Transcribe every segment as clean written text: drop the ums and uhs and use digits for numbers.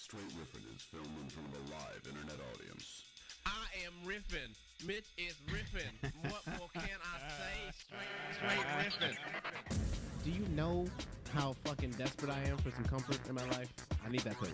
Straight Riffin is filmed in front of a live internet audience. I am riffing. Mitch is riffing. What more can I say? Straight riffing. Do you know how fucking desperate I am for some comfort in my life? I need that pillow.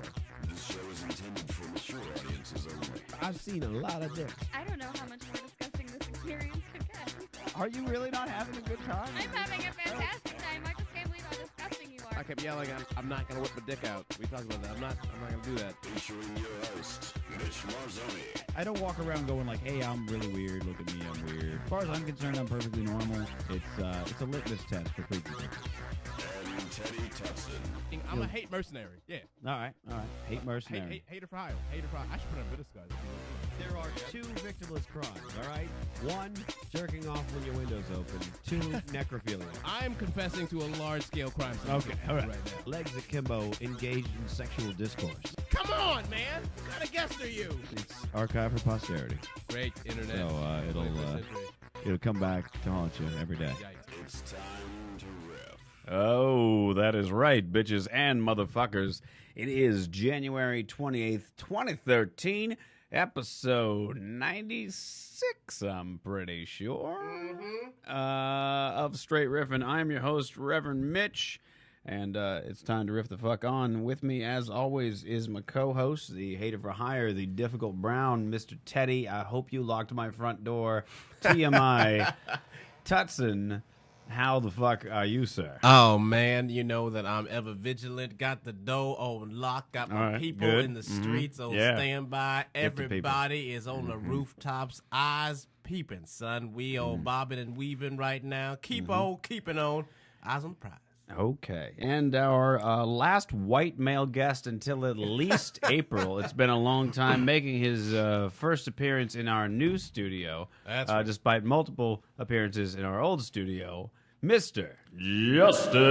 This show is intended for mature audiences only. I've seen a lot of dicks. I don't know how much more disgusting this experience could get. Are you really not having a good time? I'm having a fantastic time. I just can't believe how disgusting you are. I kept yelling, I'm not going to whip my dick out. We talked about that. I'm not going to do that. Featuring your host, Mitch Marzoni. I don't walk around going like, hey, I'm really weird. Look at me, I'm weird. As far as I'm concerned, I'm perfectly normal. It's a litmus test for freaky people. And Teddy Tutson. I'm a hate mercenary. Yeah. All right. Hate mercenary. Hater for hire. Hater for hire. I should put on a bit of disguise. There are two victimless crimes, all right? One, jerking off when your window's open. Two, necrophilia. I'm confessing to a large-scale crime. Okay, all right. now. Legs akimbo, engaged in sexual discourse. Come on, man. What kind of guest are you? It's archived for posterity. Great internet. So it'll come back to haunt you every day. It's time to riff. Oh, that is right, bitches and motherfuckers. It is January 28th, 2013, episode 96, I'm pretty sure, of Straight Riffin'. I'm your host, Reverend Mitch, and it's time to riff the fuck on. With me, as always, is my co-host, the hater for hire, the difficult brown, Mr. Teddy. I hope you locked my front door. TMI. Tutson. How the fuck are you, sir? Oh, man, you know that I'm ever vigilant. Got the door on lock. Got my people in the streets on standby. Everybody is on the rooftops. Eyes peeping, son. We on bobbing and weaving right now. Keep on keeping on. Eyes on the prize. Okay. And our last white male guest until at least April. It's been a long time, making his first appearance in our new studio. That's right. Despite multiple appearances in our old studio. Mr. Justin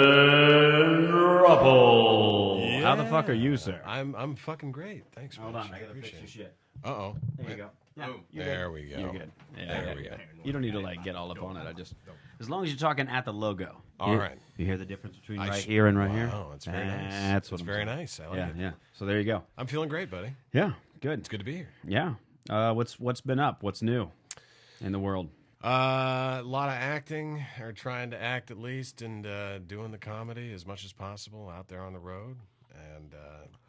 Rupple. Yeah. How the fuck are you, sir? I'm fucking great. Thanks, Hold Mitch. on, I gotta fix Appreciate your it. shit. Uh-oh. There you go. Yeah, Boom. you're There good. we go. You're good. Yeah, There we go. You don't need to like get all up on it. As long as you're talking at the logo. All right. You hear the difference between I right sh- here and right here? Wow, that's very nice. That's what It's I'm very saying. nice. I like Yeah, it. yeah. So there you go. I'm feeling great, buddy. Yeah, good. It's good to be here. Yeah. What's been up? What's new in the world? A lot of acting, or trying to act at least, and doing the comedy as much as possible out there on the road. And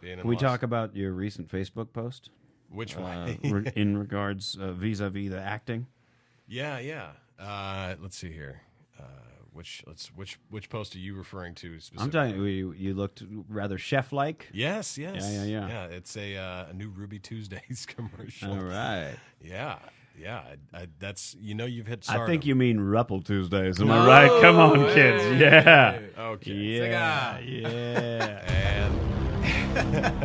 being in Can we Los- talk about your recent Facebook post? Which one? In regards vis-a-vis the acting? Yeah. Let's see here. Which post are you referring to specifically? I'm telling you, you looked rather chef-like. Yes. Yeah. Yeah, it's a new Ruby Tuesdays commercial. All right. Yeah. That's you've hit. I Stardom. think you mean Rupple Tuesdays. Am I right? Come on, kids. Yeah. Okay. Yeah. And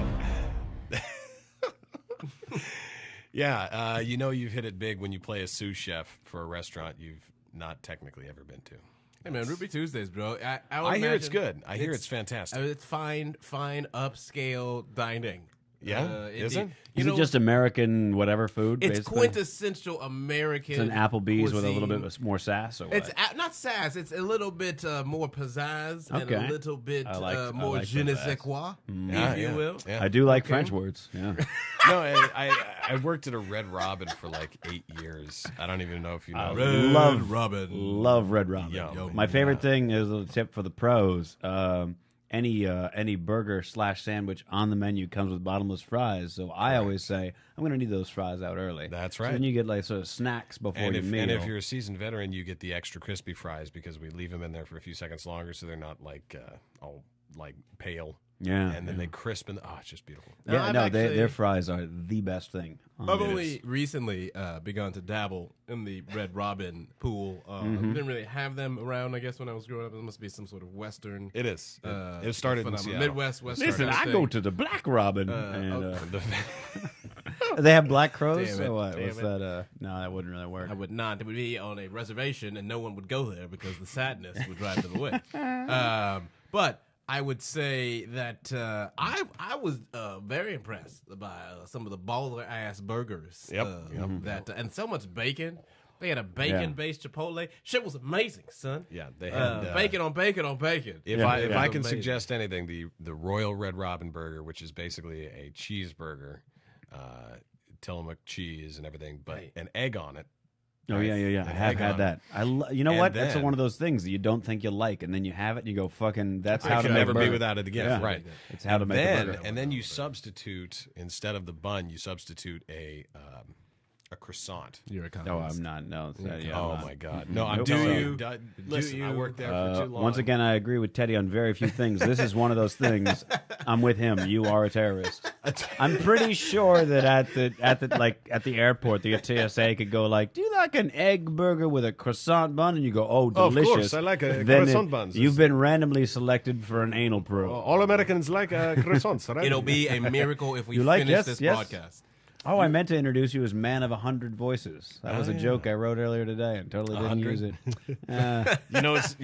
yeah, you've hit it big when you play a sous chef for a restaurant you've not technically ever been to. Hey, man, Ruby Tuesdays, bro. I hear it's good. I hear it's fantastic. It's fine upscale dining. Yeah? Is it? Is it just American whatever food? It's basically? quintessential American. It's an Applebee's with a little cuisine. bit more sass, or what? It's not sass. It's a little bit more pizzazz and Okay. a little bit I like more je ne sais pizzazz. quoi, Yeah, if you will. Yeah. I do like French words. Yeah. No, I worked at a Red Robin for like 8 years. I don't even know if you know. Love Robin. Love Red Robin. Yum. My favorite thing is a tip for the pros. Any burger / sandwich on the menu comes with bottomless fries. So I always say I'm going to need those fries out early. That's So right. then you get like sort of snacks before And your if, meal. and if you're a seasoned veteran, you get the extra crispy fries because we leave them in there for a few seconds longer, so they're not like all like pale. Yeah, and then they crisp and it's just beautiful. yeah, I've no, actually- their fries are the best thing. I've only recently begun to dabble in the Red Robin pool. Didn't really have them around, I guess, when I was growing up. It must be some sort of Western. It is. It started in phenomenon. Seattle. Midwest, Western. Listen, I thing. go to the Black Robin. and, The- they have black crows. Damn it, Or what? damn What's it. that? No, that wouldn't really work. I would not. It would be on a reservation, and no one would go there because the sadness would drive them away. But I would say that I was very impressed by some of the baller ass burgers. Yep. That and so much bacon. They had a bacon-based Chipotle. Shit was amazing, son. Yeah, they had bacon on bacon on bacon. If I can suggest anything, the Royal Red Robin Burger, which is basically a cheeseburger, Tillamook cheese and everything, but an egg on it. Oh, yeah. I have had that. You know what? That's one of those things that you don't think you like, and then you have it, and you go, fucking, that's how to make a burger. I can never be without it again. Yeah. Right. It's how to make a burger. And then you substitute, instead of the bun, you substitute a croissant. You're a communist. No, I'm not. No. Oh, my God. No, I'm telling you. Listen, I worked there for too long. Once again, I agree with Teddy on very few things. This is one of those things. I'm with him. You are a terrorist. I'm pretty sure that at the airport, the TSA could go like, "Do you like an egg burger with a croissant bun?" And you go, "Oh, delicious." Of course, I like a croissant bun. You've been randomly selected for an anal probe. All Americans like croissants, right? It'll be a miracle if we finish this podcast. Oh, I meant to introduce you as Man of 100 Voices. That was a joke I wrote earlier today and totally didn't use it. It's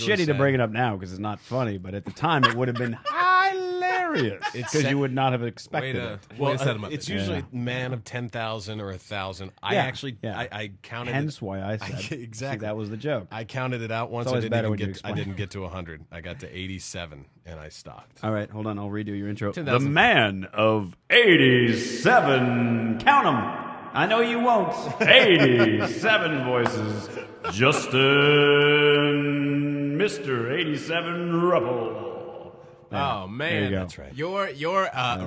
shitty to bring it up now because it's not funny, but at the time it would have been hilarious because you would not have expected it. Well, it's usually man of 10,000 or 1,000. I counted. Hence why I said exactly. See, that was the joke. I counted it out once. I didn't get to 100. I got to 87 and I stopped. All right, hold on. I'll redo your intro. 10, the man of 87. Count them. I know you won't. 87 voices. Justin, Mr. 87 Rupple. Oh man, that's right. Your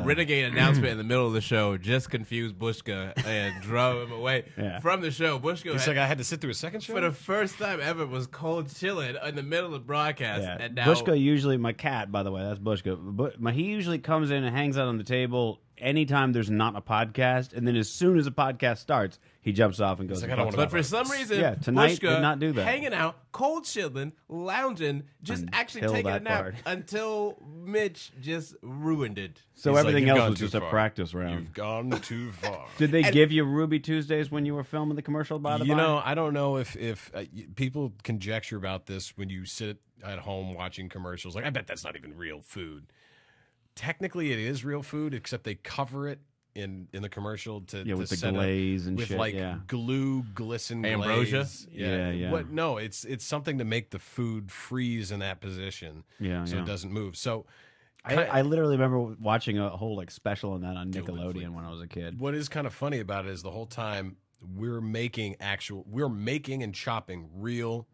renegade announcement in the middle of the show just confused Bushka and drove him away from the show. Bushka, it's like I had to sit through a second show for the first time ever. Was cold chilling in the middle of the broadcast. Yeah. And now Bushka usually, my cat, by the way, that's Bushka. But he usually comes in and hangs out on the table anytime there's not a podcast, and then as soon as a podcast starts, he jumps off and goes. But for some reason, tonight Bushka did not do that. Hanging out, cold chilling, lounging, just actually taking a nap until Mitch just ruined it. So everything else was just a practice round. You've gone too far. Did they give you Ruby Tuesdays when you were filming the commercial? By the way, I don't know if people conjecture about this when you sit at home watching commercials. Like, I bet that's not even real food. Technically, it is real food, except they cover it in the commercial with the glaze and with shit, glue, glisten, ambrosia. Glaze. Yeah. But no, it's something to make the food freeze in that position, so it doesn't move. So I literally remember watching a whole special on that on Nickelodeon when I was a kid. What is kind of funny about it is the whole time we're making and chopping real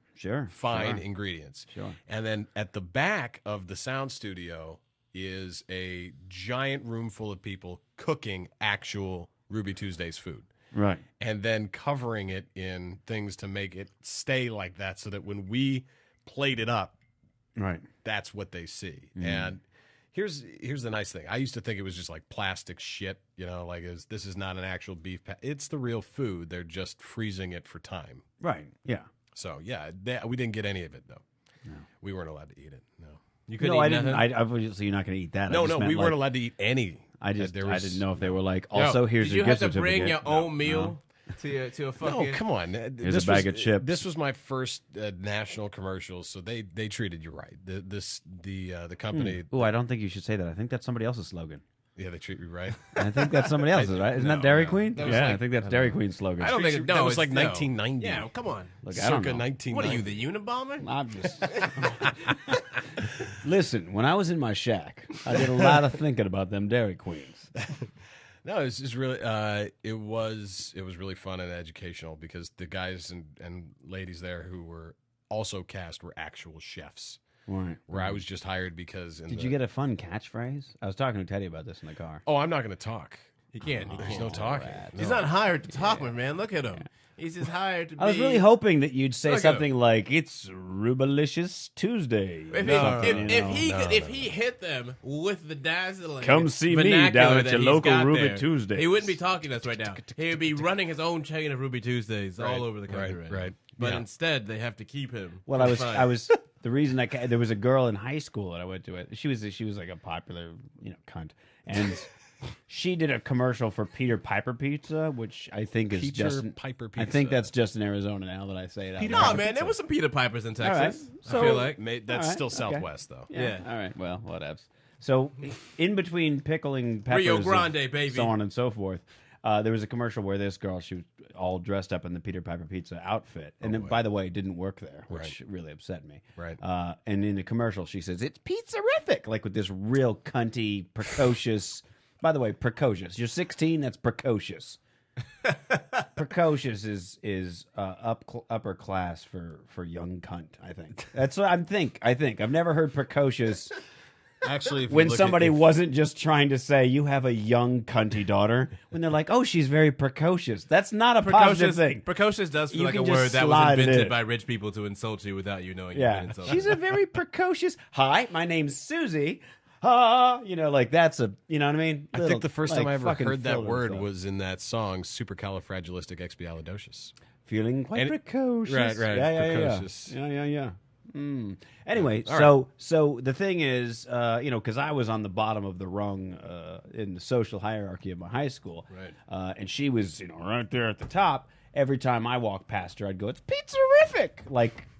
fine ingredients. Sure. And then at the back of the sound studio is a giant room full of people cooking actual Ruby Tuesdays food. Right. And then covering it in things to make it stay like that so that when we plate it up, that's what they see. Mm. And here's the nice thing. I used to think it was just like plastic shit, this is not an actual beef it's the real food. They're just freezing it for time. Right. Yeah. So, we didn't get any of it, though. No. We weren't allowed to eat it. No. You couldn't eat nothing? Obviously, you're not going to eat that. No, we weren't allowed to eat any. I didn't know if they were like, also, here's your gift certificate. Did you have to bring your own meal to a fucking... No, come on. Here's a bag of chips. This was my first national commercial, so they treated you right. The company... Oh, I don't think you should say that. I think that's somebody else's slogan. Yeah, they treat me right. I think that's somebody else's, right? Isn't that Dairy Queen? I think that's Dairy Queen's slogan. I don't think that was like 1990. Yeah, come on. Look, I don't know. 1990. What are you, the Unabomber? I'm just... Listen, when I was in my shack, I did a lot of thinking about them Dairy Queens. No, it's just really it was really fun and educational because the guys and ladies there who were also cast were actual chefs. Right. Where I was just hired because... Did you get a fun catchphrase? I was talking to Teddy about this in the car. Oh, I'm not going to talk. He can't. There's no talking. He's not hired to talk, man. Look at him. Yeah. He's just hired to be... I was really hoping that you'd say something like, "It's Rubalicious Tuesday." If he hit them with the dazzling... Come see me down at your local Ruby Tuesday. He wouldn't be talking to us right now. He would be running his own chain of Ruby Tuesdays all over the country. Right. But instead, they have to keep him. Well, I was the reason there was a girl in high school that I went to it. She was like a popular cunt, and she did a commercial for Peter Piper Pizza, which I think is Justin Piper Pizza. I think that's just in Arizona now that I say it. No, man, there was some Peter Pipers in Texas. So, I feel like that's still Southwest though. Yeah. All right. Well, whatever. So in between pickling peppers, Rio Grande, baby, so on and so forth. There was a commercial where this girl, she was all dressed up in the Peter Piper Pizza outfit. And then, by the way, it didn't work there, which really upset me. Right. And in the commercial, she says, "It's pizzerific," like with this real cunty, precocious. By the way, precocious. You're 16, that's precocious. Precocious is upper class for young cunt, I think. That's what I think. I've never heard precocious. Actually, if you When look somebody at, wasn't just trying to say you have a young cunty daughter, when they're like, "Oh, she's very precocious." That's not a positive thing. Precocious does feel You like a can just word that was slide it invented in. by rich people to insult you without you knowing you've Yeah, been insulted. she's a very precocious. Hi, my name's Susie. Like that's a, you know what I mean? I think the first time I ever fucking heard that filler word stuff. was in that song "Supercalifragilisticexpialidocious." Feeling quite precocious. Right, Yeah. precocious. Yeah. Anyway, All so the thing is, because I was on the bottom of the rung in the social hierarchy of my high school, Right. and she was, right there at the top. Every time I walked past her, I'd go, "It's pizzerific!"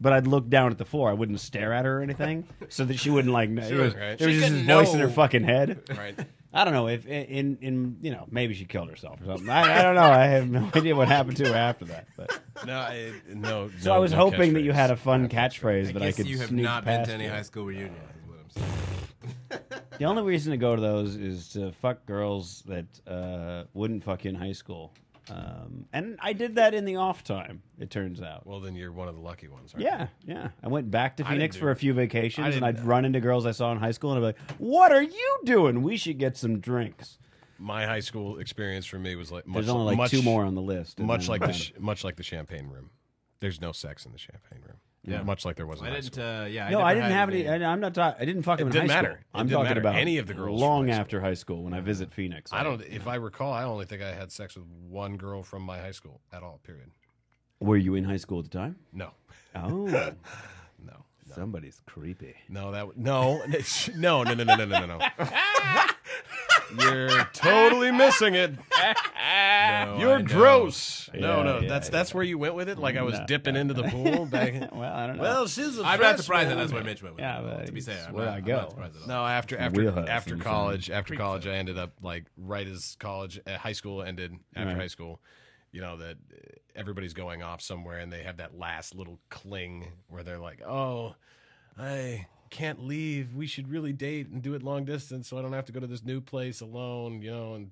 But I'd look down at the floor. I wouldn't stare at her or anything, so that she wouldn't like. Sure, Right. right. There was She just this couldn't voice in her know. fucking head. Right. I don't know if maybe she killed herself or something. I don't know. I have no idea what happened to her after that. But. No. So I was hoping that you had a fun catchphrase that I guess could you have sneak not been past to any you. high school reunion, is what I'm saying. The only reason to go to those is to fuck girls that wouldn't fuck you in high school. And I did that in the off time, it turns out. Well, then you're one of the lucky ones, right? Yeah. I went back to Phoenix do for a it. few vacations, and didn't I'd know. run into girls I saw in high school, and I'd be like, "What are you doing? We should get some drinks." My high school experience for me was like There's only like two more on the list. and much then like I'm the done. much like the champagne room. There's no sex in the champagne room. Yeah. Much like there was in I high didn't. school. No, I didn't have any. I'm not talking. I didn't fuck them in high didn't school. matter. It I'm didn't talking matter. about Any of the girls long from high after high school when I visit Phoenix. I don't. If I recall, I only think I had sex with one girl from my high school at all. Period. Were you in high school at the time? No. Oh, No. somebody's creepy. No. No. You're totally missing it. No, You're I know. gross. Yeah, No. yeah, that's where you went with it. Like I was No. dipping into the pool. Back. Well, I don't know. Well, she's a I'm not surprised freshman. that that's where Mitch went with Yeah, it. but To be fair, it's I'm where not, I I'm go. not surprised at all. No, after wheelhouse, college, I ended up like right as high school ended. After Right. high school, that everybody's going off somewhere, and they have that last little cling where they're like, "Oh, I can't leave. We should really date and do it long distance, so I don't have to go to this new place alone, and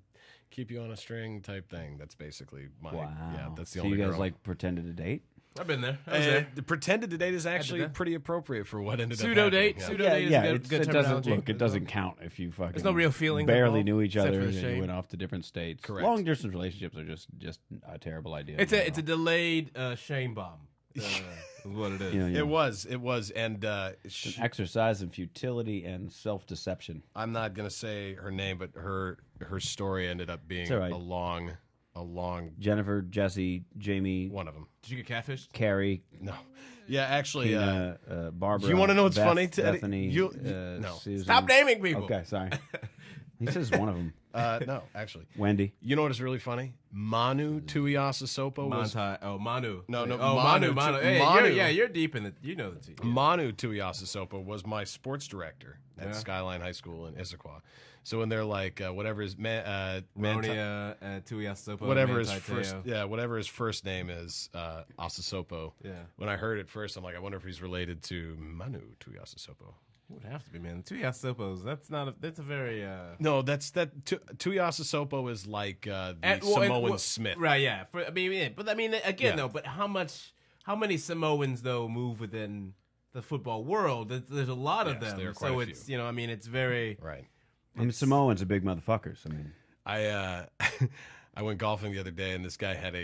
keep you on a string type thing." That's basically my Wow. That's the so only you guys girl. like pretended to date? I've been there. I was there. The pretended to date is actually that. pretty appropriate for what ended up Pseudo happening. date. Yeah. Pseudo date is good it doesn't terminology. look. It doesn't count if you fucking. There's no real feelings Barely involved, knew each except other for and the you shame. went off to different states. Correct. Long distance relationships are just a terrible idea. It's a delayed shame bomb. Is what it is. It was, and It's an exercise in futility and self deception. I'm not gonna say her name, but her story ended up being all right. a long Jennifer, Jesse, Jamie, one of them. Did you get catfished? Carrie, No, yeah, actually, Barbara. you wanna know what's Beth, funny, Teddy? Bethany, No. Susan. Stop naming people. Okay, sorry. He says one of them. no, actually, Wendy. you know what is really funny? Manu Tuiasosopo was Manu. No, Oh, Manu. Manu. Hey, Manu. you're deep in the. You know the team. Manu Tuiasosopo was my sports director at Yeah. Skyline High School in Issaquah. So when they're like, whatever his Ronia Tuiasosopo. whatever his Mantaiteo. whatever his first name is, Asasopo. Yeah. When I heard it first, I'm like, I wonder if he's related to Manu Tuiasosopo. It would have to be, man. Tuiasopos. That's a very. No, Tuiasosopo is like the Samoan Smith. Right. Yeah. Again, though. But how many Samoans though move within the football world? There's a lot of Yes, them. there are quite So a it's few. it's very. Right. I mean, Samoans are big motherfuckers. I mean, I went golfing the other day, and this guy had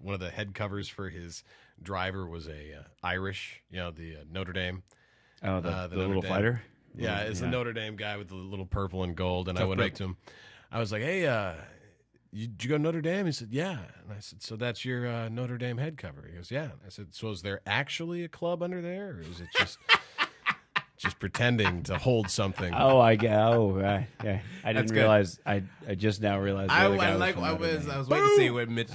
one of the head covers for his driver was a Irish, the Notre Dame. oh, the Notre little Dame. fighter. Yeah, it's the Notre Dame guy with the little purple and gold. And I Tough went break. up to him. I was like, "Hey, did you go to Notre Dame?" He said, "Yeah." And I said, "So that's your Notre Dame head cover?" He goes, "Yeah." I said, "So is there actually a club under there, or is it just just pretending to hold something?" Oh, I didn't That's good. realize. I just now realized. The other guy I was was waiting to see where Mitch.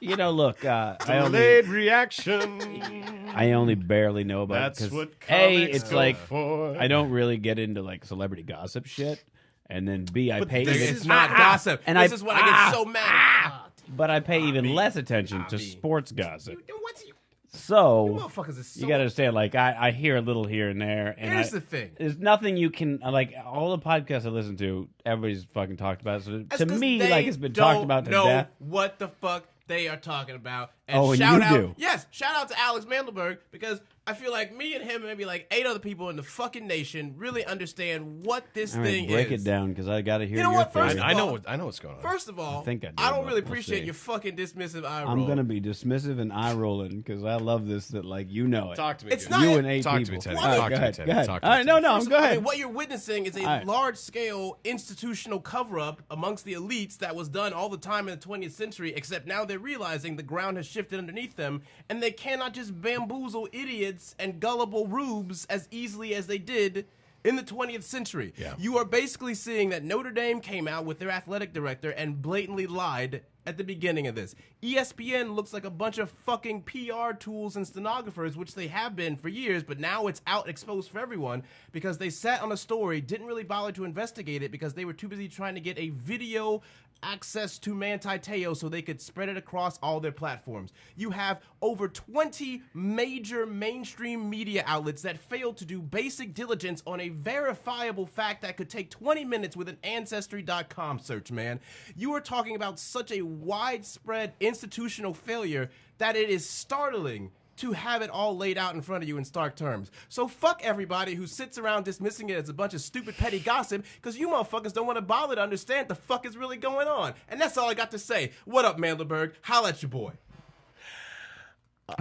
Yeah. Look, Delayed reaction. I only barely know about. That's it 'cause, what A, comics it's go like for. I don't really get into like celebrity gossip shit, And then B, I pay This even is not gossip. and This is what I get so mad at. but I pay even less attention to sports gossip. What's you So motherfuckers is so... you got to understand, like I hear a little here and there. And Here's the thing: there's nothing you can like. All the podcasts I listen to, everybody's fucking talked about it. So That's to 'cause me, they like it's been talked about to don't death. know what the fuck they are talking about. And Oh, and shout you out, do. Yes, shout out to Alex Mandelberg, because I feel like me and him and maybe like 8 other people in the fucking nation really understand what this All right, thing break is. it down because I got to hear You know your what? First theory. of I all- know what's going on. First of all, I think I do, don't but really we'll appreciate see. your fucking dismissive eye roll. I'm gonna be dismissive and eye rolling because I love this. That like you know it. Talk to me. It's dude. not- You and 8 Talk to people. me, Teddy. All right, Talk go to me, ahead, Teddy. go ahead. Talk to All me, right, no, Teddy. no, First go of all, I ahead. mean, what you're witnessing is a All right. large-scale institutional cover-up amongst the elites that was done all the time in the 20th century, except now they're realizing the ground has shifted underneath them, and they cannot just bamboozle idiots and gullible rubes as easily as they did in the 20th century. Yeah. You are basically seeing that Notre Dame came out with their athletic director and blatantly lied at the beginning of this. ESPN looks like a bunch of fucking PR tools and stenographers, which they have been for years, but now it's out exposed for everyone because they sat on a story, didn't really bother to investigate it because they were too busy trying to get a video access to Manti Te'o so they could spread it across all their platforms. You have over 20 major mainstream media outlets that failed to do basic diligence on a verifiable fact that could take 20 minutes with an Ancestry.com search, man. You are talking about such a widespread institutional failure that it is startling to have it all laid out in front of you in stark terms. So fuck everybody who sits around dismissing it as a bunch of stupid petty gossip, because you motherfuckers don't want to bother to understand the fuck is really going on. And that's all I got to say. What up, Mandelberg? Holla at your boy.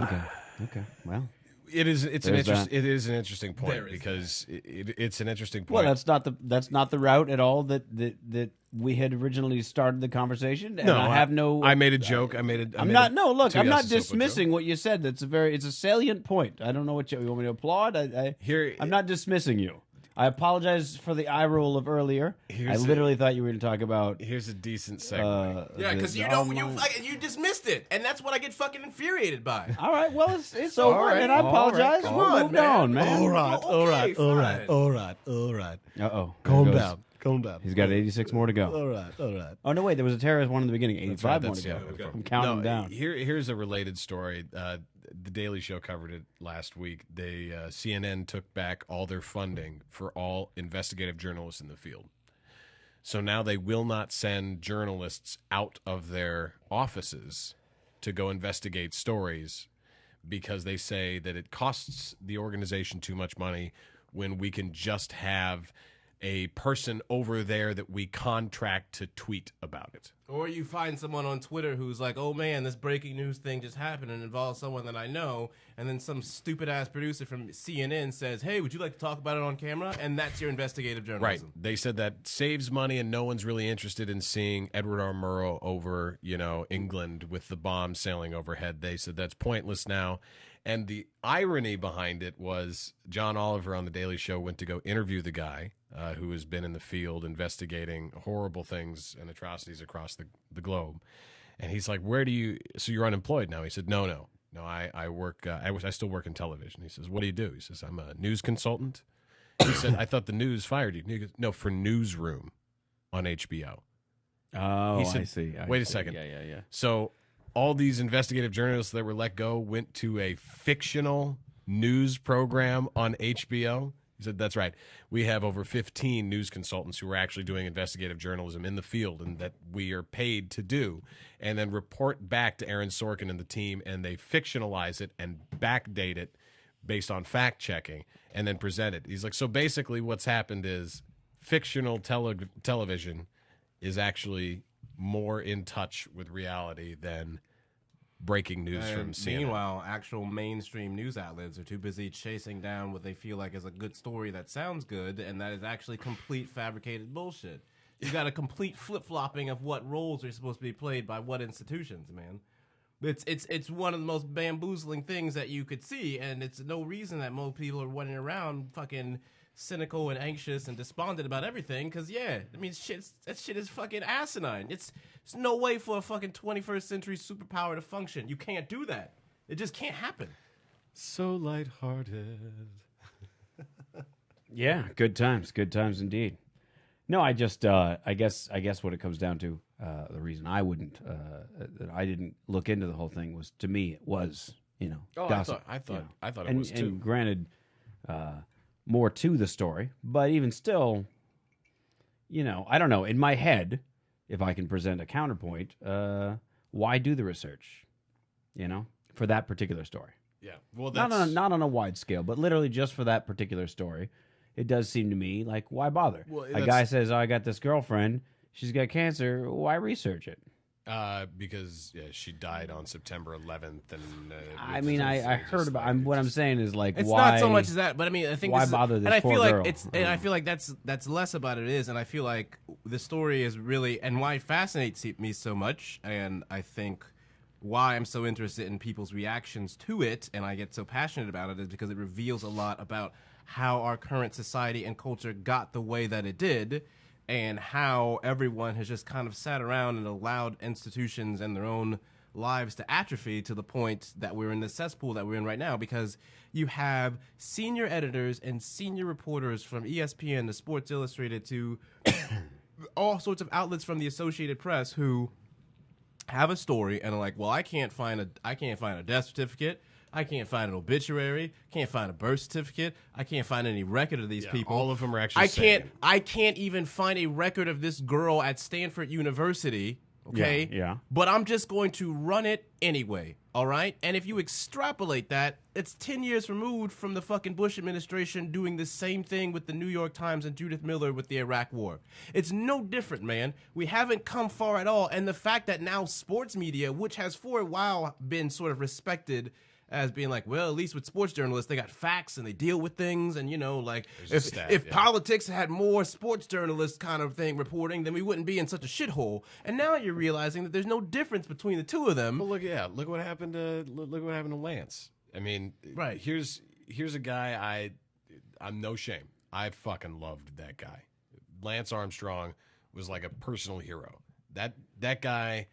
Okay. Well, It is an interesting There point is because it's an interesting point. well, that's not the route at all that we had originally started the conversation. And no, I have no. I made a joke. I'm not dismissing what you said. It's a salient point. I don't know what you want me to applaud. I'm not dismissing you. I apologize for the eye roll of earlier. I literally thought you were going to talk about. Here's a decent segue. Yeah, because you dismissed it, and that's what I get fucking infuriated by. All right, well, it's over, right, and I apologize. Come We'll on, move man. on, man. All right. Okay, fine. All right. Uh-oh. Calm down. He's got 86 more to go. All right. Oh, no, wait. There was a terrorist one in the beginning. 85 more to go. yeah, I'm counting them down. Here's a related story. The Daily Show covered it last week. CNN took back all their funding for all investigative journalists in the field. So now they will not send journalists out of their offices to go investigate stories because they say that it costs the organization too much money when we can just have a person over there that we contract to tweet about it. Or you find someone on Twitter who's like, oh man, this breaking news thing just happened and involves someone that I know, and then some stupid-ass producer from CNN says, hey, would you like to talk about it on camera? And that's your investigative Right. journalism. They said that saves money and no one's really interested in seeing Edward R. Murrow over, England with the bomb sailing overhead. They said that's pointless now. And the irony behind it was John Oliver on The Daily Show went to go interview the guy who has been in the field investigating horrible things and atrocities across the globe. And he's like, so you're unemployed now? He said, no, I work, I still work in television. He says, what do you do? He says, I'm a news consultant. He said, I thought the news fired you. He goes, no, for Newsroom on HBO. Oh, He said, I see. Wait a second. Yeah. So all these investigative journalists that were let go went to a fictional news program on HBO. He said, that's right. We have over 15 news consultants who are actually doing investigative journalism in the field and that we are paid to do, and then report back to Aaron Sorkin and the team, and they fictionalize it and backdate it based on fact-checking and then present it. He's like, so basically what's happened is fictional television is actually more in touch with reality than breaking news from CNN. Meanwhile, actual mainstream news outlets are too busy chasing down what they feel like is a good story that sounds good, and that is actually complete fabricated bullshit. You got a complete flip-flopping of what roles are supposed to be played by what institutions, man. It's one of the most bamboozling things that you could see, and it's no reason that most people are running around fucking cynical and anxious and despondent about everything, because, that shit is fucking asinine. It's no way for a fucking 21st century superpower to function. You can't do that. It just can't happen. So lighthearted. Yeah, good times indeed. No, I just I guess what it comes down to, the reason I wouldn't that I didn't look into the whole thing was, to me, it was, gossip. I thought it and, was too. And granted, more to the story, but even still, I don't know. In my head, if I can present a counterpoint, why do the research? For that particular story. Yeah, well, that's not on a wide scale, but literally just for that particular story. It does seem to me like, why bother? Well, a guy says, "Oh, I got this girlfriend. She's got cancer. Why research it?" Because she died on September 11th, and I heard about. What I'm saying is like, it's why? Not so much as that, but I mean, I think why this bother this and I poor feel girl? like I feel like that's less about it is, and I feel like the story is really, and why it fascinates me so much, and I think why I'm so interested in people's reactions to it, and I get so passionate about it, is because it reveals a lot about how our current society and culture got the way that it did, and how everyone has just kind of sat around and allowed institutions and their own lives to atrophy to the point that we're in the cesspool that we're in right now, because you have senior editors and senior reporters from ESPN to Sports Illustrated to all sorts of outlets from the Associated Press who have a story and are like, well, I can't find a death certificate. I can't find an obituary. Can't find a birth certificate. I can't find any record of these people. All of them are actually. I can't even find a record of this girl at Stanford University. Okay. Yeah. But I'm just going to run it anyway. All right. And if you extrapolate that, it's 10 years removed from the fucking Bush administration doing the same thing with the New York Times and Judith Miller with the Iraq War. It's no different, man. We haven't come far at all. And the fact that now sports media, which has for a while been sort of respected as being like, well, at least with sports journalists, they got facts and they deal with things. And, like, if politics had more sports journalists kind of thing reporting, then we wouldn't be in such a shithole. And now you're realizing that there's no difference between the two of them. Well, look what happened to Lance. I mean, right. Here's a guy I'm no shame. I fucking loved that guy. Lance Armstrong was like a personal hero. That guy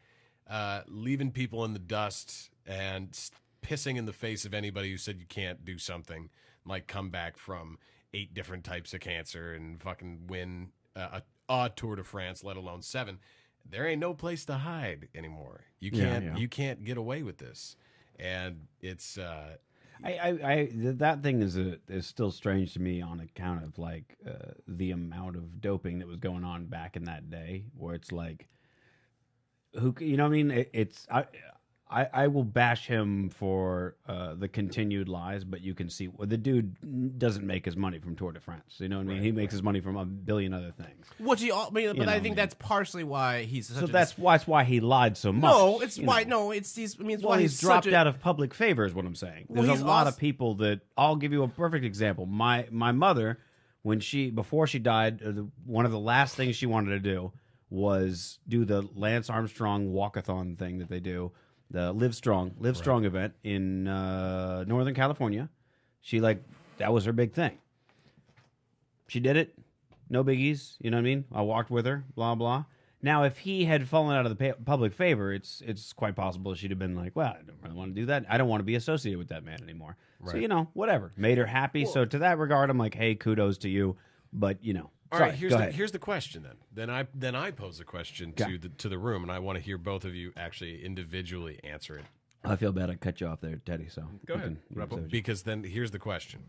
leaving people in the dust and pissing in the face of anybody who said you can't do something, like come back from 8 different types of cancer and fucking win a Tour de France, let alone 7. There ain't no place to hide anymore. You can't get away with this, and it's. That thing is still strange to me on account of like the amount of doping that was going on back in that day, where it's like, who what I mean? I will bash him for the continued lies, but you can see the dude doesn't make his money from Tour de France. You know what I mean? He makes his money from a billion other things. But I think that's partially why he's such that's why he lied so much. No, it's why. No, it's why he's dropped out of public favor. Is what I'm saying. There's a lot of people that. I'll give you a perfect example. My mother, before she died, one of the last things she wanted to do was do the Lance Armstrong walkathon thing that they do. The Live Strong event in Northern California. That was her big thing. She did it. No biggies. You know what I mean? I walked with her, blah, blah. Now, if he had fallen out of the public favor, it's quite possible she'd have been like, well, I don't really want to do that. I don't want to be associated with that man anymore. Right. So, whatever. Made her happy. Well, so to that regard, I'm like, hey, kudos to you. But, All right, here's the question then. Then I pose the question to the room, and I want to hear both of you actually individually answer it. I feel bad I cut you off there, Teddy. So go ahead, Rupple. Because then here's the question: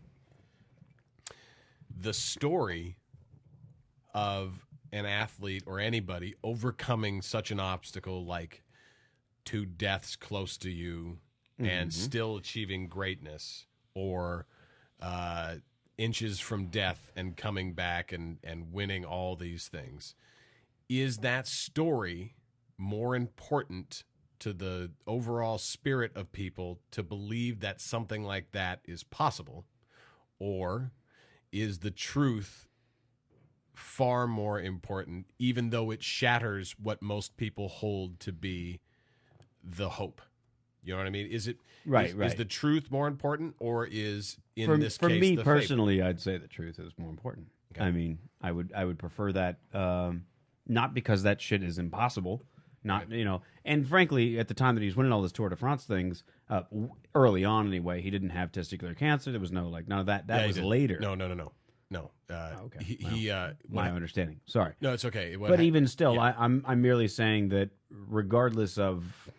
the story of an athlete or anybody overcoming such an obstacle, like 2 deaths close to you, and still achieving greatness, or inches from death and coming back and winning all these things. Is that story more important to the overall spirit of people to believe that something like that is possible? Or is the truth far more important, even though it shatters what most people hold to be the hope? You know what I mean? Is it right? Is the truth more important, or is this case for me the personally, fable? I'd say the truth is more important. Okay. I mean, I would prefer that, not because that shit is impossible, and frankly, at the time that he was winning all this Tour de France things, early on anyway, he didn't have testicular cancer. There was none of that. That was later. No. No. Okay. My understanding. Sorry. No, it's okay. But even still, I'm merely saying that regardless of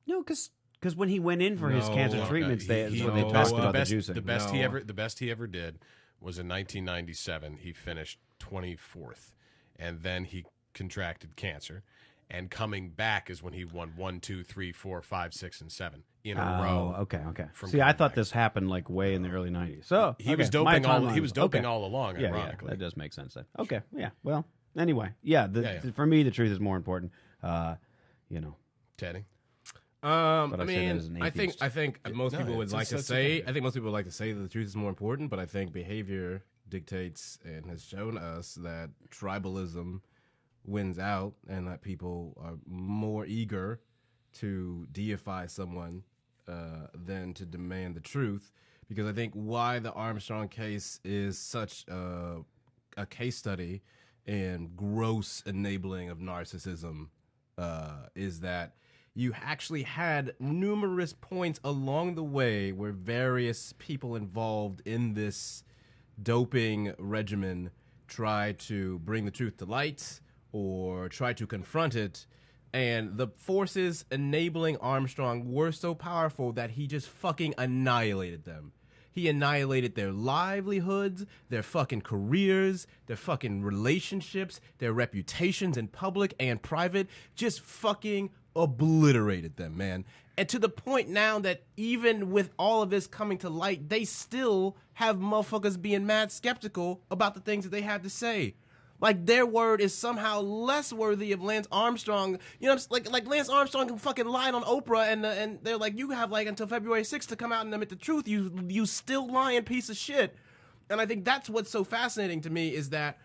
because when he went in for his cancer treatments, they talked about the juicing. The best he ever did was in 1997. He finished 24th, and then he contracted cancer. And coming back is when he won 1, 2, 3, 4, 5, 6, and 7 in a row. Okay. See, I thought this happened like way in the early '90s. So he was doping all. He was doping all along. Yeah, ironically, that does make sense. Then. Okay, yeah. Well, anyway, for me, the truth is more important. Teddy. I think most people would like to say. I think most people would like to say that the truth is more important, but I think behavior dictates and has shown us that tribalism wins out, and that people are more eager to deify someone than to demand the truth. Because I think why the Armstrong case is such a case study in gross enabling of narcissism is that you actually had numerous points along the way where various people involved in this doping regimen try to bring the truth to light or try to confront it, and the forces enabling Armstrong were so powerful that he just fucking annihilated them. He annihilated their livelihoods, their fucking careers, their fucking relationships, their reputations in public and private, just fucking obliterated them, man. And to the point now that even with all of this coming to light, they still have motherfuckers being mad skeptical about the things that they had to say. Like, their word is somehow less worthy of Lance Armstrong. You know, like Lance Armstrong fucking lied on Oprah, and they're like, you have like until February 6th to come out and admit the truth. You still lying piece of shit. And I think that's what's so fascinating to me is that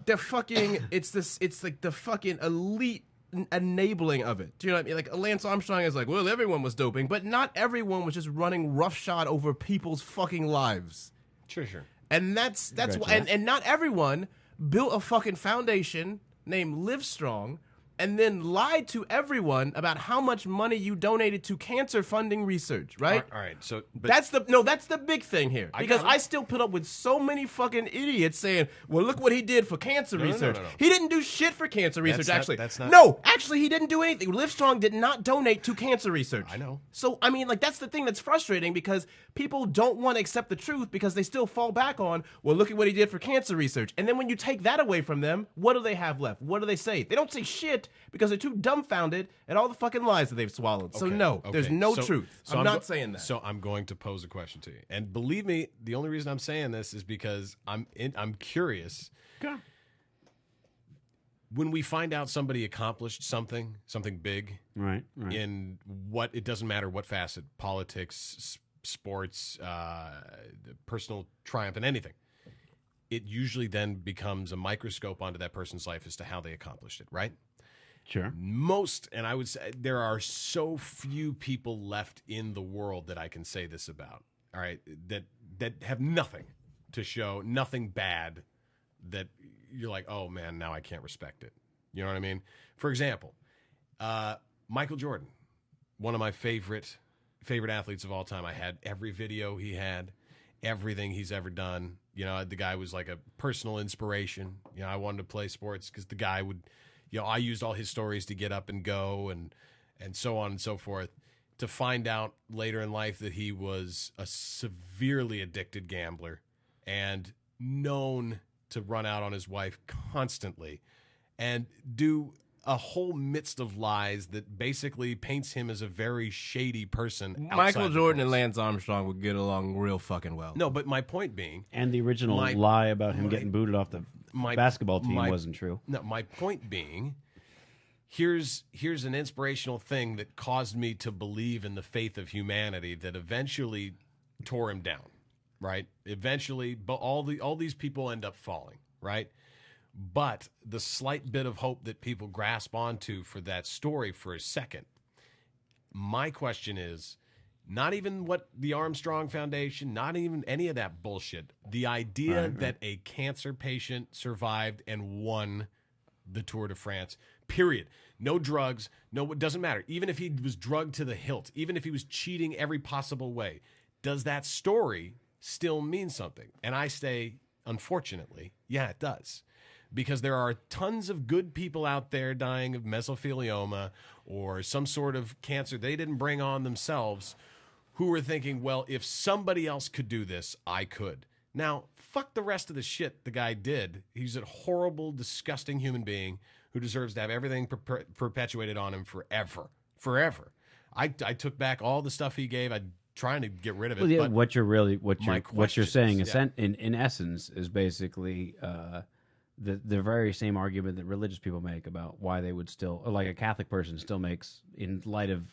they're fucking. It's like the fucking elite enabling of it. Do you know what I mean? Like, Lance Armstrong is like, well, everyone was doping, but not everyone was just running roughshod over people's fucking lives. Sure. And that's why, and not everyone built a fucking foundation named Livestrong and then lied to everyone about how much money you donated to cancer funding research, right? All right. So that's the big thing here. Because I still put up with so many fucking idiots saying, well, look what he did for cancer research. No. He didn't do shit for cancer research, actually. No, actually, he didn't do anything. Livestrong did not donate to cancer research. I know. So, I mean, like, that's the thing that's frustrating because people don't want to accept the truth because they still fall back on, well, look at what he did for cancer research. And then when you take that away from them, what do they have left? What do they say? They don't say shit because they're too dumbfounded at all the fucking lies that they've swallowed. So there's no truth. So I'm not saying that. So I'm going to pose a question to you. And believe me, the only reason I'm saying this is because I'm curious. Okay. When we find out somebody accomplished something big, right. in what, it doesn't matter what facet, politics, sports, personal triumph, and anything, it usually then becomes a microscope onto that person's life as to how they accomplished it, right? Sure. And I would say there are so few people left in the world that I can say this about, all right, that have nothing to show, nothing bad that you're like, oh man, now I can't respect it. You know what I mean? For example, Michael Jordan, one of my favorite athletes of all time. I had every video he had, everything he's ever done. You know, the guy was like a personal inspiration. You know, I wanted to play sports because the guy would, you know, I used all his stories to get up and go and so on and so forth. To find out later in life that he was a severely addicted gambler and known to run out on his wife constantly and do a whole midst of lies that basically paints him as a very shady person. Michael Jordan and Lance Armstrong would get along real fucking well. No, but my point being... And the original lie about him getting booted off the basketball team wasn't true. No, my point being, here's an inspirational thing that caused me to believe in the faith of humanity that eventually tore him down, right? Eventually, but all these people end up falling, right? But the slight bit of hope that people grasp onto for that story for a second, my question is, not even what the Armstrong Foundation, not even any of that bullshit. The idea that a cancer patient survived and won the Tour de France, period. No drugs, no, it doesn't matter. Even if he was drugged to the hilt, even if he was cheating every possible way, does that story still mean something? And I say, unfortunately, yeah, it does. Because there are tons of good people out there dying of mesothelioma or some sort of cancer they didn't bring on themselves who are thinking, well, if somebody else could do this, I could. Now, fuck the rest of the shit the guy did. He's a horrible, disgusting human being who deserves to have everything perpetuated on him forever. Forever. I took back all the stuff he gave. I'm trying to get rid of it. Well, yeah, but what you're saying is, yeah. in essence is basically the very same argument that religious people make about why they would still, or like a Catholic person still makes in light of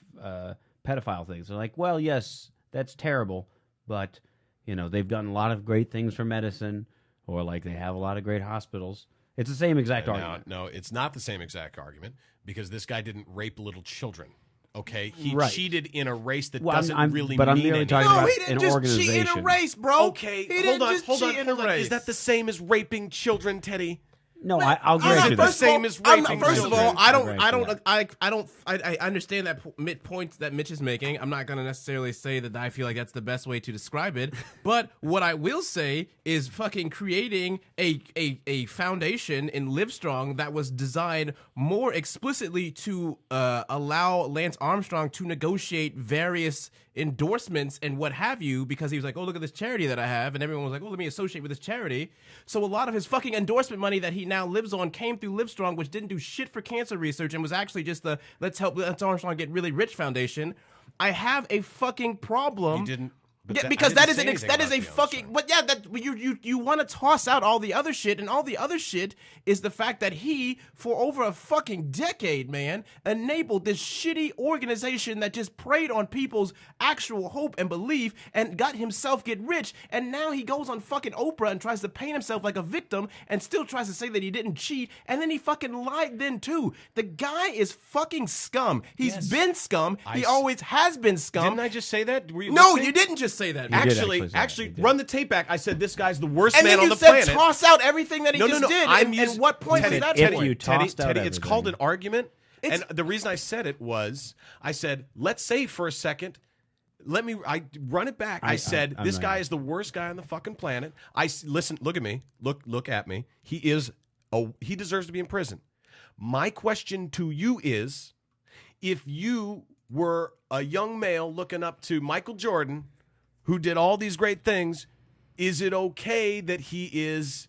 pedophile things. They're like, well, yes, that's terrible, but they've done a lot of great things for medicine, or like they have a lot of great hospitals. It's the same exact argument. No, it's not the same exact argument because this guy didn't rape little children. Okay, he right. cheated in a race that well, doesn't really but mean I'm merely talking No, about he didn't an just organization. cheat in a race, bro. Okay, hold on. Is that the same as raping children, Teddy? No, I'll grant you First of all, I understand that point that Mitch is making. I'm not going to necessarily say that I feel like that's the best way to describe it. But what I will say is fucking creating a foundation in Livestrong that was designed more explicitly to allow Lance Armstrong to negotiate various endorsements and what have you, because he was like, oh, look at this charity that I have, and everyone was like, oh, let me associate with this charity. So a lot of his fucking endorsement money that he now lives on came through Livestrong, which didn't do shit for cancer research and was actually just the let's help Lance Armstrong get really rich foundation. I have a fucking problem. You didn't. Yeah, because that is a fucking. But yeah, that you want to toss out all the other shit, and all the other shit is the fact that he, for over a fucking decade, man, enabled this shitty organization that just preyed on people's actual hope and belief, and got himself get rich, and now he goes on fucking Oprah and tries to paint himself like a victim, and still tries to say that he didn't cheat, and then he fucking lied then too. The guy is fucking scum. He's been scum. He always has been scum. Didn't I just say that? No, you didn't just say that. Actually, run the tape back. I said this guy's the worst and man on the planet. And then you said toss out everything that he just did. And what point Teddy, was that? Teddy, it's called an argument. And the reason I said it was, I said, let's say for a second, I run it back. I said, this guy is the worst guy on the fucking planet. Listen, look at me. Look at me. He deserves to be in prison. My question to you is, if you were a young male looking up to Michael Jordan, who did all these great things, is it okay that he is,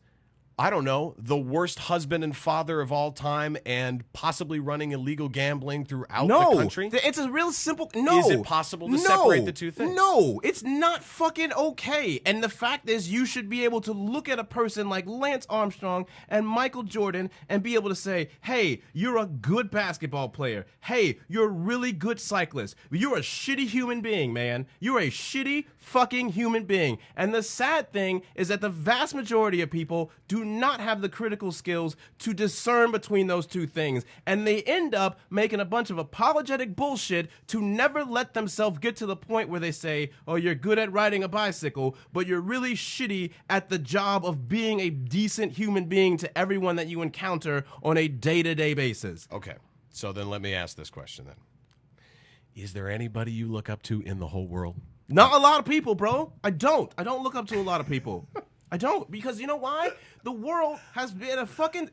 I don't know, the worst husband and father of all time and possibly running illegal gambling throughout the country? It's a real simple no. Is it possible to separate the two things? No, it's not fucking okay. And the fact is, you should be able to look at a person like Lance Armstrong and Michael Jordan and be able to say, hey, you're a good basketball player. Hey, you're a really good cyclist. You're a shitty human being, man. You're a shitty fucking human being. And the sad thing is that the vast majority of people do not have the critical skills to discern between those two things, and they end up making a bunch of apologetic bullshit to never let themselves get to the point where they say, oh, you're good at riding a bicycle, but you're really shitty at the job of being a decent human being to everyone that you encounter on a day-to-day basis. Okay, so then let me ask this question then. Is there anybody you look up to in the whole world? Not a lot of people, bro. I don't look up to a lot of people. I don't, because you know why? The world has been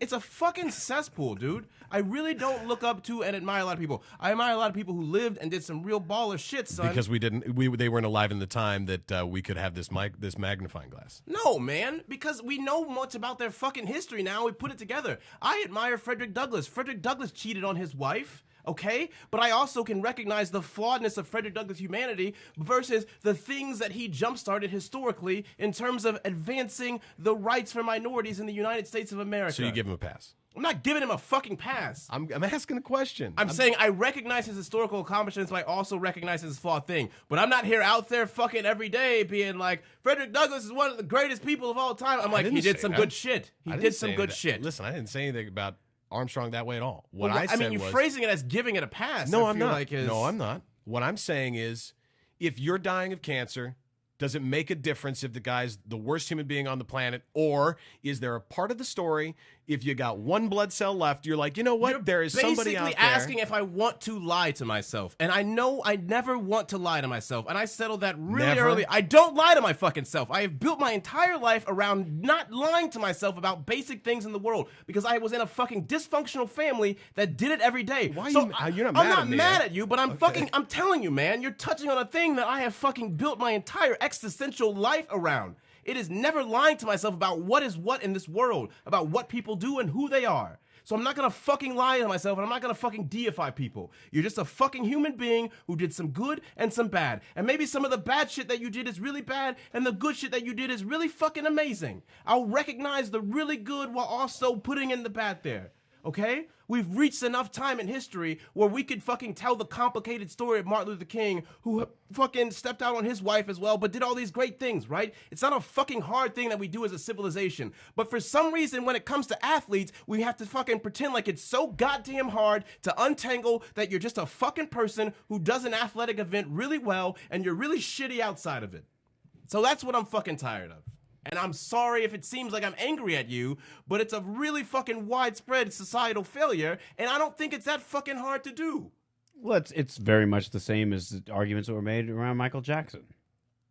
it's a fucking cesspool, dude. I really don't look up to and admire a lot of people. I admire a lot of people who lived and did some real baller shit, son. Because they weren't alive in the time that we could have this magnifying glass. No, man, because we know much about their fucking history now. We put it together. I admire Frederick Douglass. Frederick Douglass cheated on his wife. Okay? But I also can recognize the flawedness of Frederick Douglass' humanity versus the things that he jump-started historically in terms of advancing the rights for minorities in the United States of America. So you give him a pass? I'm not giving him a fucking pass. I'm asking a question. I'm saying I recognize his historical accomplishments, but I also recognize his flawed thing. But I'm not here out there fucking every day being like, Frederick Douglass is one of the greatest people of all time. I'm like, he did some good shit. He did some good shit. Listen, I didn't say anything about Armstrong that way at all. I mean, you're phrasing it as giving it a pass. No, I'm not. No, I'm not. What I'm saying is, if you're dying of cancer Does it make a difference if the guy's the worst human being on the planet? Or is there a part of the story, if you got one blood cell left, you're like, you know what? There is somebody out there. Basically asking if I want to lie to myself. And I know I never want to lie to myself. And I settled that really early. I don't lie to my fucking self. I have built my entire life around not lying to myself about basic things in the world. Because I was in a fucking dysfunctional family that did it every day. Why so you're not mad at me? I'm not mad at you, but I'm telling you, man, you're touching on a thing that I have fucking built my entire existential life around. It is never lying to myself about what is what in this world, about what people do and who they are. So I'm not gonna fucking lie to myself, and I'm not gonna fucking deify people. You're just a fucking human being who did some good and some bad. And maybe some of the bad shit that you did is really bad, and the good shit that you did is really fucking amazing. I'll recognize the really good while also putting in the bad there. Okay? We've reached enough time in history where we could fucking tell the complicated story of Martin Luther King, who fucking stepped out on his wife as well, but did all these great things, right? It's not a fucking hard thing that we do as a civilization. But for some reason, when it comes to athletes, we have to fucking pretend like it's so goddamn hard to untangle that you're just a fucking person who does an athletic event really well, and you're really shitty outside of it. So that's what I'm fucking tired of. And I'm sorry if it seems like I'm angry at you, but it's a really fucking widespread societal failure, and I don't think it's that fucking hard to do. Well, it's very much the same as the arguments that were made around Michael Jackson.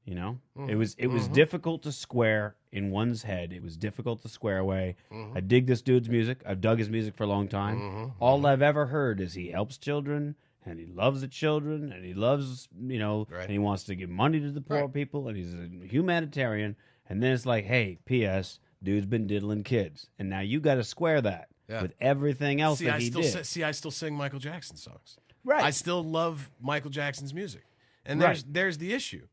You know, it was difficult to square in one's head. It was difficult to square away. I dig this dude's music. I've dug his music for a long time. All I've ever heard is he helps children, and he loves the children, and he loves, you know, and he wants to give money to the poor people, and he's a humanitarian. And then it's like, hey, P.S., dude's been diddling kids. And now you got to square that with everything else that he did. I still sing Michael Jackson songs. Right. I still love Michael Jackson's music. And there's the issue.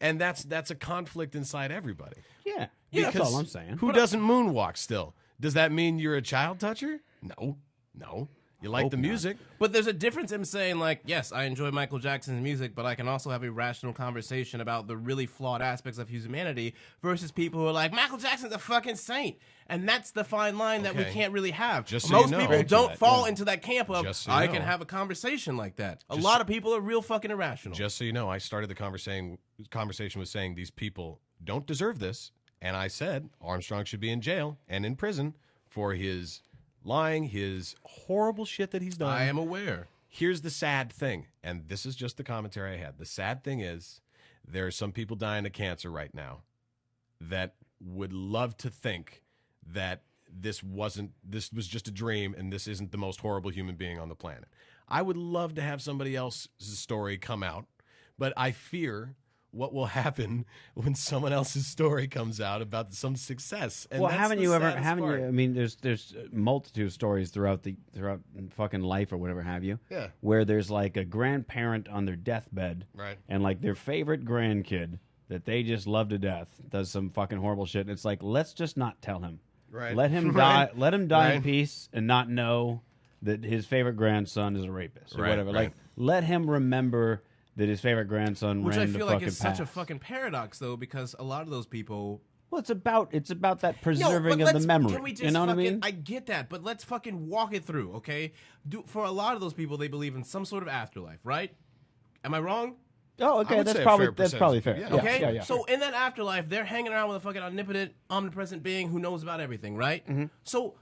And that's a conflict inside everybody. Yeah. Because that's all I'm saying. Who doesn't moonwalk still? Does that mean you're a child toucher? No. You like the music. But there's a difference in saying, like, yes, I enjoy Michael Jackson's music, but I can also have a rational conversation about the really flawed aspects of humanity versus people who are like, Michael Jackson's a fucking saint. And that's the fine line that we can't really have. Just so Most you know. people don't fall into that camp of, I can know. have a conversation like that. A lot of people are real fucking irrational. Just so you know, I started the conversation with saying these people don't deserve this. And I said Armstrong should be in jail and in prison for his lying, his horrible shit that he's done. I am aware. Here's the sad thing, and this is just the commentary I had. The sad thing is there are some people dying of cancer right now that would love to think that this was just a dream and this isn't the most horrible human being on the planet. I would love to have somebody else's story come out, but I fear what will happen when someone else's story comes out about some success. And well, haven't you? I mean, there's a multitude of stories throughout fucking life or whatever have you. Yeah. Where there's like a grandparent on their deathbed, right? And like their favorite grandkid that they just love to death does some fucking horrible shit. And it's like, let's just not tell him. Right. Let him die. Let him die in peace and not know that his favorite grandson is a rapist or whatever. Like, let him remember that his favorite grandson Which ran I the feel fucking like is path. such a fucking paradox, though, because a lot of those people. Well, it's about that preserving of the memory. Can we just you know what I mean? I get that, but let's fucking walk it through, okay? For a lot of those people, they believe in some sort of afterlife, right? Am I wrong? Oh, okay, that's probably fair. Yeah. Okay, Yeah. So in that afterlife, they're hanging around with a fucking omnipotent, omnipresent being who knows about everything, right? Mm-hmm. So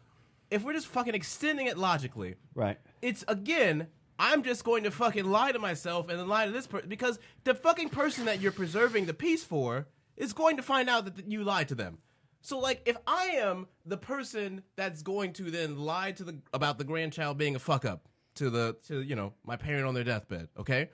if we're just fucking extending it logically, Right. it's again, I'm just going to fucking lie to myself and then lie to this person because the fucking person that you're preserving the peace for is going to find out that you lied to them. So like, if I am the person that's going to then lie to about the grandchild being a fuck up to my parent on their deathbed, okay?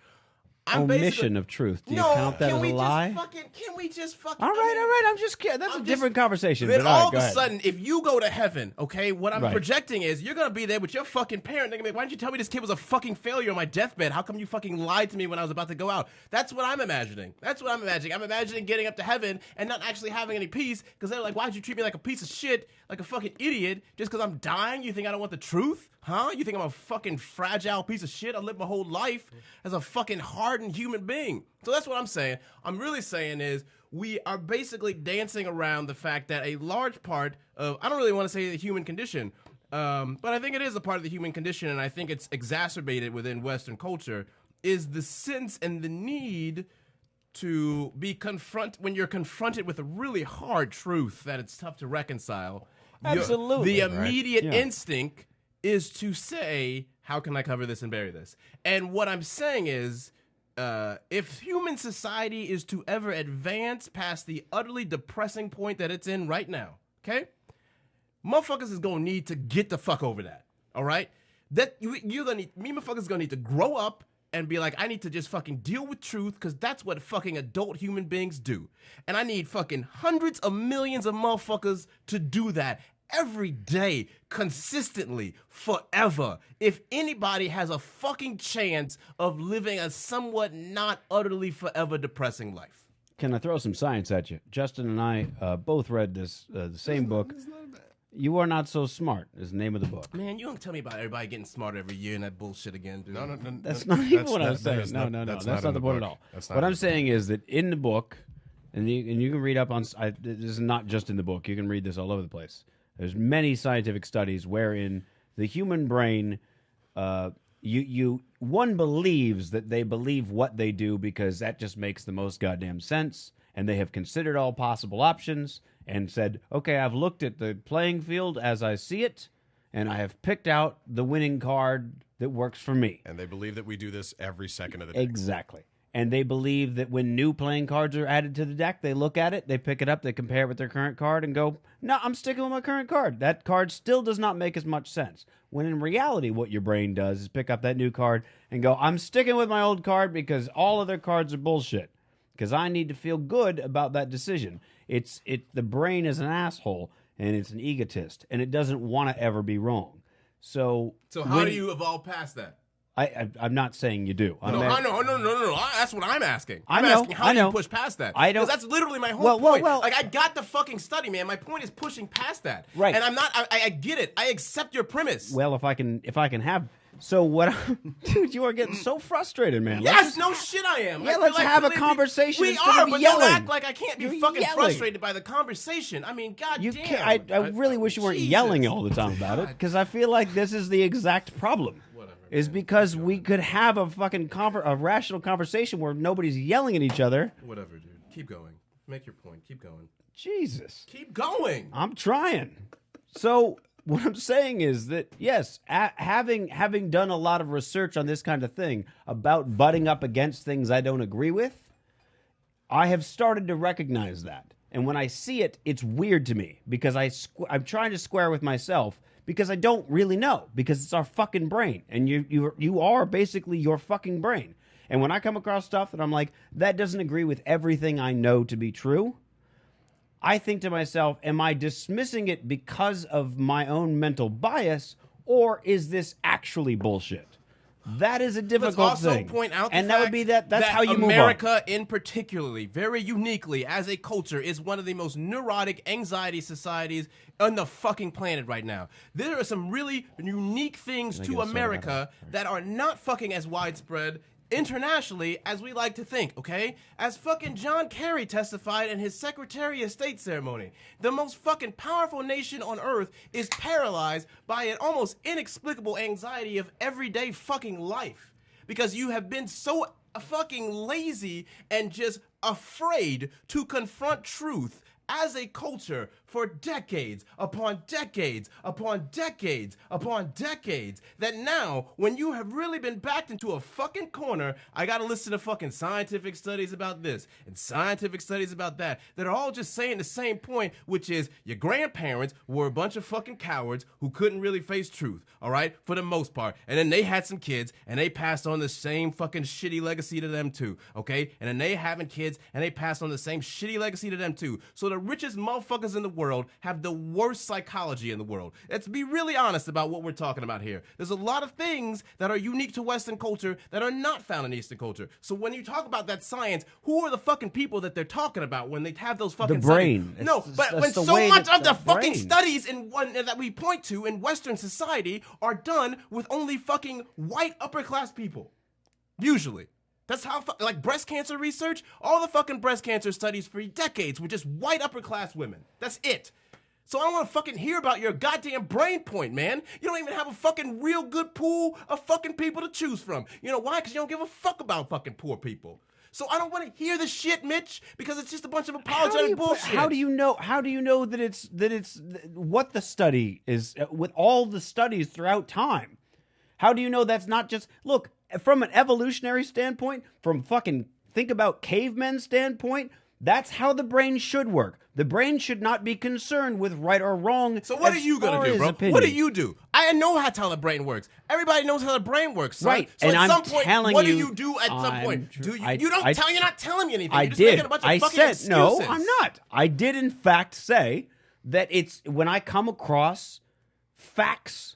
Omission of truth. Do you count that as a lie? Can we just fucking... All right. I'm just kidding. That's a different conversation. Then but all right, of a sudden, if you go to heaven, okay, what I'm Right. projecting is you're going to be there with your fucking parent. They're going to be like, why didn't you tell me this kid was a fucking failure on my deathbed? How come you fucking lied to me when I was about to go out? That's what I'm imagining. I'm imagining getting up to heaven and not actually having any peace because they're like, why did you treat me like a piece of shit, like a fucking idiot, just because I'm dying? You think I don't want the truth? Huh? You think I'm a fucking fragile piece of shit? I lived my whole life as a fucking hardened human being. So that's what I'm saying. I'm really saying is we are basically dancing around the fact that a large part of, I don't really want to say the human condition, but I think it is a part of the human condition, and I think it's exacerbated within Western culture, is the sense and the need to be when you're confronted with a really hard truth that it's tough to reconcile. Absolutely. The immediate instinct is to say, how can I cover this and bury this? And what I'm saying is, if human society is to ever advance past the utterly depressing point that it's in right now, okay? Motherfuckers is gonna need to get the fuck over that, all right? Motherfuckers gonna need to grow up and be like, I need to just fucking deal with truth because that's what fucking adult human beings do. And I need fucking hundreds of millions of motherfuckers to do that every day, consistently, forever. If anybody has a fucking chance of living a somewhat not utterly forever depressing life. Can I throw some science at you? Justin and I both read this the same book. You Are Not So Smart is the name of the book. Man, you don't tell me about everybody getting smarter every year and that bullshit again, dude. No. That's not even what I'm saying. No. That's not the point at all. What I'm saying is that in the book, and you can read up on, this is not just in the book. You can read this all over the place. There's many scientific studies wherein the human brain, one believes that they believe what they do because that just makes the most goddamn sense, and they have considered all possible options and said, okay, I've looked at the playing field as I see it, and I have picked out the winning card that works for me. And they believe that we do this every second of the day. Exactly. And they believe that when new playing cards are added to the deck, they look at it, they pick it up, they compare it with their current card and go, no, I'm sticking with my current card. That card still does not make as much sense. When in reality, what your brain does is pick up that new card and go, I'm sticking with my old card because all other cards are bullshit. Because I need to feel good about that decision. The brain is an asshole, and it's an egotist, and it doesn't want to ever be wrong. So how do you evolve past that? I'm not saying you do. No. That's what I'm asking. I'm asking how do you push past that? I don't. Because that's literally my whole point. Well, like I got the fucking study, man. My point is pushing past that. Right. And I'm not. I get it. I accept your premise. Well, if I can have. So what, dude? You are getting so frustrated, man. Yes, no shit, I am. Yeah, let's have a conversation. We are, but don't act like I can't be fucking frustrated by the conversation. I mean, goddamn. I really wish you weren't yelling all the time about it, because I feel like this is the exact problem. Whatever. Is because we could have a fucking a rational conversation where nobody's yelling at each other. Whatever, dude. Keep going. Make your point. Keep going. Jesus. Keep going. I'm trying. So what I'm saying is that, yes, having done a lot of research on this kind of thing about butting up against things I don't agree with, I have started to recognize that. And when I see it, it's weird to me because I'm trying to square with myself because I don't really know, because it's our fucking brain. And you are basically your fucking brain. And when I come across stuff that I'm like, that doesn't agree with everything I know to be true, I think to myself, am I dismissing it because of my own mental bias, or is this actually bullshit? That is a difficult thing. Let's also point out and that would be that's how you America, move on. in particularly, very uniquely as a culture, is one of the most neurotic anxiety societies on the fucking planet right now. There are some really unique things to America that are not fucking as widespread internationally as we like to think, okay? As fucking John Kerry testified in his Secretary of State ceremony, the most fucking powerful nation on earth is paralyzed by an almost inexplicable anxiety of everyday fucking life. Because you have been so fucking lazy and just afraid to confront truth as a culture for decades upon decades upon decades upon decades, that now, when you have really been backed into a fucking corner, I gotta listen to fucking scientific studies about this and scientific studies about that are all just saying the same point, which is your grandparents were a bunch of fucking cowards who couldn't really face truth, all right, for the most part. And then they had some kids and they passed on the same fucking shitty legacy to them too, okay? And then they having kids and they passed on the same shitty legacy to them too. So the richest motherfuckers in the world have the worst psychology in the world. Let's be really honest about what we're talking about here. There's a lot of things that are unique to Western culture that are not found in Eastern culture. So when you talk about that science, who are the fucking people that they're talking about when they have those fucking the brain. Studies? No, but when so much of the fucking studies that we point to in Western society are done with only fucking white upper class people. Usually. That's how, like, breast cancer research, all the fucking breast cancer studies for decades were just white upper class women. That's it. So I don't want to fucking hear about your goddamn brain point, man. You don't even have a fucking real good pool of fucking people to choose from. You know why? Because you don't give a fuck about fucking poor people. So I don't want to hear the shit, Mitch, because it's just a bunch of apologetic bullshit. How do you know? How do you know that it's what the study is with all the studies throughout time? How do you know that's not just look from an evolutionary standpoint? From fucking think about cavemen standpoint. That's how the brain should work. The brain should not be concerned with right or wrong. So what are you going to do, bro? Opinion. What do you do? I know how the brain works. Everybody knows how the brain works, son. Right. So and at I'm some point, telling what you, do you do at some point? Do you? You're not telling me anything. I You're just did. making a bunch of I fucking said excuses. no. I'm not. I did in fact say that it's when I come across facts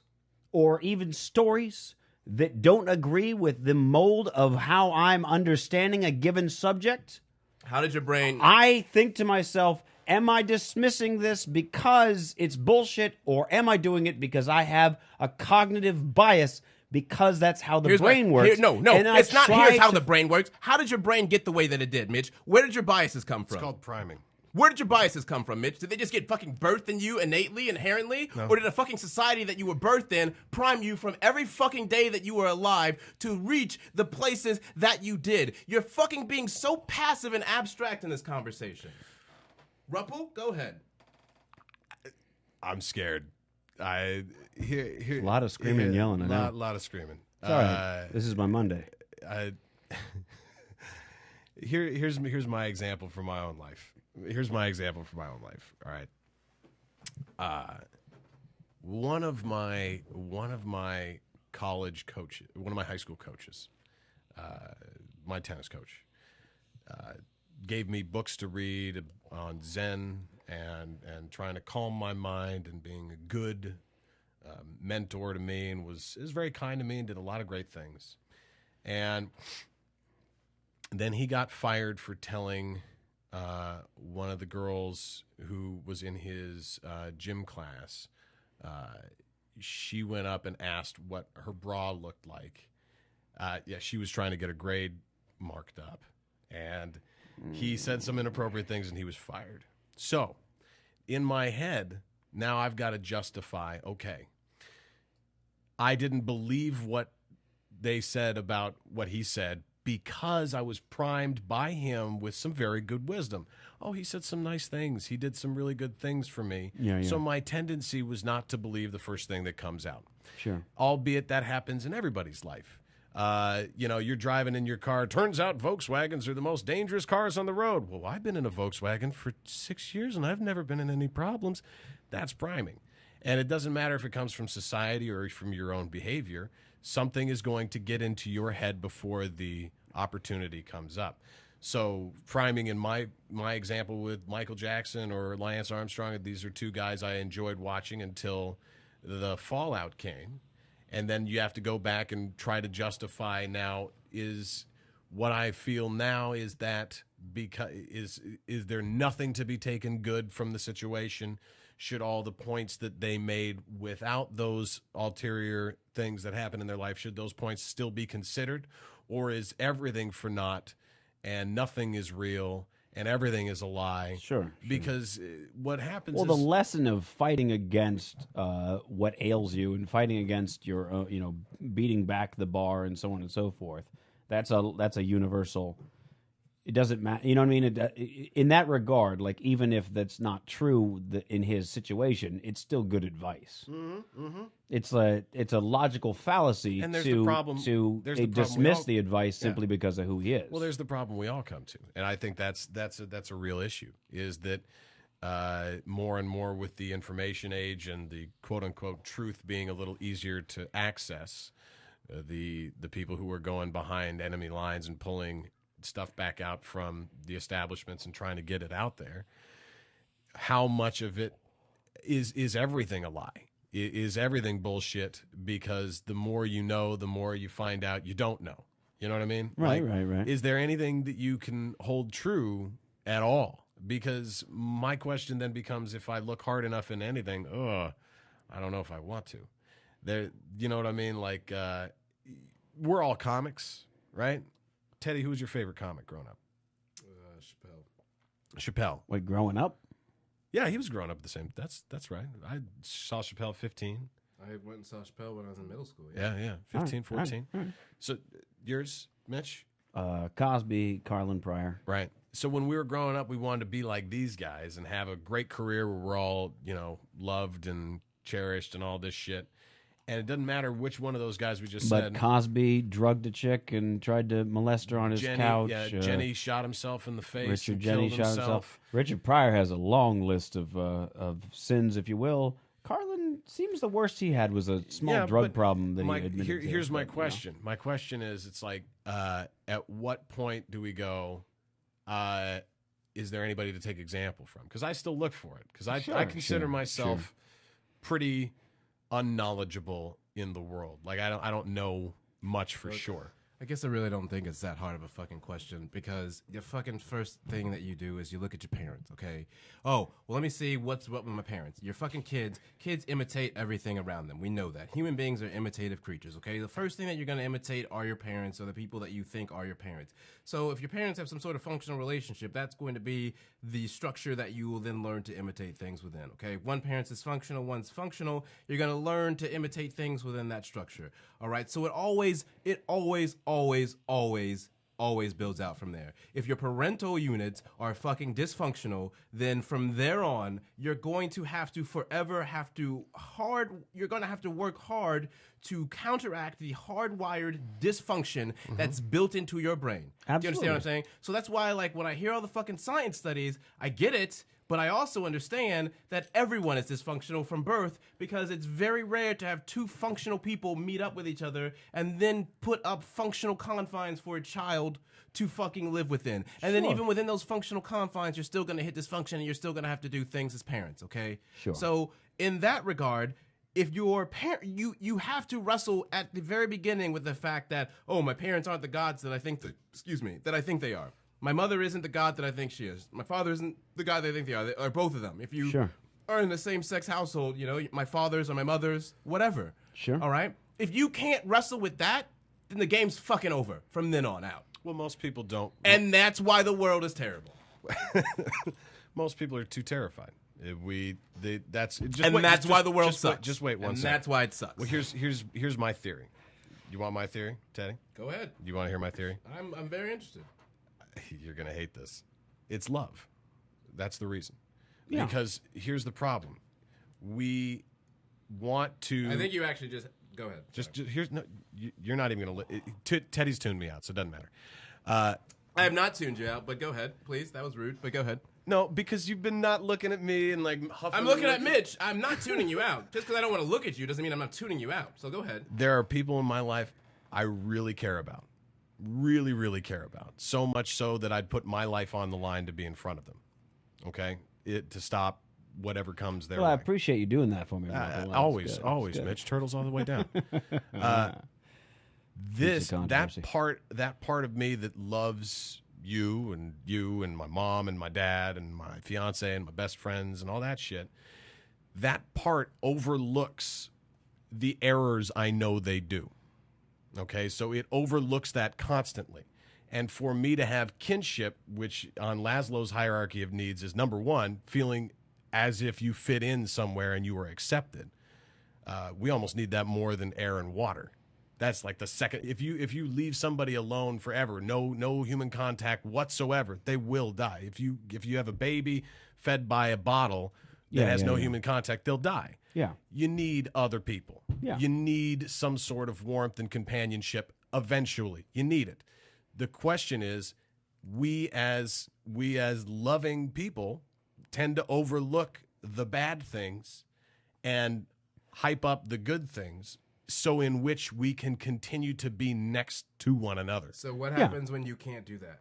or even stories that don't agree with the mold of how I'm understanding a given subject. How did your brain? I think to myself, am I dismissing this because it's bullshit, or am I doing it because I have a cognitive bias because that's how the brain works? No, And it's not here's how to- the brain works. How did your brain get the way that it did, Mitch? Where did your biases come from? It's called priming. Where did your biases come from, Mitch? Did they just get fucking birthed in you innately, inherently? No. Or did a fucking society that you were birthed in prime you from every fucking day that you were alive to reach the places that you did? You're fucking being so passive and abstract in this conversation. Rupple, go ahead. I'm scared. Here A lot of screaming and yelling. A lot of screaming. Sorry, this is my Monday. Here's my example from my own life. All right. One of my college coaches, one of my high school coaches, my tennis coach, gave me books to read on Zen and trying to calm my mind and being a good mentor to me, and was very kind to me and did a lot of great things. And then he got fired for telling one of the girls who was in his gym class. She went up and asked what her bra looked like. She was trying to get a grade marked up. And he said some inappropriate things and he was fired. So in my head, now I've got to justify, okay, I didn't believe what they said about what he said because I was primed by him with some very good wisdom. Oh, he said some nice things. He did some really good things for me. Yeah. So my tendency was not to believe the first thing that comes out. Sure. Albeit that happens in everybody's life. You're driving in your car. Turns out Volkswagens are the most dangerous cars on the road. Well, I've been in a Volkswagen for 6 years and I've never been in any problems. That's priming. And it doesn't matter if it comes from society or from your own behavior. Something is going to get into your head before the opportunity comes up. So priming in my example with Michael Jackson or Lance Armstrong, these are two guys I enjoyed watching until the fallout came. And then you have to go back and try to justify now, is what I feel now is that because is there nothing to be taken good from the situation? Should all the points that they made without those ulterior things that happened in their life, should those points still be considered? Or is everything for naught and nothing is real and everything is a lie? Sure. Because what happens Well, is... the lesson of fighting against what ails you and fighting against your, beating back the bar and so on and so forth, that's a universal... It doesn't matter, you know what I mean? In that regard, like even if that's not true in his situation, it's still good advice. Mm-hmm, mm-hmm. It's a logical fallacy and to dismiss the advice simply because of who he is. Well, there's the problem we all come to, and I think that's a real issue. Is that more and more with the information age and the quote unquote truth being a little easier to access, the people who are going behind enemy lines and pulling stuff back out from the establishments and trying to get it out there, how much of it is everything a lie? Is everything bullshit? Because the more you know, the more you find out you don't know. You know what I mean? Right. Is there anything that you can hold true at all? Because my question then becomes, if I look hard enough in anything, I don't know if I want to. You know what I mean? Like, we're all comics, right? Teddy, who was your favorite comic growing up? Chappelle. Wait, growing up? Yeah, he was growing up the same. That's right. I saw Chappelle at 15. I went and saw Chappelle when I was in middle school. Yeah, 15, 14. All right. So yours, Mitch? Cosby, Carlin, Pryor. Right. So when we were growing up, we wanted to be like these guys and have a great career where we're all, loved and cherished and all this shit. And it doesn't matter which one of those guys we just said. But Cosby drugged a chick and tried to molest her on his couch. Yeah, Jenny shot himself in the face. Jenny shot himself. Richard Pryor has a long list of sins, if you will. Carlin seems the worst he had was a small drug problem that he admitted to. Here's my question. My question is, it's like, at what point do we go, is there anybody to take example from? Because I still look for it. Because I consider myself pretty unknowledgeable in the world. Like I don't know much for sure. I guess I really don't think it's that hard of a fucking question because the fucking first thing that you do is you look at your parents, okay? Oh, well, let me see what's what with my parents. Your fucking kids imitate everything around them. We know that. Human beings are imitative creatures, okay? The first thing that you're going to imitate are your parents or the people that you think are your parents. So if your parents have some sort of functional relationship, that's going to be the structure that you will then learn to imitate things within, okay? One parent's dysfunctional, one's functional. You're going to learn to imitate things within that structure, all right? So it always builds out from there. If your parental units are fucking dysfunctional, then from there on, you're going to have to work hard to counteract the hardwired dysfunction that's built into your brain. Absolutely. Do you understand what I'm saying? So that's why, like, when I hear all the fucking science studies, I get it, but I also understand that everyone is dysfunctional from birth because it's very rare to have two functional people meet up with each other and then put up functional confines for a child to fucking live within. And then even within those functional confines, you're still going to hit dysfunction and you're still going to have to do things as parents, okay? Sure. So in that regard, if your parent, you have to wrestle at the very beginning with the fact that, oh, my parents aren't the gods that I think they are. My mother isn't the god that I think she is. My father isn't the god that I think they are. They are both of them. If you are in the same sex household, my father's or my mother's, whatever. Sure. All right? If you can't wrestle with that, then the game's fucking over from then on out. Well, most people don't. And that's why the world is terrible. Most people are too terrified. That's why the world sucks. Just wait one second. And that's why it sucks. Well, here's my theory. You want my theory, Teddy? Go ahead. You want to hear my theory? I'm very interested. You're going to hate this. It's love. That's the reason. Yeah. Because here's the problem. We want to... I think you actually just... Go ahead. You're not even going to... Teddy's tuned me out, so it doesn't matter. I have not tuned you out, but go ahead. Please, that was rude, but go ahead. No, because you've been not looking at me and like huffing. I'm looking at Mitch. I'm not tuning you out. Just because I don't want to look at you doesn't mean I'm not tuning you out. So go ahead. There are people in my life I really care about. Really, really care about. So much so that I'd put my life on the line to be in front of them. Okay? To stop whatever comes their way. I appreciate you doing that for me. Always, Mitch. Turtles all the way down. That part of me that loves you and my mom and my dad and my fiance and my best friends and all that shit, that part overlooks the errors I know they do. Okay, so it overlooks that constantly. And for me to have kinship, which on Maslow's hierarchy of needs is number one, feeling as if you fit in somewhere and you are accepted. We almost need that more than air and water. That's like the second. If you leave somebody alone forever, no human contact whatsoever, they will die. If you have a baby fed by a bottle that has no human contact, they'll die. Yeah. You need other people. Yeah. You need some sort of warmth and companionship eventually. You need it. The question is, we as loving people tend to overlook the bad things and hype up the good things, so in which we can continue to be next to one another. So what happens when you can't do that?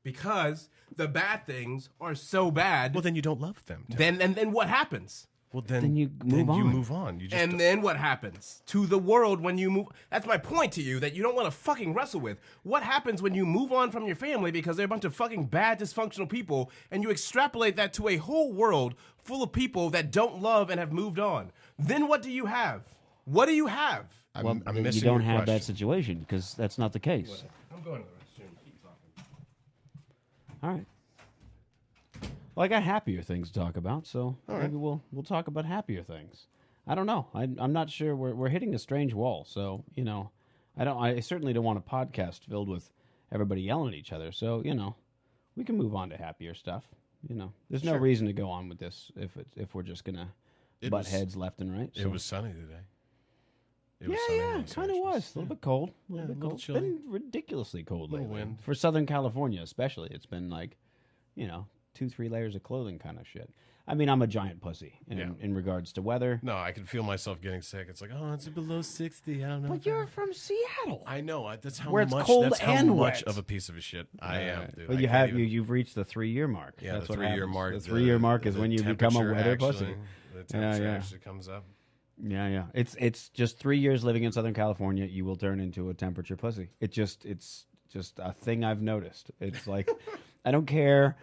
Because the bad things are so bad. Well, then you don't love them. Then what happens? Well, then you move on. You just then what happens to the world when you move? That's my point to you that you don't want to fucking wrestle with. What happens when you move on from your family because they're a bunch of fucking bad, dysfunctional people, and you extrapolate that to a whole world full of people that don't love and have moved on? Then what do you have? What do you have? I'm missing you don't your have question. that situation because that's not the case. I'm going to the restroom. Keep talking. All right. Well, I got happier things to talk about, so maybe we'll talk about happier things. I don't know. I'm not sure. We're hitting a strange wall, so I certainly don't want a podcast filled with everybody yelling at each other. So, we can move on to happier stuff. There's no reason to go on with this if we're just going to butt heads left and right. So. It was sunny today. It kind of was. A little bit cold. A little bit cold. chilly. It's been ridiculously cold lately. Wind. For Southern California especially. It's been like, 2-3 layers of clothing kind of shit. I mean, I'm a giant pussy in regards to weather. No, I can feel myself getting sick. It's like, it's below 60. I don't know. But you're from Seattle. I know. That's how where it's much. cold That's how and much wet. of a piece of a shit I am. Dude. But you've reached the 3-year mark. Yeah, that's the what 3-year happens. mark. The 3-year mark is the when you become a weather actually, pussy. The temperature actually comes up. Yeah. It's just 3 years living in Southern California, you will turn into a temperature pussy. It's just a thing I've noticed. It's like, I don't care.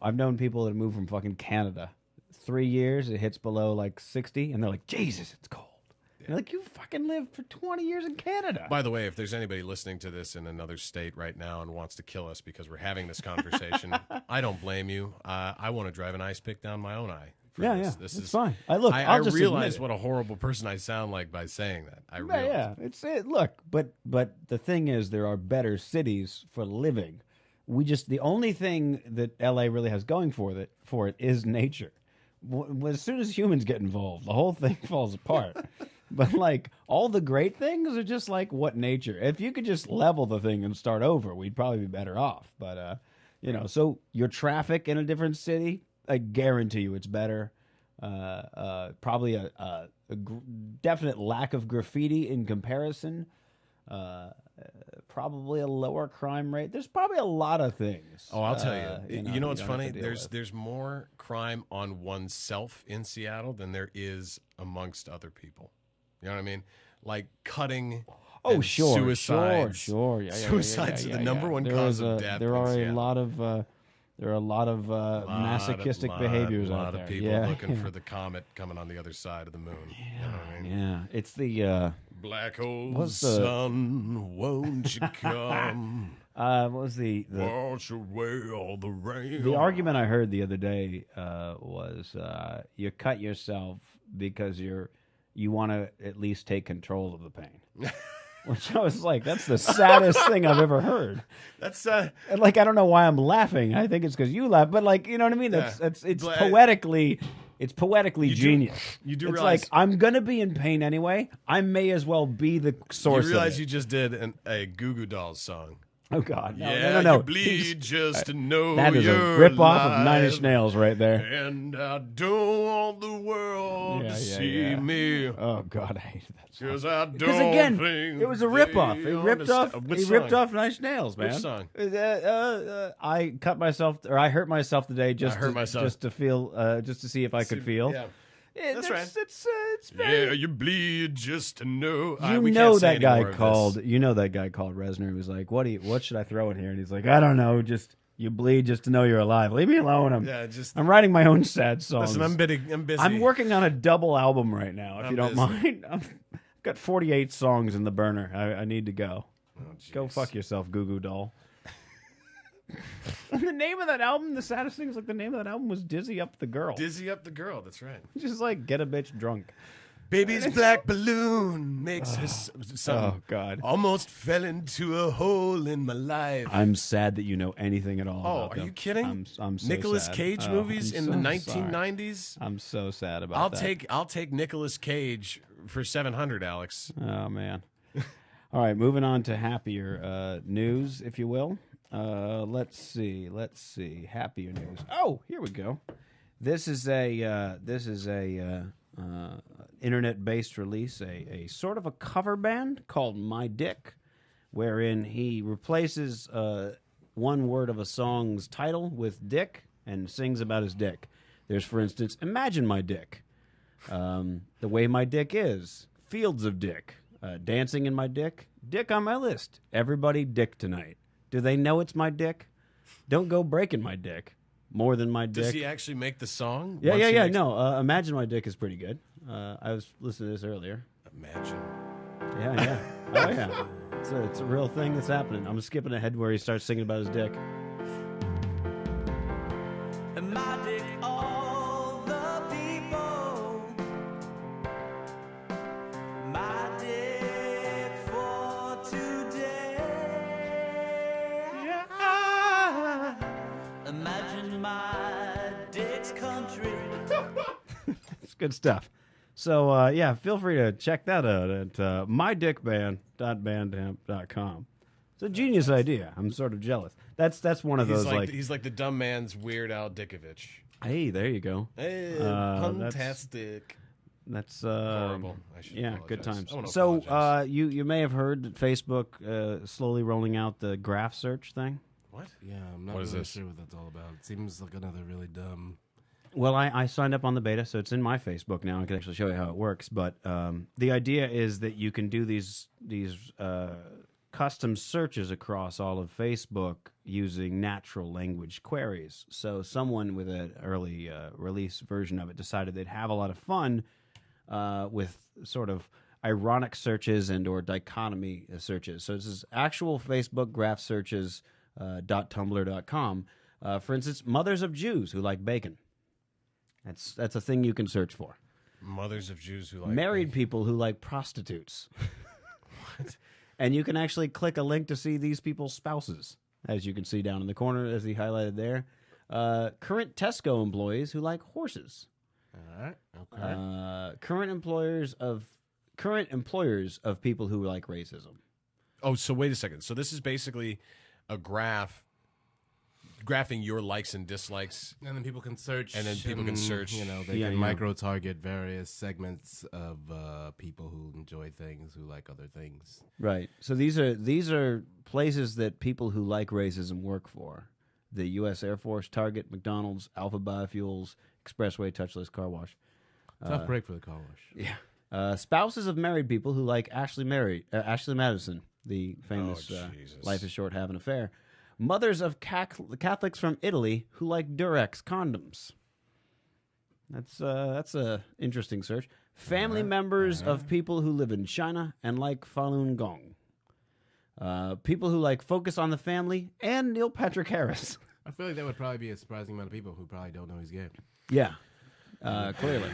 I've known people that move from fucking Canada. 3 years, it hits below like 60, and they're like, Jesus, it's cold. Yeah. You're like, you fucking lived for 20 years in Canada. By the way, if there's anybody listening to this in another state right now and wants to kill us because we're having this conversation, I don't blame you. I want to drive an ice pick down my own eye. This is fine. I realize what a horrible person I sound like by saying that. I realize. Yeah, look, but the thing is, there are better cities for living. The only thing that LA really has going for it is nature. As soon as humans get involved, the whole thing falls apart. But like all the great things are just like what nature. If you could just level the thing and start over, we'd probably be better off. But so your traffic in a different city, I guarantee you it's better. Probably a definite lack of graffiti in comparison. Probably a lower crime rate. There's probably a lot of things. Oh, I'll tell you. You know what's funny? There's more crime on oneself in Seattle than there is amongst other people. You know what I mean? Like cutting. Oh, sure, suicides. Sure. Yeah, suicides are the number one cause of death. There are a lot of masochistic behaviors out there. A lot of people looking for the comet coming on the other side of the moon. Yeah, you know what I mean? Yeah. It's the black hole sun, won't you come? What was the wash away all the rain? The argument I heard the other day was you cut yourself because you want to at least take control of the pain. Which I was like, that's the saddest thing I've ever heard. That's like, I don't know why I'm laughing. I think it's because you laugh, but like, you know what I mean? It's poetically genius. You do it's realize, like, I'm gonna be in pain anyway. I may as well be the source. You realize of it. you just did a Goo Goo Dolls song. Oh God! No. You bleed just to know that is you're a rip off alive, of 9 Inch Nails right there. And I don't want the world to see me. Oh God, I hated that song. Because I don't again, think it was a rip off. He ripped off 9 Inch Nails, man. Which song? I cut myself, or I hurt myself today just to feel, just to see if I could feel. Yeah. That's right. It's yeah, you bleed just to know. You know that guy called Reznor. He was like, "What should I throw in here?" And he's like, "I don't know. Just you bleed just to know you're alive. Leave me alone. I'm writing my own sad songs. Listen, I'm busy. I'm working on a double album right now. If you don't mind, I've got 48 songs in the burner. I need to go. Go fuck yourself, Goo Goo Doll." The name of that album, the saddest thing is like the name of that album was Dizzy Up the Girl. Dizzy Up the Girl, that's right. Just like get a bitch drunk. Baby's black balloon makes her oh God. Almost fell into a hole in my life. I'm sad that you know anything at all. Oh, are you kidding? I'm so Nicolas sad. Cage movies in the 1990s. Sorry. I'm so sad about that. I'll take Nicolas Cage for $700, Alex. Oh man. All right, moving on to happier news, if you will. Let's see. Happier news. Oh, here we go. This is a internet-based release, a sort of a cover band called My Dick, wherein he replaces one word of a song's title with dick and sings about his dick. There's, for instance, Imagine My Dick, The Way My Dick Is, Fields of Dick, Dancing in My Dick, Dick on My List, Everybody Dick Tonight. Do they know it's my dick? Don't go breaking my dick. More than my dick. Does he actually make the song? Yeah. No, Imagine My Dick is pretty good. I was listening to this earlier. Imagine. Yeah. Oh, yeah. It's a real thing that's happening. I'm skipping ahead where he starts singing about his dick. My dick, all the people. My dick for today. It's good stuff. So, yeah, feel free to check that out at mydickband.bandcamp.com. It's a genius idea. I'm sort of jealous. That's one of those, he's like the dumb man's Weird Al Dickovich. Hey, there you go. Hey, fantastic. That's horrible. I should apologize. Good times. I wanna So, apologize. you may have heard that Facebook slowly rolling out the graph search thing. What? Yeah, I'm not What is really this? sure what that's all about. It seems like another really dumb. Well, I signed up on the beta, so it's in my Facebook now. I can actually show you how it works. But the idea is that you can do these custom searches across all of Facebook using natural language queries. So someone with an early release version of it decided they'd have a lot of fun with sort of ironic searches and or dichotomy searches. So this is actual Facebook graph searches .tumblr.com. For instance, mothers of Jews who like bacon. That's a thing you can search for. Mothers of Jews who like Married bacon. people who like prostitutes. What? And you can actually click a link to see these people's spouses, as you can see down in the corner, as he highlighted there. Current Tesco employees who like horses. All right. Okay. Current employers of people who like racism. Oh, so wait a second. So this is basically a graphing your likes and dislikes. And then people can search. And then people can search. You know, they can micro-target various segments of people who enjoy things, who like other things. Right. So these are places that people who like racism work for. The U.S. Air Force, Target, McDonald's, Alpha Biofuels, Expressway, Touchless Car Wash. Tough break for the car wash. Yeah. Spouses of married people who like Ashley Madison, the famous Life is Short, Have an Affair. Mothers of Catholics from Italy who like Durex condoms. That's a interesting search. Family members of people who live in China and like Falun Gong. People who like Focus on the Family and Neil Patrick Harris. I feel like that would probably be a surprising amount of people who probably don't know he's gay. Yeah, clearly.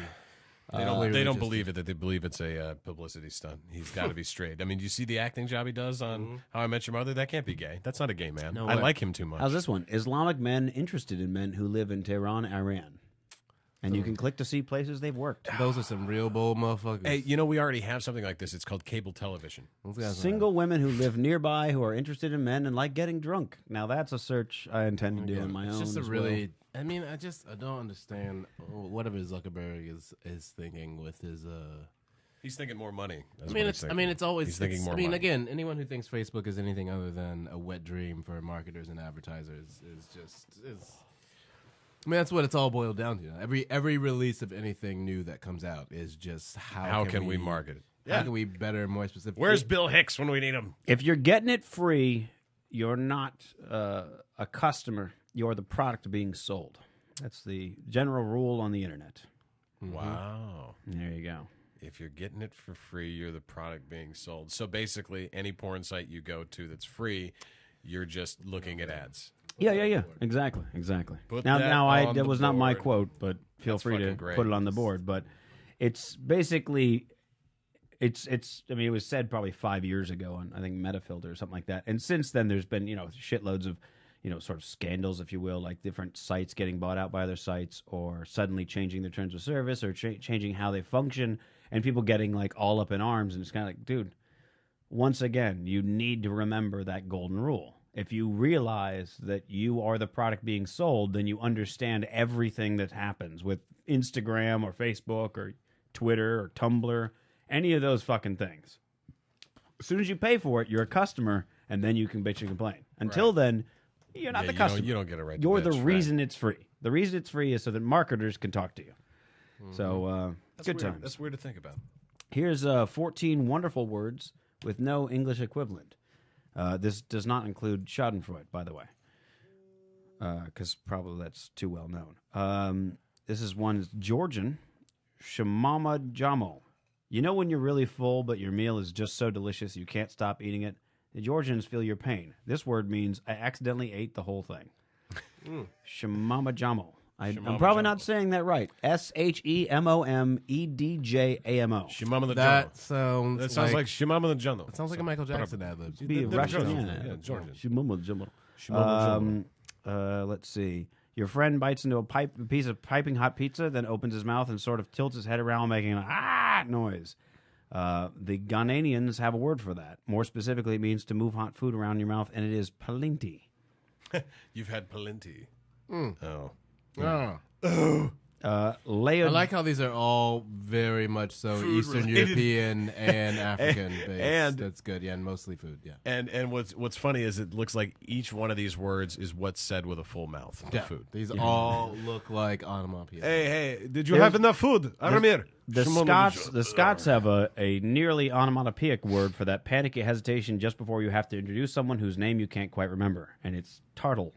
They don't believe it. That they believe it's a publicity stunt. He's got to be straight. I mean, do you see the acting job he does on How I Met Your Mother? That can't be gay. That's not a gay man. No I way. like him too much. How's this one? Islamic men interested in men who live in Tehran, Iran. And you can click to see places they've worked. Those are some real bold motherfuckers. Hey, you know, we already have something like this. It's called cable television. Single women who live nearby who are interested in men and like getting drunk. Now that's a search I intend to do on my own. It's just a as really. I mean, I don't understand whatever Zuckerberg is thinking with his. He's thinking more money. I mean, it's always. He's thinking more I mean, money. again, anyone who thinks Facebook is anything other than a wet dream for marketers and advertisers is just. I mean, that's what it's all boiled down to. Every release of anything new that comes out is just how can we market it? How can we better, more specific? Where's Bill Hicks when we need him? If you're getting it free, you're not a customer. You're the product being sold. That's the general rule on the internet. Wow. There you go. If you're getting it for free, you're the product being sold. So basically, any porn site you go to that's free, you're just looking at ads. Yeah. Exactly. Put Now, that that on was the not my board. quote, but feel That's free to fucking great. put it on the board. But it's basically, it's. I mean, it was said probably 5 years ago on I think Metafilter or something like that. And since then, there's been shitloads of sort of scandals, if you will, like different sites getting bought out by other sites, or suddenly changing their terms of service, or changing how they function, and people getting like all up in arms. And it's kind of like, dude, once again, you need to remember that golden rule. If you realize that you are the product being sold, then you understand everything that happens with Instagram or Facebook or Twitter or Tumblr, any of those fucking things. As soon as you pay for it, you're a customer, and then you can bitch and complain. Until then, you're not the customer. You don't get a right to You're bitch, the right. reason it's free. The reason it's free is so that marketers can talk to you. So, That's good weird. times. That's weird to think about. Here's 14 wonderful words with no English equivalent. This does not include Schadenfreude, by the way, because probably that's too well known. This is one Georgian, Shimama Jamo. You know when you're really full, but your meal is just so delicious you can't stop eating it? The Georgians feel your pain. This word means I accidentally ate the whole thing. Shimama Jamo. I'm probably not saying that right. SHEMOMEDJAMO. Shimama the That Jungle. sounds. That sounds like Shimama the Jungle. That sounds like a Michael Jackson ad lib. Be The Russian. Georgian. Yeah. Yeah, Georgian. Shimama Jamo. Shimama Jungle. Let's see. Your friend bites into a piece of piping hot pizza, then opens his mouth and sort of tilts his head around, making an ah noise. The Ghanaians have a word for that. More specifically, it means to move hot food around your mouth, and it is palinti. You've had palinti. Oh. I like how these are all very much so Food Eastern related. European and African based. and- that's good. Yeah, and mostly food. Yeah. And what's funny is it looks like each one of these words is what's said with a full mouth. The food. These all look like onomatopoeias. Hey, did you have enough food? Aramir. The Scots have a nearly onomatopoeic word for that panicky hesitation just before you have to introduce someone whose name you can't quite remember, and it's tartle.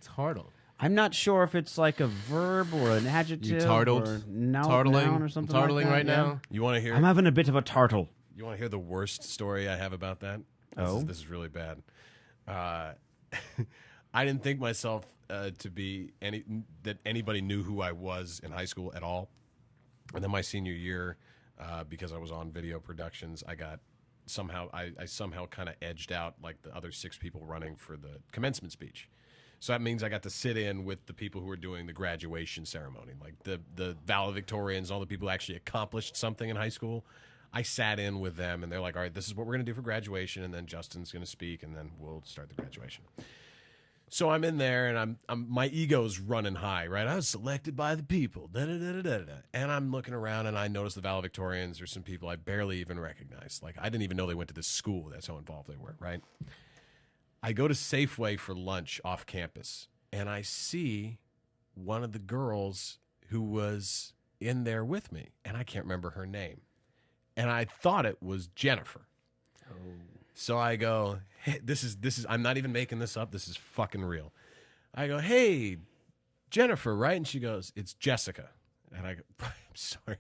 Tartle. I'm not sure if it's like a verb or an adjective You tartled? or noun or something Tartling like that. right yeah. now. You want to hear? I'm having a bit of a tartle. You want to hear the worst story I have about that? This is really bad. I didn't think myself to be that anybody knew who I was in high school at all. And then my senior year, because I was on video productions, I somehow kind of edged out like the other 6 people running for the commencement speech. So that means I got to sit in with the people who were doing the graduation ceremony, like the valedictorians, all the people who actually accomplished something in high school. I sat in with them, and they're like, all right, this is what we're going to do for graduation, and then Justin's going to speak, and then we'll start the graduation. So I'm in there, and my ego's running high, right? I was selected by the people, and I'm looking around, and I notice the valedictorians are some people I barely even recognize. Like, I didn't even know they went to this school. That's how involved they were, right? I go to Safeway for lunch off campus, and I see one of the girls who was in there with me, and I can't remember her name. And I thought it was Jennifer. Oh. So I go, hey, this is I'm not even making this up. This is fucking real. I go, hey, Jennifer, right? And she goes, it's Jessica. And I go, I'm sorry.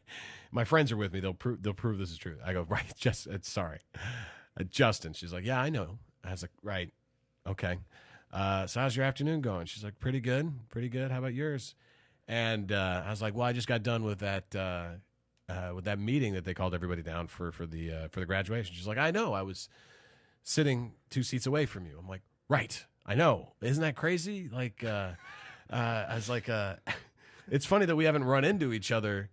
My friends are with me. They'll prove this is true. I go, right, sorry. Justin. She's like, yeah, I know. I was like, right. Okay. So how's your afternoon going? She's like, pretty good. Pretty good. How about yours? And I was like, well, I just got done with that meeting that they called everybody down for the graduation. She's like, I know. I was sitting 2 seats away from you. I'm like, right. I know. Isn't that crazy? Like, I was like, it's funny that we haven't run into each other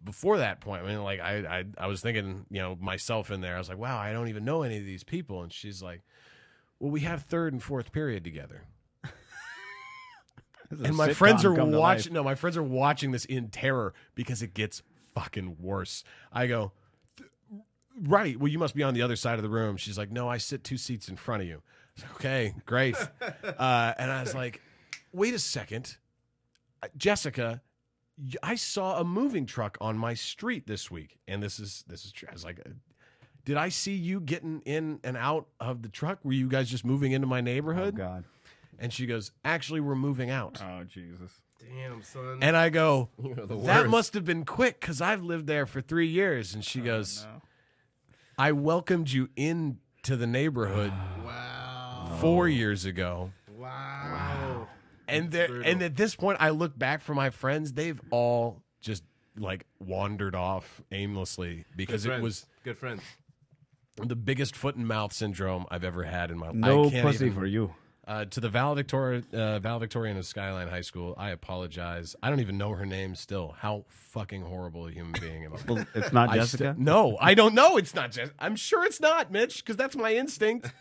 before that point. I mean, like, I was thinking, myself in there. I was like, wow, I don't even know any of these people. And she's like, well, we have 3rd and 4th period together. And my friends are watching. No, my friends are watching this in terror because it gets fucking worse. I go, right. Well, you must be on the other side of the room. She's like, no, I sit 2 seats in front of you. I was like, okay, great. And I was like, wait a second, Jessica. I saw a moving truck on my street this week, and this is true. I was like, did I see you getting in and out of the truck? Were you guys just moving into my neighborhood? Oh, God. And she goes, actually, we're moving out. Oh, Jesus. Damn, son. And I go, the that worst. must have been quick because I've lived there for 3 years. And she goes, no. I welcomed you into the neighborhood Wow. 4 years ago. Wow. And That's brutal. and at this point, I look back for my friends. They've all just like wandered off aimlessly because it was good friends. the biggest foot and mouth syndrome I've ever had in my life. No I can't pussy even- for you. To the valedictorian of Skyline High School, I apologize. I don't even know her name still. How fucking horrible a human being am I? Well, it's not Jessica? No, I don't know. It's not Jessica. I'm sure it's not, Mitch, because that's my instinct.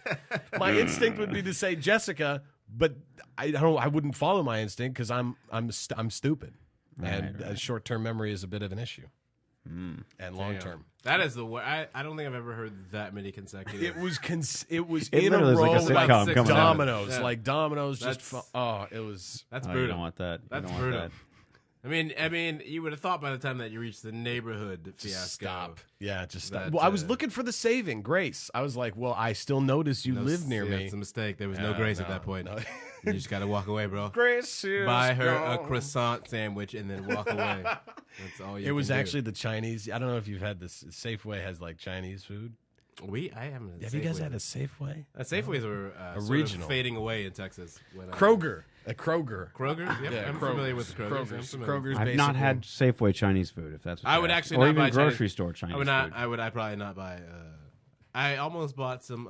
My instinct would be to say Jessica, but I wouldn't follow my instinct because I'm stupid, and short-term memory is a bit of an issue, and long-term. That is the way. I don't think I've ever heard that many consecutive. It was It in a literally is row like a like sitcom coming out. dominoes, Yeah. like dominoes. That's- It was. That's Oh, brutal. you don't want that. You That's don't want brutal. that. I mean, you would have thought by the time that you reached the neighborhood fiasco. Stop. Yeah, just stop. That, Well, I was looking for the saving grace. I was like, well, I still notice you live near me. It's a mistake. There was no grace at that point. no. You just got to walk away, bro. Grace is Buy her a gone. croissant sandwich and then walk away. That's all you It was can do. actually the Chinese. I don't know if you've had this. Safeway has like Chinese food. I haven't. Have you guys had a Safeway? Safeways were sort Original. of fading away in Texas. When, Kroger. A Kroger. Kroger's? Yep, Yeah, I'm Kroger's. familiar with the Kroger's. I'm familiar. Kroger's I've not basically- had Safeway Chinese food, if that's what I you're would asking. actually or not even buy grocery Chinese- store Chinese I would not. food. I would. I probably not buy. I almost bought some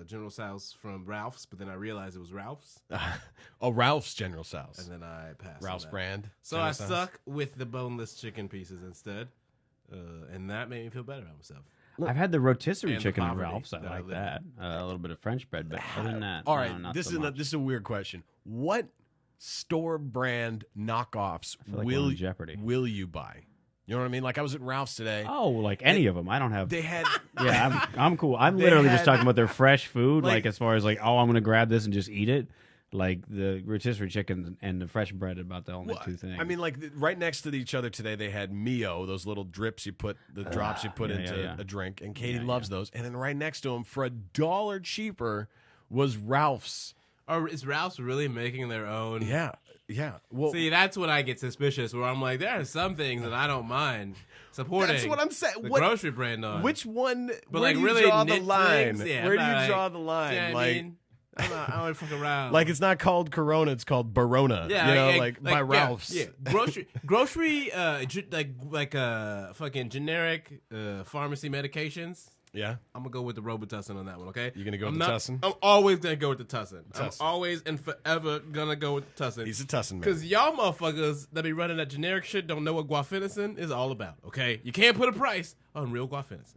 General Tso's from Ralph's, but then I realized it was Ralph's. Ralph's General Tso's. And then I passed. Ralph's brand. So General I Tso's? stuck with the boneless chicken pieces instead, and that made me feel better about myself. I've had the rotisserie And the chicken at poverty Ralph's. I that I like live that. A little bit of French bread, but other than that, All right, no, not this so is much. this is a weird question. What store brand knockoffs like we're on Jeopardy. will you buy? You know what I mean? Like I was at Ralph's today. Oh, like any of them. I don't have. They had Yeah, I'm cool. I'm They literally had- just talking about their fresh food, like- like as far as like, oh, I'm gonna grab this and just eat it. Like the rotisserie chicken and the fresh bread, about the only two things. I mean, like right next to each other today, they had Mio, those little drips you put, the drops you put yeah, into yeah. a drink, and Katie loves those. And then right next to them, for $1 cheaper, was Ralph's. Or is Ralph's really making their own? Yeah. Well, See, that's when I get suspicious. Where I'm like, there are some things that I don't mind supporting. that's what I'm saying. The What- grocery brand on. Which one? But where like do you really draw the niche line? things? Yeah, Where do I'm you not draw like- the line? Yeah, like, I mean, I don't fuck around. like it's not called Corona; it's called Barona. Yeah, you know, yeah, like by Ralph's. Yeah, grocery, like fucking generic pharmacy medications. Yeah. I'm gonna go with the Robitussin on that one. Okay, You gonna go with I'm the not- Tussin? I'm always gonna go with the Tussin. I'm Tussin. always and forever gonna go with the Tussin. He's a Tussin man. Because y'all motherfuckers that be running that generic shit don't know what guaifenesin is all about. Okay, you can't put a price on real guaifenesin.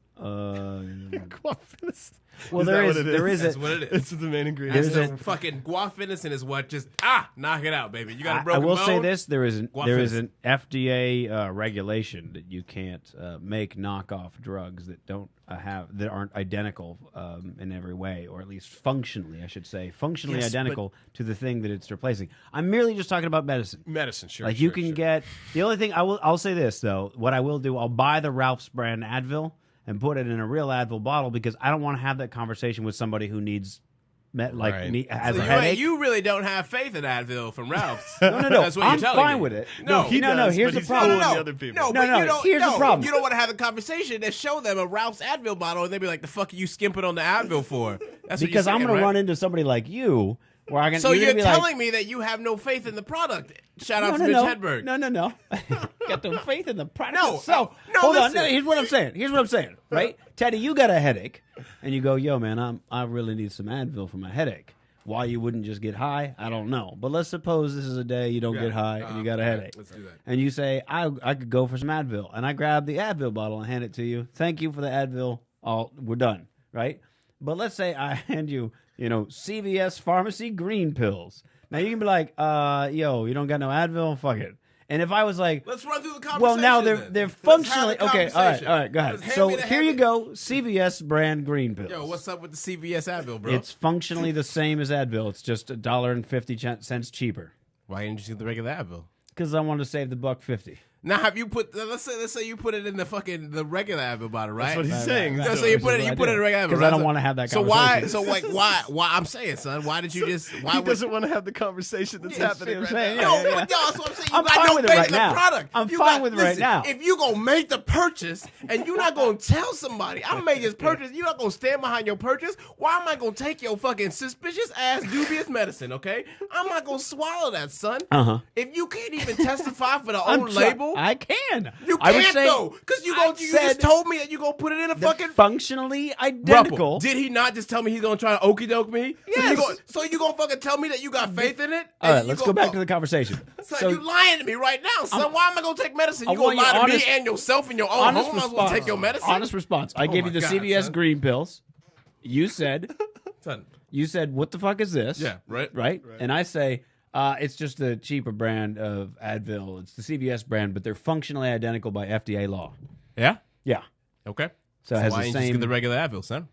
well, Is there that is what it there is? is That's a, what it is. It's the main ingredient. That's There's the a- fucking guaifenesin is what just knock it out, baby. You got a I broken will bone. say this: there is an Guaifenesin. FDA regulation that you can't make knockoff drugs that don't that aren't identical in every way, or at least functionally, I should say, functionally Yes, identical to the thing that it's replacing. I'm merely just talking about medicine. Medicine, sure. Like sure, you can sure. get the only thing I'll say this though. What I will do, I'll buy the Ralph's brand Advil and put it in a real Advil bottle because I don't want to have that conversation with somebody who needs has So a headache. you really don't have faith in Advil from Ralph's. no. That's what I'm you're telling fine me. with it. No, he no. does, Here's but the he's problem. fooling the other people. No, No, but no, you don't, here's the no, problem. You don't want to have a conversation and show them a Ralph's Advil bottle and they be like, the fuck are you skimping on the Advil for? That's Because what I'm you're going saying, to run right? into somebody like you where I can. So you're be telling like, me that you have no faith in the product. Shout out no, to no, Mitch Hedberg. No. Got no faith in the product No, itself. no, Hold on. listen. No, here's what I'm saying. Right, Teddy, you got a headache, and you go, "Yo, man, I really need some Advil for my headache." Why you wouldn't just get high, I don't know. But let's suppose this is a day you don't get high and you got a headache. Let's do that. And you say, I could go for some Advil. And I grab the Advil bottle and hand it to you. Thank you for the Advil. We're done, right? But let's say I hand you, CVS Pharmacy green pills. Now you can be like, yo, you don't got no Advil? Fuck it. And if I was like, Let's run through the conversation. well, now then. they're Let's have functionally the okay. conversation. All right, go ahead. Just hand So me the here you go, CVS brand green pills. Yo, what's up with the CVS Advil, bro? It's functionally the same as Advil. It's just $1.50 cheaper Why didn't you get the regular Advil? because I wanted to save the $1.50. Now, have you put? Let's say you put it in the regular Advil bottle, right? That's what he's saying. Yeah, so you put it in the regular Advil, because I don't want to have that So conversation. why? Why? I'm saying, son. Why did you just? Why He would? doesn't want to have the conversation that's happening I'm right saying, now. yeah, No, yeah. but y'all, that's what I'm saying. You I'm got fine no with it faith right in the now. product. I'm You fine with it right now. If you gonna make the purchase and you're not gonna tell somebody, I made this purchase, you're not gonna stand behind your purchase. Why am I gonna take your fucking suspicious ass dubious medicine? Okay, I'm not gonna swallow that, son. If you can't even testify for the own label, I can. you I would can't say though, because you just told me that you gonna put it in a they're fucking. functionally identical. Did he not just tell me he's gonna try to okey doke me? Yes. So you gonna fucking tell me that you got faith in it? All right, And you let's gonna go back to the conversation. Son, you lying to me right now, son. Why am I gonna take medicine? I You gonna want lie your to honest- me and yourself in your own home? I was gonna take your medicine. Honest response. I gave my you the God, CVS son. green pills. You said, Son, what the fuck is this? Yeah, right. Right? And I say, it's just a cheaper brand of Advil. It's the CVS brand, but they're functionally identical by FDA law. Yeah. Yeah. Okay. So it has why the ain't you just same get the regular Advil, son?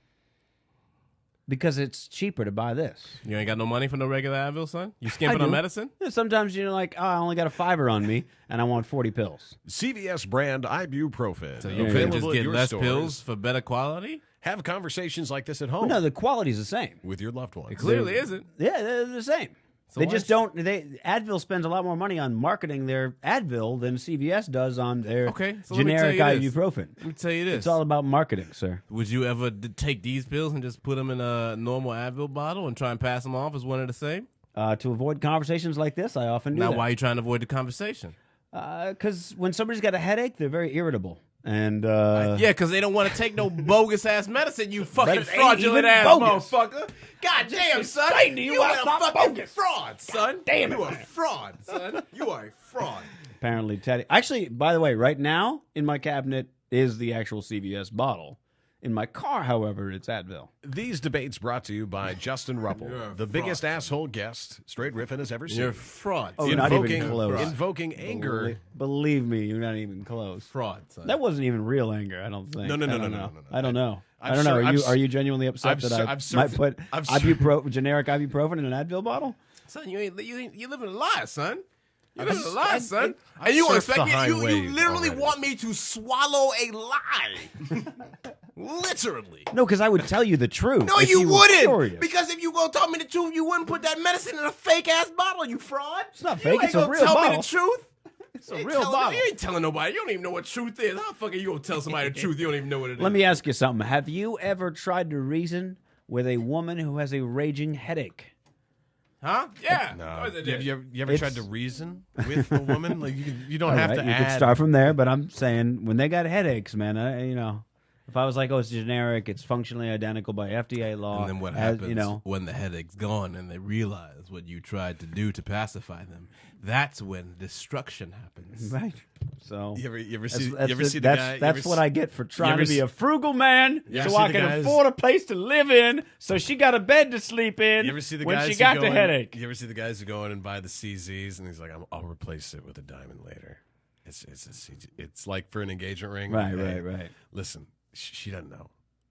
because it's cheaper to buy this. You ain't got no money for no regular Advil, son. You skimping I on do. medicine? Yeah, sometimes you're like, I only got a $5 on me, and I want 40 pills. CVS brand ibuprofen. So you Yeah, can yeah. just Available at get your less stores. pills for better quality? Have conversations like this at home No, the quality's the same. with your loved ones. It clearly isn't. Yeah, they're the same. So they why just is- don't. Advil spends a lot more money on marketing their Advil than CVS does on their Okay, so let me generic tell you this. ibuprofen. Let me tell you this. It's all about marketing, sir. Would you ever take these pills and just put them in a normal Advil bottle and try and pass them off as one and the same? To avoid conversations like this, I often do Now, that. why are you trying to avoid the conversation? Because when somebody's got a headache, they're very irritable. And yeah, because they don't want to take no bogus ass medicine. You fucking But it ain't fraudulent even ass bogus. motherfucker. God damn, son. explain to you You why are it's a not fucking bogus. fraud, son. Damn it, You are a man. fraud, son. You are a fraud. apparently Teddy. Actually, by the way, right now in my cabinet is the actual CVS bottle. In my car, however, it's Advil. These debates brought to you by Justin You're Rupple, a the biggest fraud. asshole guest Straight Riffin has ever seen. You're a fraud. Oh, son. not even invoking, close. invoking anger. Believe me, you're not even close. Fraud, son. That wasn't even real anger, I don't think. No. I don't know. I don't know. I'm I don't know. sure- Are I've you s- are you genuinely upset I've that sur- I I've might surfed- put I've sur- generic ibuprofen in an Advil bottle? Son, you living a lie, son. You living a I've- lie, I've- son. I've And you surfed expect the me? high You wave literally already. want me to swallow a lie? Literally. No, because I would tell you the truth. No, if you were wouldn't. curious. Because if you gonna tell me the truth, you wouldn't put that medicine in a fake ass bottle. You fraud. It's not You fake, ain't it's a gonna real tell me bottle. the truth. It's a real bottle. You ain't telling nobody. You don't even know what truth is. How the fuck are you gonna tell somebody the truth? You don't even know what it is. Let me ask you something. Have you ever tried to reason with a woman who has a raging headache? Huh? Yeah. No. Of course I You did. ever tried to reason with a woman? Like you don't All have right, to you add. could start from there, but I'm saying when they got headaches, man, if I was like, oh, it's generic, it's functionally identical by FDA law. And then what as- happens when the headache's gone and they realize what you tried to do to pacify them? That's when destruction happens. right? So You ever that's, see? that's You ever it. see the That's- guy? That's what I get for trying ever to be s- a frugal man, You ever so see I the can guys- afford a place to live in. So she got a bed to sleep in. You ever see the when guys she who got go the in- headache? You ever see the guys who go in and buy the CZs and he's like, I'll replace it with a diamond later. It's like for an engagement ring. Right, Hey, right. Listen, she doesn't know,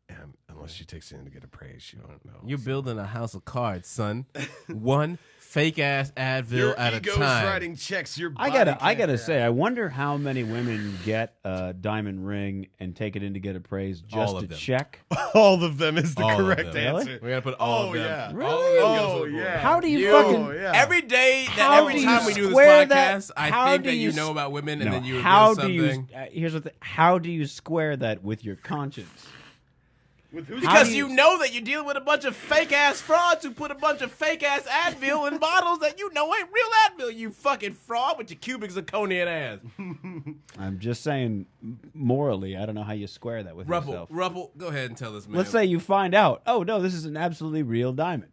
and unless she takes it in to get appraised, she won't know. You're building a house of cards, son. One fake ass Advil Your at a ego's time. writing checks. Your I body gotta can't- say, I wonder how many women get a diamond ring and take it in to get appraised just All of to them. check. all of them is the All of correct them. answer. We gotta put all Oh, of them. yeah. All of them Oh, goes to the board. yeah. How do you You- fucking? Oh, yeah. Every day, How every do time you we do this square podcast, that- I how think do that you you s- know about women, and No, then you how reveal do something. you? Here's the thing. How do you square that with your conscience? How Because do you know that you're dealing with a bunch of fake ass frauds who put a bunch of fake ass Advil in bottles that you know ain't real Advil. You fucking fraud with your cubic zirconian ass. I'm just saying, morally, I don't know how you square that with yourself. Rupple, go ahead and tell us, man. Let's say you find out, oh no, this is an absolutely real diamond.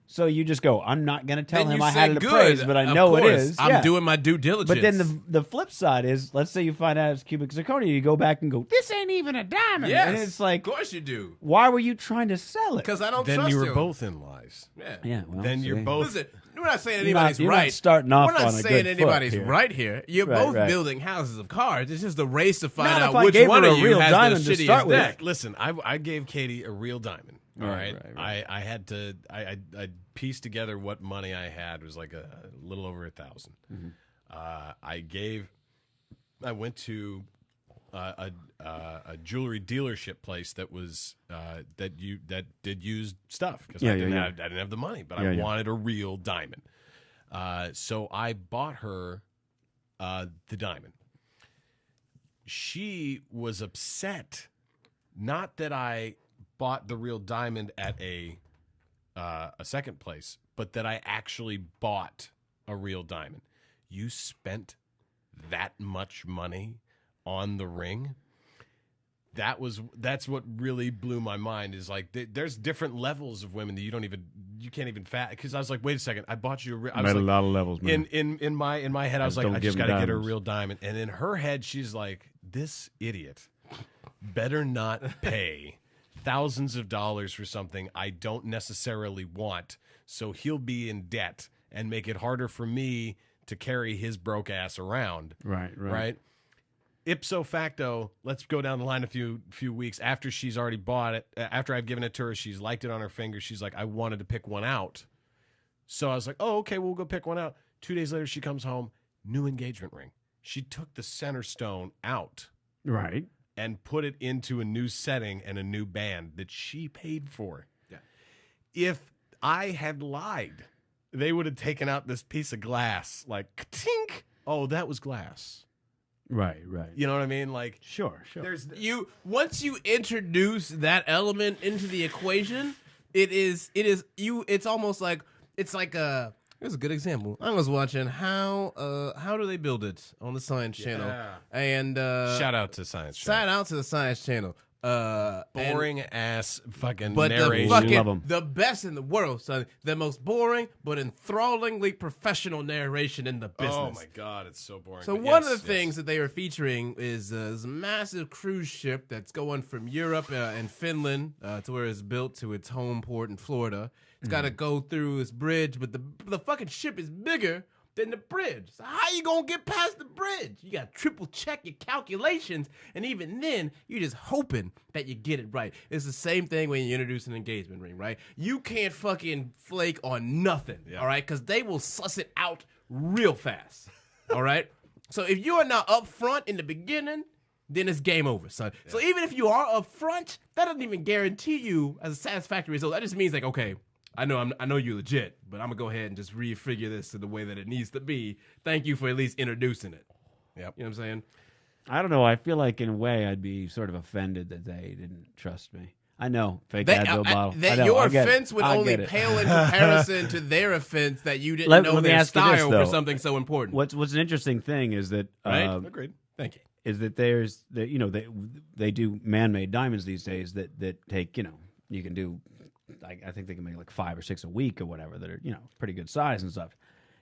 So you just go, I'm not going to tell Then him you I say, had it good, appraised, but I of know it course. is. I'm Yeah. doing my due diligence. But then the flip side is, let's say you find out it's cubic zirconia, you go back and go, this ain't even a diamond. yes, And it's like, of course you do. why were you trying to sell it? Because I don't Then trust you were you. both in lies. Yeah. Yeah, well, Then you're see. both. Listen, we're not saying You're not- anybody's you're not right. starting off We're not on a saying good anybody's foot here. right here. You're Right, both right. building houses of cards. It's just a race to find Not out if I which gave one her of a you real has diamond the to shittiest start with. deck. Listen, I gave Katie a real diamond. All right, right. I had to. I pieced together what money I had. It was like a little over 1,000. I went to a jewelry delership place that was that did used stuff because I didn't have the money, but I wanted a real diamond. So I bought her the diamond. She was upset, not that I bought the real diamond at a second place, but that I actually bought a real diamond. You spent that much money on the ring? That's what really blew my mind. Is like there's different levels of women that you can't even because I was like, wait a second, I bought you a lot of levels, man. in my head I was like, don't I give just them got to get her a diamonds. real diamond, and in her head she's like, this idiot better not pay thousands of dollars for something I don't necessarily want, so he'll be in debt and make it harder for me to carry his broke ass around. Right. Ipso facto, let's go down the line a few weeks after she's already bought it. After I've given it to her, she's liked it on her finger. She's like, I wanted to pick one out. So I was like, oh, okay, we'll go pick one out. 2 days later, she comes home, new engagement ring. She took the center stone out. Right. And put it into a new setting and a new band that she paid for. Yeah. If I had lied, they would have taken out this piece of glass, like, tink. Oh, that was glass. Right. You know what I mean? Like, Sure. there's Once you introduce that element into the equation, it's almost like it's like a Here's a good example. I was watching how do they build it on the Science Channel, and shout out to Science Channel. Shout out to the Science Channel. Boring ass fucking but narration. The best in the world, son. The most boring but enthrallingly professional narration in the business. Oh my god, it's so boring. So one of the things that they were featuring is a massive cruise ship that's going from Europe and Finland to where it's built to its home port in Florida. It's got to go through this bridge, but the fucking ship is bigger than the bridge. So how you gonna get past the bridge? You gotta triple check your calculations, and even then, you're just hoping that you get it right. It's the same thing when you introduce an engagement ring, right? You can't fucking flake on nothing, all right? Because they will suss it out real fast, all right? So if you are not up front in the beginning, then it's game over, son. Yeah. So even if you are up front, that doesn't even guarantee you as a satisfactory result. That just means like, okay, I know you're legit, but I'm gonna go ahead and just refigure this to the way that it needs to be. Thank you for at least introducing it. Yep. You know what I'm saying? I don't know. I feel like in a way I'd be sort of offended that they didn't trust me. I know. Fake Advil bottle. Your offense would only pale in comparison to their offense that you didn't know their style for something so important. What's an interesting thing is that agreed. Thank you. Is that they do man-made diamonds these days that take you can do. I think they can make like 5 or 6 a week or whatever that are, pretty good size and stuff.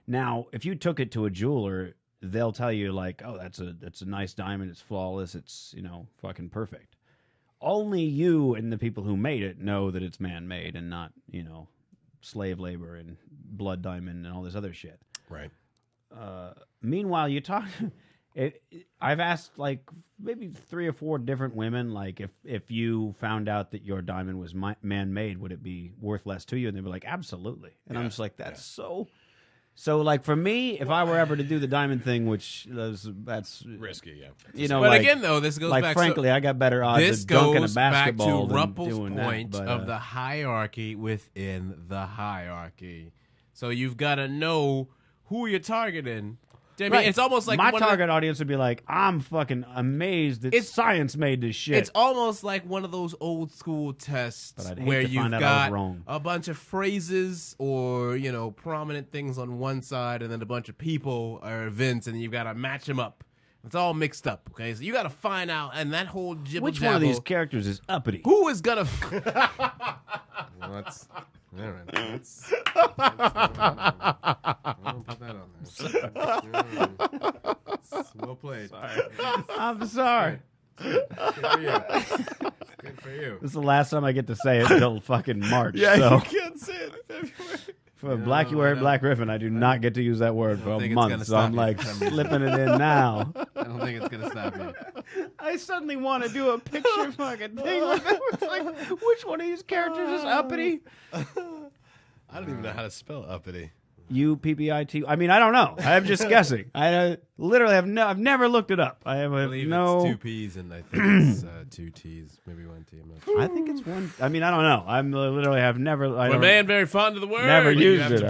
Now, if you took it to a jeweler, they'll tell you like, oh, that's a nice diamond. It's flawless. It's, fucking perfect. Only you and the people who made it know that it's man-made and not, slave labor and blood diamond and all this other shit. Right. Meanwhile, you talk... I've asked like maybe 3 or 4 different women, like if you found out that your diamond was man-made, would it be worth less to you? And they were like, absolutely. And I'm just like, that's so like for me, if I were ever to do the diamond thing, which that's risky, yeah. But like, again, though, this goes like, back. Frankly, I got better odds of dunking a basketball than doing Rupple's point that, but, of the hierarchy within the hierarchy. So you've got to know who you're targeting. I mean, it's almost like my target audience would be like, I'm fucking amazed that science made this shit. It's almost like one of those old school tests where you've got a bunch of phrases or prominent things on one side, and then a bunch of people or events, and you've got to match them up. It's all mixed up, okay? So you got to find out, and that whole jibble which one of these characters is uppity? Who is gonna? Let's. All right. Let's put that on there. Well played. Sorry. I'm sorry. Good for you. Good for you. This is the last time I get to say it until fucking March. Yeah, so. you can't say it in February. For Black You Wear Black Riffin, I do not get to use that word for a month, so I'm like slipping it in now. I don't think it's gonna stop you. I suddenly want to do a picture fucking thing with it. It's like, which one of these characters is uppity? I don't even know how to spell uppity. UPPIT. I mean, I don't know. I'm just guessing. I literally have I've never looked it up. I believe it's 2 P's and I think it's 2 T's, maybe 1 T. I'm not sure. I think it's 1. I mean, I don't know. I'm literally have never. A man very fond of the word. Never used it.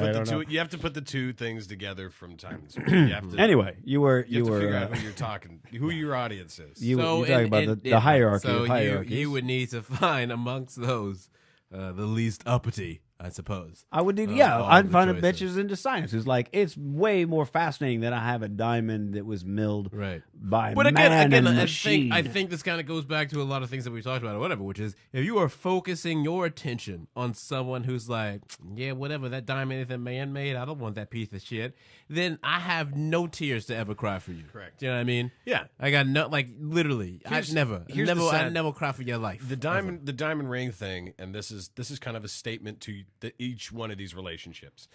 You have to put the 2 things together from time to time. Anyway, you were figure out who you're talking, who your audience is. You're talking about the hierarchy. So of hierarchies. you would need to find amongst those the least uppity, I suppose. I would do, I'd find a bitch who's into science. Who's like, it's way more fascinating that I have a diamond that was milled by man and machine. I think this kind of goes back to a lot of things that we talked about or whatever, which is if you are focusing your attention on someone who's like, yeah, whatever, that diamond isn't man-made, I don't want that piece of shit, then I have no tears to ever cry for you. Correct. Do you know what I mean? Yeah. I got no, like, literally, I'd never cry for your life. The diamond ring thing, and this is kind of a statement to each one of these relationships.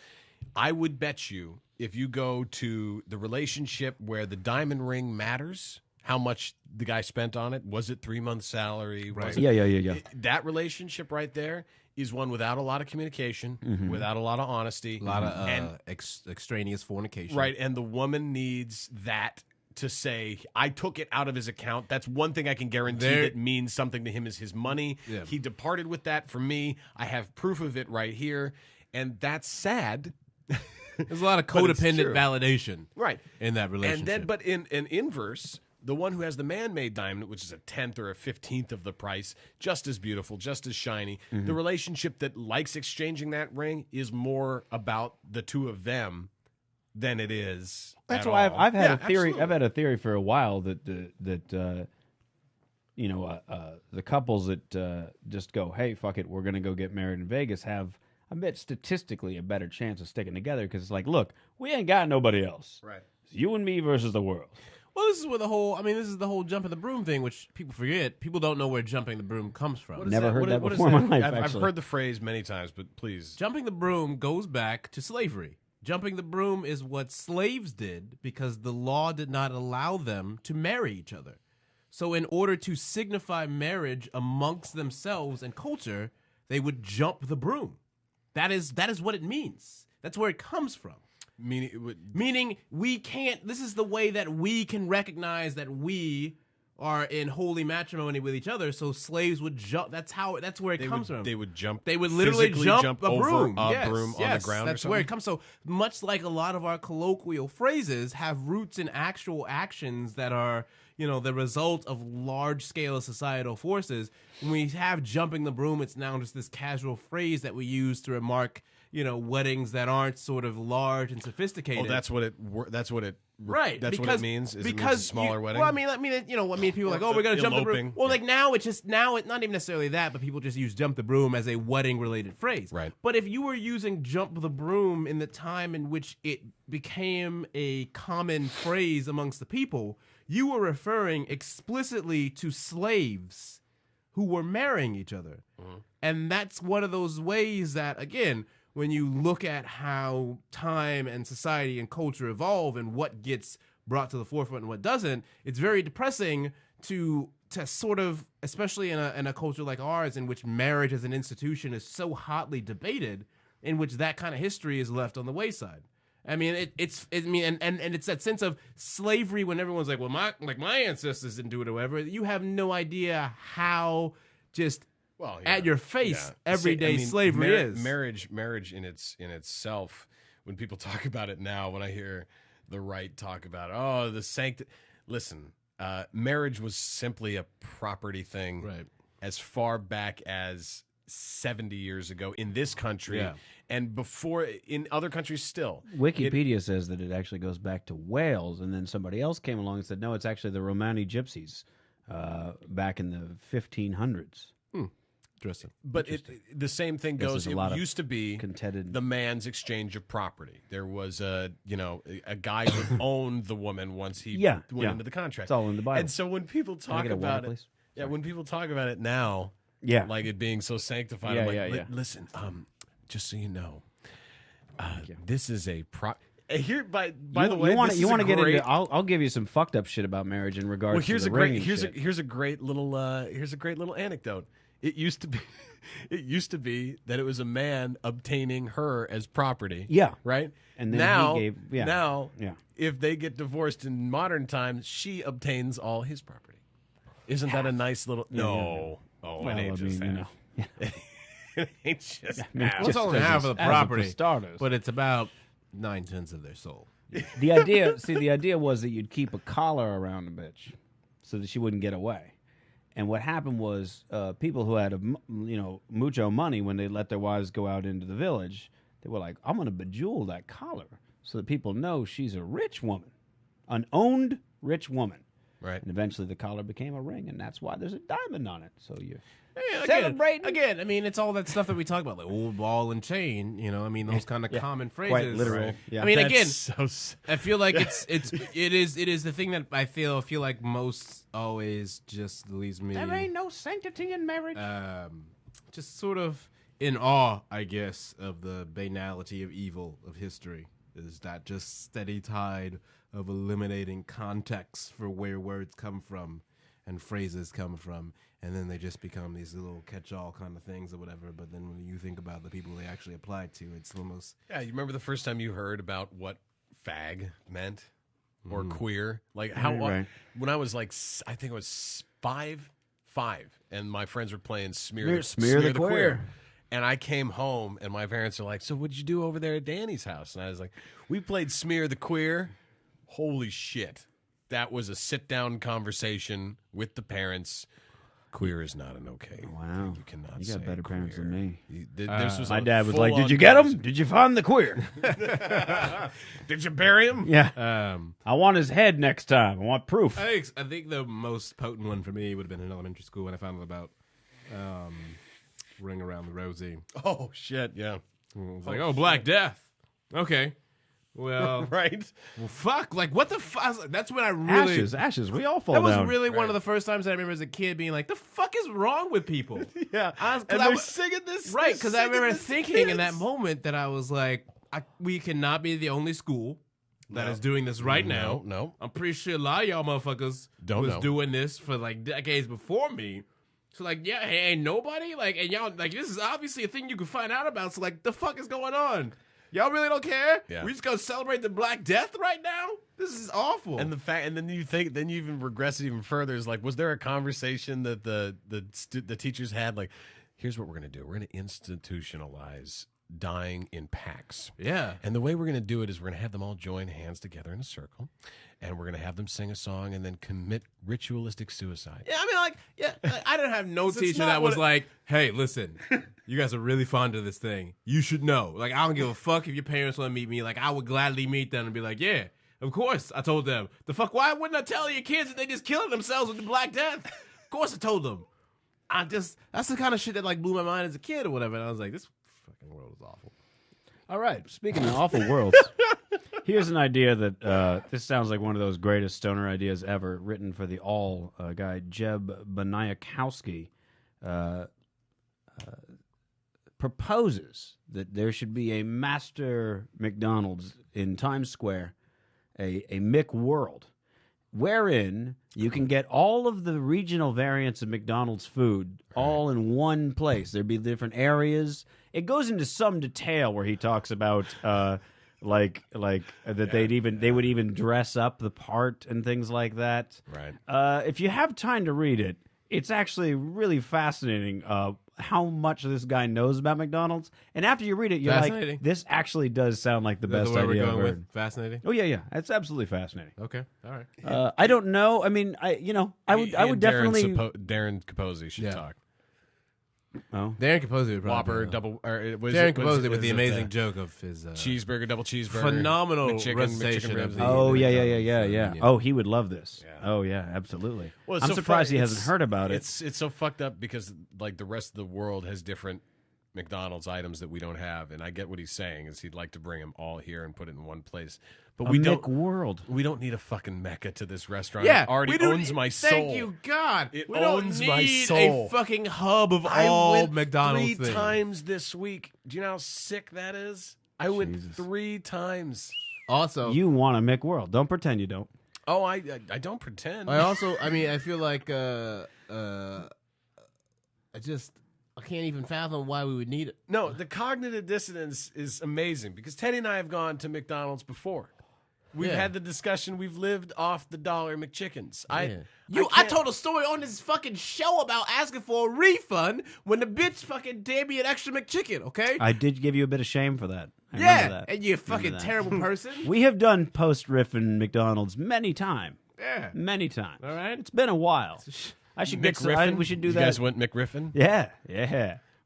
I would bet you if you go to the relationship where the diamond ring matters, how much the guy spent on it, was it 3 months' salary? Right. Yeah. That relationship right there is one without a lot of communication, without a lot of honesty, a lot of extraneous fornication. Right, and the woman needs that to say, I took it out of his account. That's one thing I can guarantee that means something to him is his money. Yeah. He departed with that for me. I have proof of it right here. And that's sad. There's a lot of codependent validation in that relationship. And then, but in inverse, the one who has the man-made diamond, which is a 10th or a 15th of the price, just as beautiful, just as shiny. The relationship that likes exchanging that ring is more about the two of them than it is. That's at why all. I've had a theory. Absolutely. I've had a theory for a while that the couples that just go, hey, fuck it, we're gonna go get married in Vegas have, I bet, statistically a better chance of sticking together because it's like, look, we ain't got nobody else. Right. It's you and me versus the world. Well, this is where this is the whole jumping the broom thing, which people forget. People don't know where jumping the broom comes from. Never heard that What is before in my life, I've actually. heard the phrase many times, but please. Jumping the broom goes back to slavery. Jumping the broom is what slaves did because the law did not allow them to marry each other. So in order to signify marriage amongst themselves and culture, they would jump the broom. That is what it means. That's where it comes from. Meaning we can't, this is the way that we can recognize that we are in holy matrimony with each other. So slaves would jump. That's where it comes from. They would jump. They would literally jump a over broom. a broom on the ground. That's or where something? it comes. So much like a lot of our colloquial phrases have roots in actual actions that are, the result of large-scale societal forces. When we have jumping the broom, it's now just this casual phrase that we use to remark, weddings that aren't sort of large and sophisticated. Oh, that's what it. Right. That's what it means. Is it means a because smaller wedding. Well, people are like, oh, we're gonna jump the broom. Eloping. Well, like now it's not even necessarily that, but people just use jump the broom as a wedding related phrase. Right. But if you were using jump the broom in the time in which it became a common phrase amongst the people, you were referring explicitly to slaves who were marrying each other, and that's one of those ways that, again, when you look at how time and society and culture evolve and what gets brought to the forefront and what doesn't, it's very depressing to sort of, especially in a culture like ours, in which marriage as an institution is so hotly debated, in which that kind of history is left on the wayside. I mean, it's that sense of slavery when everyone's like, well, my ancestors didn't do it or whatever. You have no idea how just at your face everyday slavery is. Marriage in itself. When people talk about it now, when I hear the right talk about it, listen, marriage was simply a property thing, Right. as far back as 70 years ago in this country, and before in other countries still. Wikipedia says that it actually goes back to Wales, and then somebody else came along and said, no, it's actually the Romani gypsies back in the 1500s. Interesting. But the same thing goes. It used to be contended the man's exchange of property. There was a guy who owned the woman once he went into the contract. It's all in the Bible. And so when people talk about it, when people talk about it now, like it being so sanctified, I'm like, listen, just so you know, this is a here by the way, you want to get into? I'll give you some fucked up shit about marriage in regards to the ring. Here's a great little anecdote. It used to be that it was a man obtaining her as property. Yeah. Right? And then now, he gave if they get divorced in modern times, she obtains all his property. Isn't that a nice little No. Oh, Well, it ain't just half. It ain't just half. Well, it's only half of the property, starters. but it's about 9/10 of their soul. The idea was that you'd keep a collar around the bitch so that she wouldn't get away. And what happened was people who had mucho money, when they let their wives go out into the village, they were like, I'm going to bejewel that collar so that people know she's a rich woman, an owned rich woman. Right. And eventually the collar became a ring, and that's why there's a diamond on it. So you're Yeah, celebrating. Again, I mean, it's all that stuff that we talk about, like old ball and chain, those kind of common phrases. Quite literal. Right? Yeah. I mean, That's again, so I feel like it is the thing that I feel like most always just leaves me. There ain't no sanctity in marriage. Just sort of in awe, I guess, of the banality of evil of history. Is that just steady tide of eliminating context for where words come from and phrases come from, and then they just become these little catch-all kind of things or whatever. But then when you think about the people they actually apply to, it's almost... Yeah, you remember the first time you heard about what fag meant or queer? Like how Right. when I was like, I think it was five, and my friends were playing Smear the Queer. And I came home, and my parents are like, so what'd you do over there at Danny's house? And I was like, we played Smear the Queer. Holy shit. that was a sit-down conversation with the parents. Queer is not an okay. Wow. You cannot You say got better queer. parents than me. This was My a dad was like, full-on "Did you get him? conversation. Did you find the queer?" Did you bury him? Yeah. I want his head next time. I want proof. I think the most potent one for me would have been in elementary school when I found out about Ring Around the Rosie. Oh, shit, yeah. It was like, Black Death. Okay. Well, right? Well, fuck. Like, what the fuck? That's when I really... Ashes. We all fall That was down. really one of the first times I remember as a kid being like, the fuck is wrong with people? Yeah. And they're singing this. Right, because I remember thinking in that moment that I was like, we cannot be the only school that is doing this right now. No. I'm pretty sure a lot of y'all motherfuckers was doing this for like decades before me. So like, yeah, ain't nobody like, and y'all like, this is obviously a thing you can find out about. So like, the fuck is going on? Y'all really don't care? Yeah. We just gonna celebrate the Black Death right now? This is awful. And then you even regress it even further. Is like, was there a conversation that the teachers had? Like, here's what we're gonna do. We're gonna institutionalize dying in packs. Yeah. And the way we're gonna do it is we're gonna have them all join hands together in a circle, and we're gonna have them sing a song and then commit ritualistic suicide. Yeah, I mean, like, I didn't have no teacher that was like, hey, listen, you guys are really fond of this thing. You should know. Like, I don't give a fuck if your parents want to meet me. Like, I would gladly meet them and be like, yeah, of course. I told them. The fuck, why wouldn't I tell your kids that they just killing themselves with the Black Death? Of course I told them. That's the kind of shit that, like, blew my mind as a kid or whatever. And I was like, this fucking world is awful. All right. Speaking of awful worlds, here's an idea that this sounds like one of those greatest stoner ideas ever, written for the All guy, Jeb Baniakowski, proposes that there should be a master McDonald's in Times Square, a McWorld, wherein you can get all of the regional variants of McDonald's food all in one place. There'd be different areas. It goes into some detail where he talks about like that they would even dress up the part and things like that. Right. If you have time to read it, it's actually really fascinating how much this guy knows about McDonald's. And after you read it, you're like, this actually does sound like the best idea I've heard. Fascinating? Oh, yeah. It's absolutely fascinating. Okay. All right. I don't know. I mean, I would definitely... Darren Capozzi should talk. Oh, Darren Capozzi would Whopper probably double. Darren Capozzi with the amazing joke of his cheeseburger, double cheeseburger, phenomenal McChicken recitation ribs. of the- Oh, yeah. Oh, he would love this. Yeah. Oh, yeah, absolutely. Well, it's I'm so surprised fu- he it's- hasn't heard about it. It's so fucked up because like the rest of the world has different McDonald's items that we don't have, and I get what he's saying is he'd like to bring them all here and put it in one place. But we don't. McWorld. We don't need a fucking Mecca to this restaurant. Yeah, it already we don't owns need- my soul. Thank you, God. It we owns don't my need soul. a fucking hub of I all went McDonald's 3 things. times this week. Do you know how sick that is? I went Jesus. 3 times. Also, You want a McWorld. Don't pretend you don't. Oh, I don't pretend. I feel like I can't even fathom why we would need it. No, the cognitive dissonance is amazing because Teddy and I have gone to McDonald's before. We've had the discussion. We've lived off the dollar McChickens. I told a story on this fucking show about asking for a refund when the bitch fucking gave me an extra McChicken, okay? I did give you a bit of shame for that. I remember that. And you're a fucking that. terrible person. We have done post-riffing McDonald's many times. Yeah. Many times. All right. It's been a while. I should get some. McRiffin? We should do You that. guys went McRiffin? Yeah.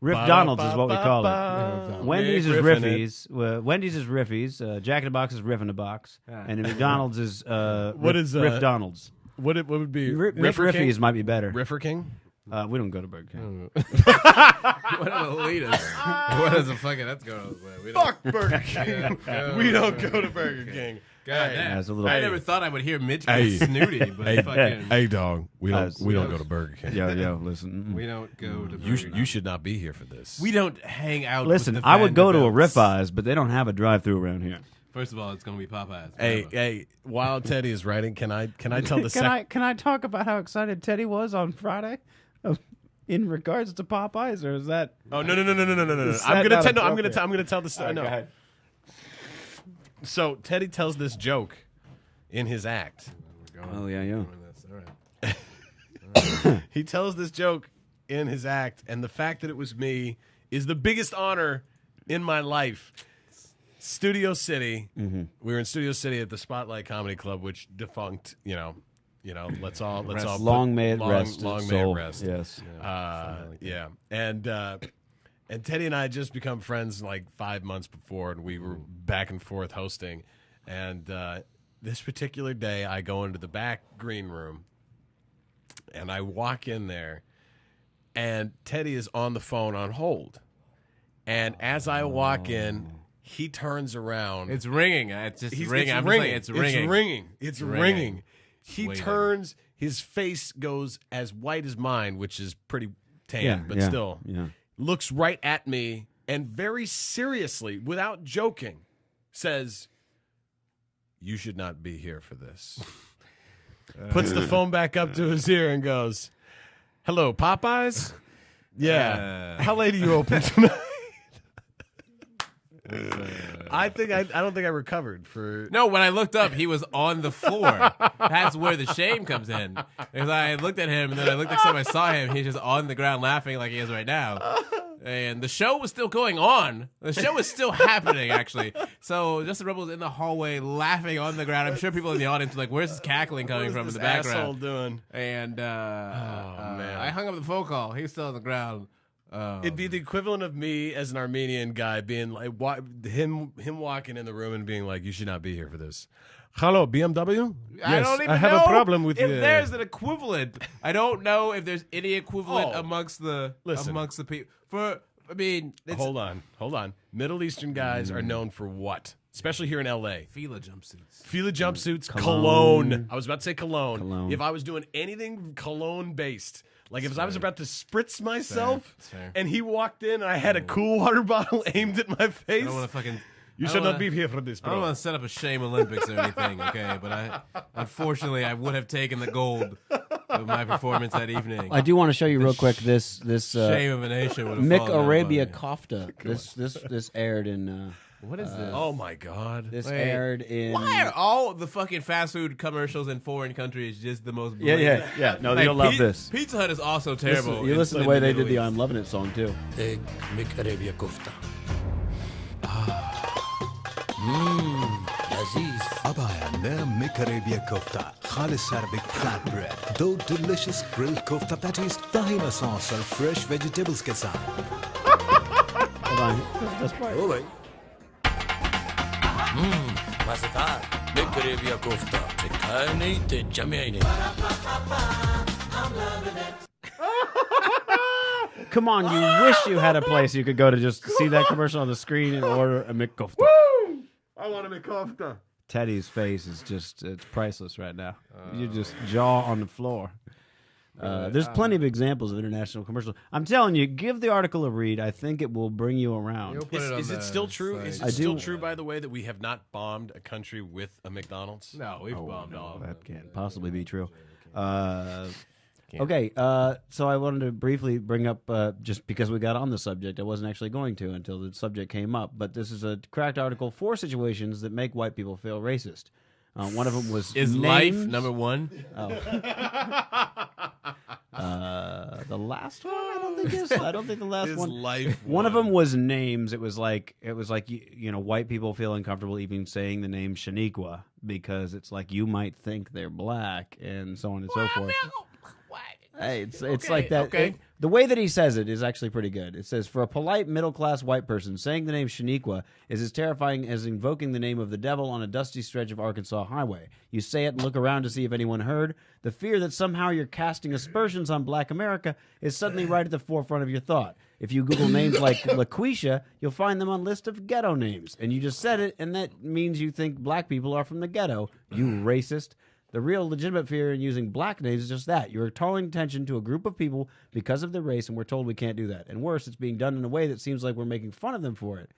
Riff Donald's is what we call it. Wendy's is Riffies. Wendy's is Riffies. Jack in the Box is Riff in the Box. And McDonald's is Riff Donald's. What would be Riffies might be better. Riffer King? We don't go to Burger King. What an elitist. What is a fucking, that's going on. Fuck Burger King. We don't go to Burger King. God Hey. damn. As a little- I never thought I would hear Mitch Hey. get snooty, but fucking, Hey, dog. We don't Yes. go to Burger King. Yo, listen. we don't go to You should not be here for this. We don't hang out Listen, with the I would go to a Vanderbilts. Riff-Eyes, but they don't have a drive-through around here. First of all, it's going to be Popeyes. Hey, whatever. while Teddy is writing, can I tell the Can I talk about how excited Teddy was on Friday in regards to Popeyes, or is that? Oh no! Is I'm that gonna not tell. I'm gonna tell the story. Go No. ahead. So Teddy tells this joke in his act. Oh yeah. All right. He tells this joke in his act, and the fact that it was me is the biggest honor in my life. Studio City. We were in Studio City at the Spotlight Comedy Club, which defunct. Let's all long may it rest. Long may it rest. Yes. Yeah. And Teddy and I had just become friends like 5 months before, and we were back and forth hosting. And this particular day, I go into the back green room, and I walk in there, and Teddy is on the phone on hold. And as I walk in, he turns around. It's ringing. It's just ringing. I'm ringing. It's ringing. It's ringing. He Waiting. turns. His face goes as white as mine, which is pretty tan, but still. Yeah. Looks right at me and very seriously, without joking, says, "You should not be here for this." Puts the phone back up to his ear and goes, "Hello, Popeyes? Yeah. How late are you open tonight?" I don't think I recovered for. No, when I looked up, he was on the floor. That's where the shame comes in. Because I looked at him, and then I looked next time I saw him, he's just on the ground laughing like he is right now. And the show was still going on. The show was still happening, actually. So Justin Rupple was in the hallway laughing on the ground. I'm sure people in the audience were like, "Where's this cackling coming from in the background?" Asshole doing? And man. I hung up the phone call. He was still on the ground. It'd be the equivalent of me as an Armenian guy being like, him walking in the room and being like, "You should not be here for this." Hello, BMW? I don't even I have know a problem with if there's an equivalent. I don't know if there's any equivalent amongst the people. Hold on. Middle Eastern guys are known for what? Especially here in L.A. Fila jumpsuits. Fila jumpsuits, cologne. I was about to say cologne. If I was doing anything cologne-based, like if I was about to spritz myself and he walked in and I had a cool water bottle aimed at my face, I don't want to fucking... You should not be here for this, bro. I don't want to set up a shame Olympics or anything, okay? But unfortunately, I would have taken the gold of my performance that evening. I do want to show you real quick this shame of a nation would have Mick fallen Arabia down kofta. This aired in. What is this? Oh my God! This aired in. Why are all the fucking fast food commercials in foreign countries just the most? Yeah. No, you'll love this. Pizza Hut is also terrible. You listen to the way they did the "I'm Loving It" song too. Egg Mick Arabia kofta. لذيذ. Abaya Mick Arabia kofta. خالص Arabic flatbread. Though delicious grilled kofta patties, tahina sauce और fresh vegetables के साथ. Hold on. That's part. Oh भाई. मजेदार. Mick Arabia kofta. चिट्ठा नहीं ते जमे नहीं. Come on, you wish you had a place you could go to just see that commercial on the screen and order a Mick kofta. Woo! I want a McKofta. Teddy's face is it's priceless right now. You just jaw on the floor. There's plenty of examples of international commercials. I'm telling you, give the article a read. I think it will bring you around. Is it still true? Is it still true, by the way, that we have not bombed a country with a McDonald's? No, we've bombed all of them. That can't possibly be true. Okay, so I wanted to briefly bring up, just because we got on the subject, I wasn't actually going to until the subject came up, but this is a cracked article, 4 situations that make white people feel racist. One of them was Is names. life number one? Oh. The last one, I don't think the last Is one. life One of them was names. It was like you know, white people feel uncomfortable even saying the name Shaniqua because it's like you might think they're black and so on and so forth. Hey, it's like that. Okay. The way that he says it is actually pretty good. It says, for a polite middle-class white person, saying the name Shaniqua is as terrifying as invoking the name of the devil on a dusty stretch of Arkansas highway. You say it and look around to see if anyone heard. The fear that somehow you're casting aspersions on black America is suddenly right at the forefront of your thought. If you Google names like LaQuisha, you'll find them on a list of ghetto names. And you just said it, and that means you think black people are from the ghetto. You racist. The real legitimate fear in using black names is just that. You're calling attention to a group of people because of their race, and we're told we can't do that. And worse, it's being done in a way that seems like we're making fun of them for it.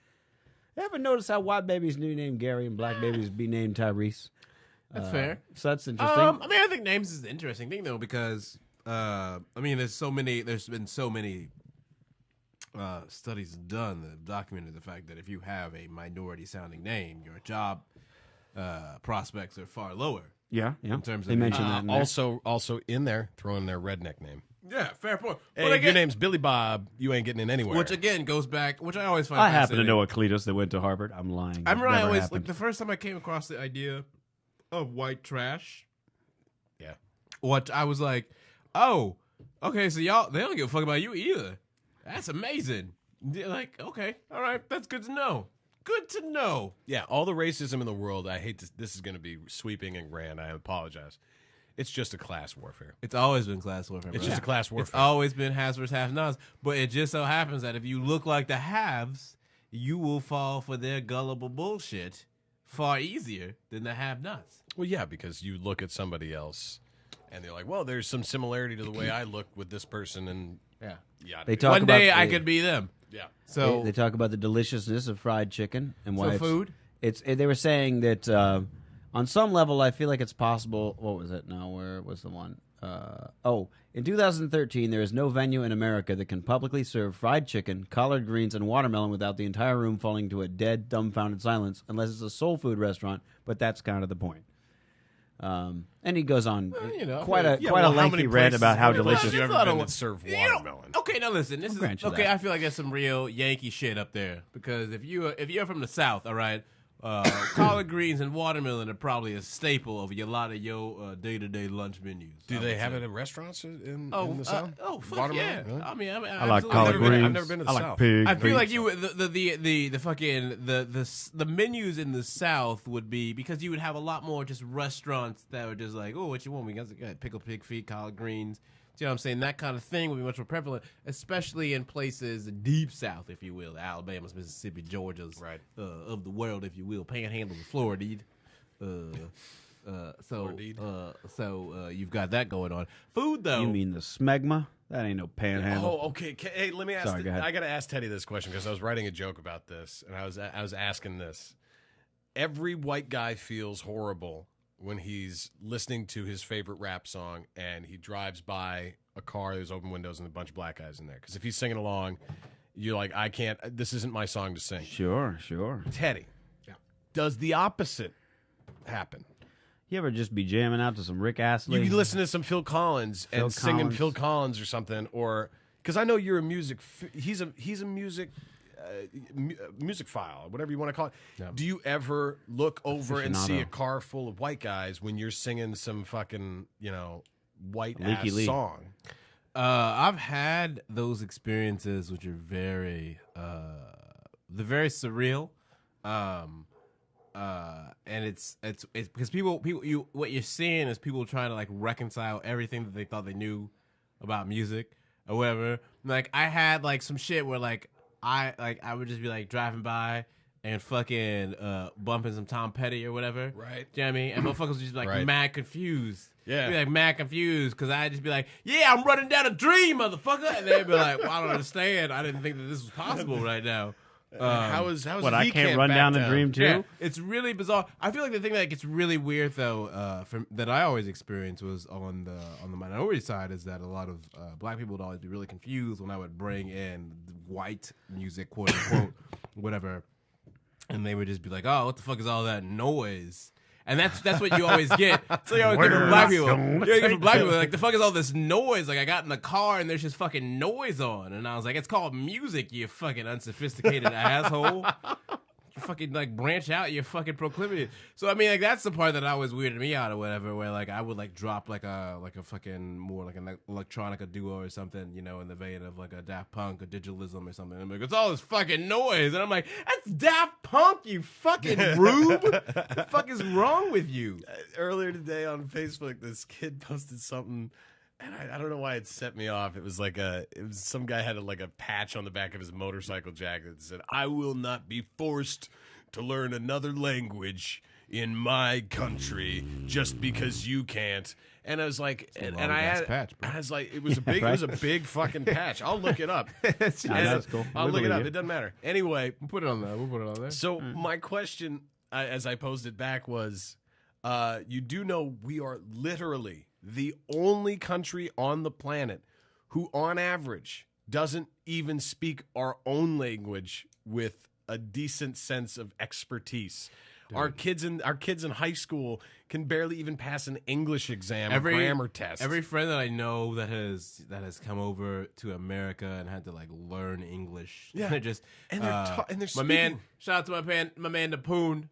Ever notice how white babies be named Gary and black babies be named Tyrese? That's fair. So that's interesting. I think names is an interesting thing though because there's been so many studies done that have documented the fact that if you have a minority sounding name, your job prospects are far lower. Yeah. In terms of they mentioned that. In there. Also in there, throw in their redneck name. Yeah, fair point. Hey, But if your name's Billy Bob, you ain't getting in anywhere. which again goes back, which I always find I happen to fascinating. know a Cletus that went to Harvard. I'm lying. I remember I Never always happened. like the first time I came across the idea of white trash. Yeah. What I was like, oh, okay, so y'all they don't give a fuck about you either. That's amazing. They're like, okay, all right, that's good to know. Good to know. Yeah, all the racism in the world, I hate this is going to be sweeping and grand. I apologize. It's just a class warfare. It's always been class warfare. It's bro. just a class warfare. It's always been haves versus have-nots. But it just so happens that if you look like the haves, you will fall for their gullible bullshit far easier than the have-nots. Well, yeah, because you look at somebody else and they're like, well, there's some similarity to the way I look with this person, and Yeah. yada. Talk One about day I the- could be them. Yeah. So They talk about the deliciousness of fried chicken and why So it's, food? They were saying that on some level, I feel like it's possible. What was it? No, where was the one? In 2013, there is no venue in America that can publicly serve fried chicken, collard greens, and watermelon without the entire room falling to a dead, dumbfounded silence, unless it's a soul food restaurant. But that's kind of the point. And he goes on quite a how lengthy many rant places- about how how many places delicious. you ever That's not been a- that serve You know, watermelon? okay, now listen. This is grant you okay. that. I feel like there's some real Yankee shit up there because if you're from the South, all right, collard greens and watermelon are probably a staple of a lot of your day-to-day lunch menus. Do they have it in restaurants in the South? Fuck Watermelon? yeah. Really? I mean, I like absolutely. collard I've never been- greens. I've never been to the I like South. pig. I feel feet. like you the fucking the menus in the South would be because you would have a lot more just restaurants that were just like, oh, what you want? We got pickled pig feet, collard greens. You know what I'm saying? That kind of thing would be much more prevalent, especially in places deep south, if you will, the Alabamas, Mississippi, Georgias, Right. Of the world, if you will, Panhandle of Florida. So you've got that going on. Food though, You mean the smegma? That ain't no panhandle. Oh, okay. Hey, let me ask. Sorry, go ahead. I got to ask Teddy this question because I was writing a joke about this, and I was asking this. Every white guy feels horrible when he's listening to his favorite rap song and he drives by a car, there's open windows, and a bunch of black guys in there. Because if he's singing along, you're like, I can't. This isn't my song to sing. Sure. Teddy, does the opposite happen? You ever just be jamming out to some Rick Astley? You listen to some Phil Collins and singing Collins. Phil Collins or something, or because I know you're a music. He's a music music file, whatever you want to call it. Yeah. Do you ever look over and see Aficionado. a car full of white guys when you're singing some fucking white Leaky ass Lee. song? I've had those experiences which are they're very surreal. And it's because people what you're seeing is people trying to like reconcile everything that they thought they knew about music or whatever. Like I had like some shit where I would just be like driving by and fucking bumping some Tom Petty or whatever. Right. Do you know what I mean? And motherfuckers would just be like Right. mad confused. Yeah. Be like mad confused because I'd just be like, yeah, I'm running down a dream, motherfucker. And they'd be like, well, I don't understand. I didn't think that this was possible right now. How is What, he I can't run down the dream too? Yeah, it's really bizarre. I feel like the thing that gets really weird though, that I always experienced was on the minority side is that a lot of black people would always be really confused when I would bring in white music, quote unquote, whatever, and they would just be like, "Oh, what the fuck is all that noise?" And that's what you always get. So you always get from black people. You always get from black people like, the fuck is all this noise? Like I got in the car and there's just fucking noise on, and I was like, it's called music, you fucking unsophisticated asshole. You fucking like branch out your fucking proclivity. So I mean, like that's the part that always weirded me out or whatever. Where like I would like drop like a fucking more like an electronica duo or something, you know, in the vein of like a Daft Punk or Digitalism or something. I'm like, it's all this fucking noise, and I'm like, that's Daft Punk, you fucking rube. What the fuck is wrong with you? Earlier today on Facebook, this kid posted something, and I don't know why it set me off. It was like some guy had like a patch on the back of his motorcycle jacket that said, "I will not be forced to learn another language in my country just because you can't." And I was like, and I had, patch, bro. I was like, it was a big fucking patch. I'll look it up. that's cool. I'll We look it believe up. you. It doesn't matter. Anyway, We'll put it on there. We'll put it on there. so my question, as I posed it back, was, you do know we are literally the only country on the planet who, on average, doesn't even speak our own language with a decent sense of expertise. Our kids in high school can barely even pass an English exam, or grammar test. Every friend that I know that has come over to America and had to like learn English, just and they're my speaking. man. Shout out to my man Napoon,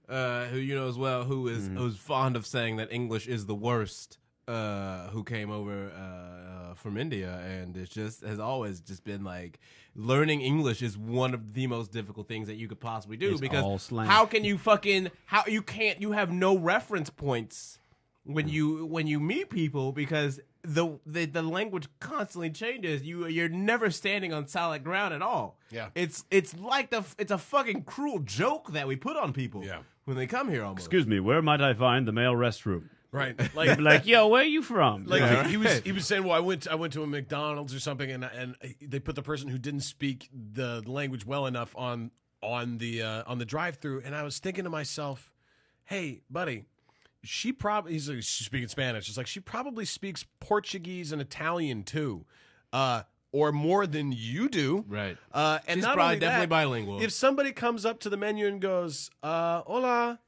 who you know as well, who's fond of saying that English is the worst. Who came over from India, and it just has always just been like learning English is one of the most difficult things that you could possibly do, because how can you you have no reference points when you meet people, because the language constantly changes. You're never standing on solid ground at all. Yeah, it's like it's a fucking cruel joke that we put on people when they come here. Almost. Excuse me, where might I find the male restroom? Right, like, yo, where are you from? Like he was saying, well, I went to a McDonald's or something, and they put the person who didn't speak the language well enough on the drive-through, and I was thinking to myself, hey, buddy, he's speaking Spanish. It's like she probably speaks Portuguese and Italian too, or more than you do. Right, and she's not probably only definitely that, bilingual. If somebody comes up to the menu and goes, hola.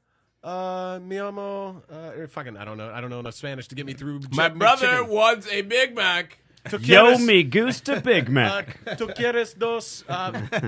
Mi amo, I don't know enough Spanish to get me through. My brother wants a Big Mac. Yo, me gusta Big Mac. Tu quieres dos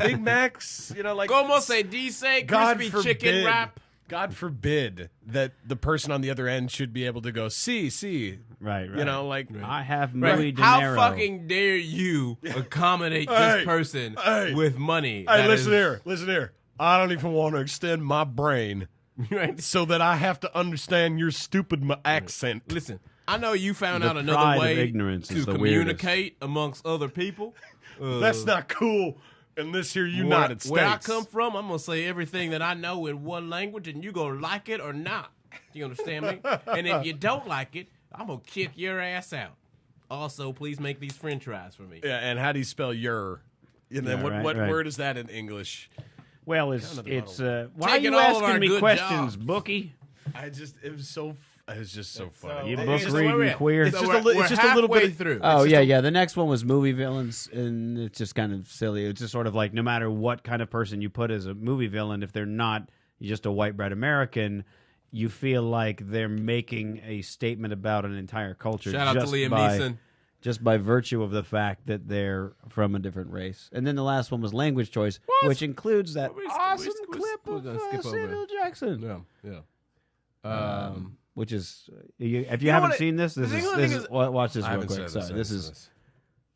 Big Macs? You know, like como se dice crispy chicken wrap. God forbid that the person on the other end should be able to go, see. Right. You know, like I have muy dinero. How fucking dare you accommodate this person with money? Hey, listen here. I don't even want to extend my brain. Right. So that I have to understand your stupid accent. Listen, I know you found out pride another of way ignorance to is the communicate amongst other people. That's not cool in this here United States. Where I come from, I'm going to say everything that I know in one language, and you going to like it or not. Do you understand me? And if you don't like it, I'm going to kick your ass out. Also, please make these french fries for me. Yeah, and how do you spell your? And then what word is that in English? Well, it's why are Taking you all of our asking me good questions, jobs. Bookie? it was just so funny. You So book it's reading queer. It's So just we're it's just a little halfway bit through. Oh, yeah. The next one was movie villains, and it's just kind of silly. It's just sort of like no matter what kind of person you put as a movie villain, if they're not just a white bread American, you feel like they're making a statement about an entire culture. Shout out to Liam Neeson. just by virtue of the fact that they're from a different race. And then the last one was language choice, which includes that awesome clip of Samuel Jackson. Yeah. Which is, if you haven't seen this, watch this I real haven't quick. said Sorry, this. this is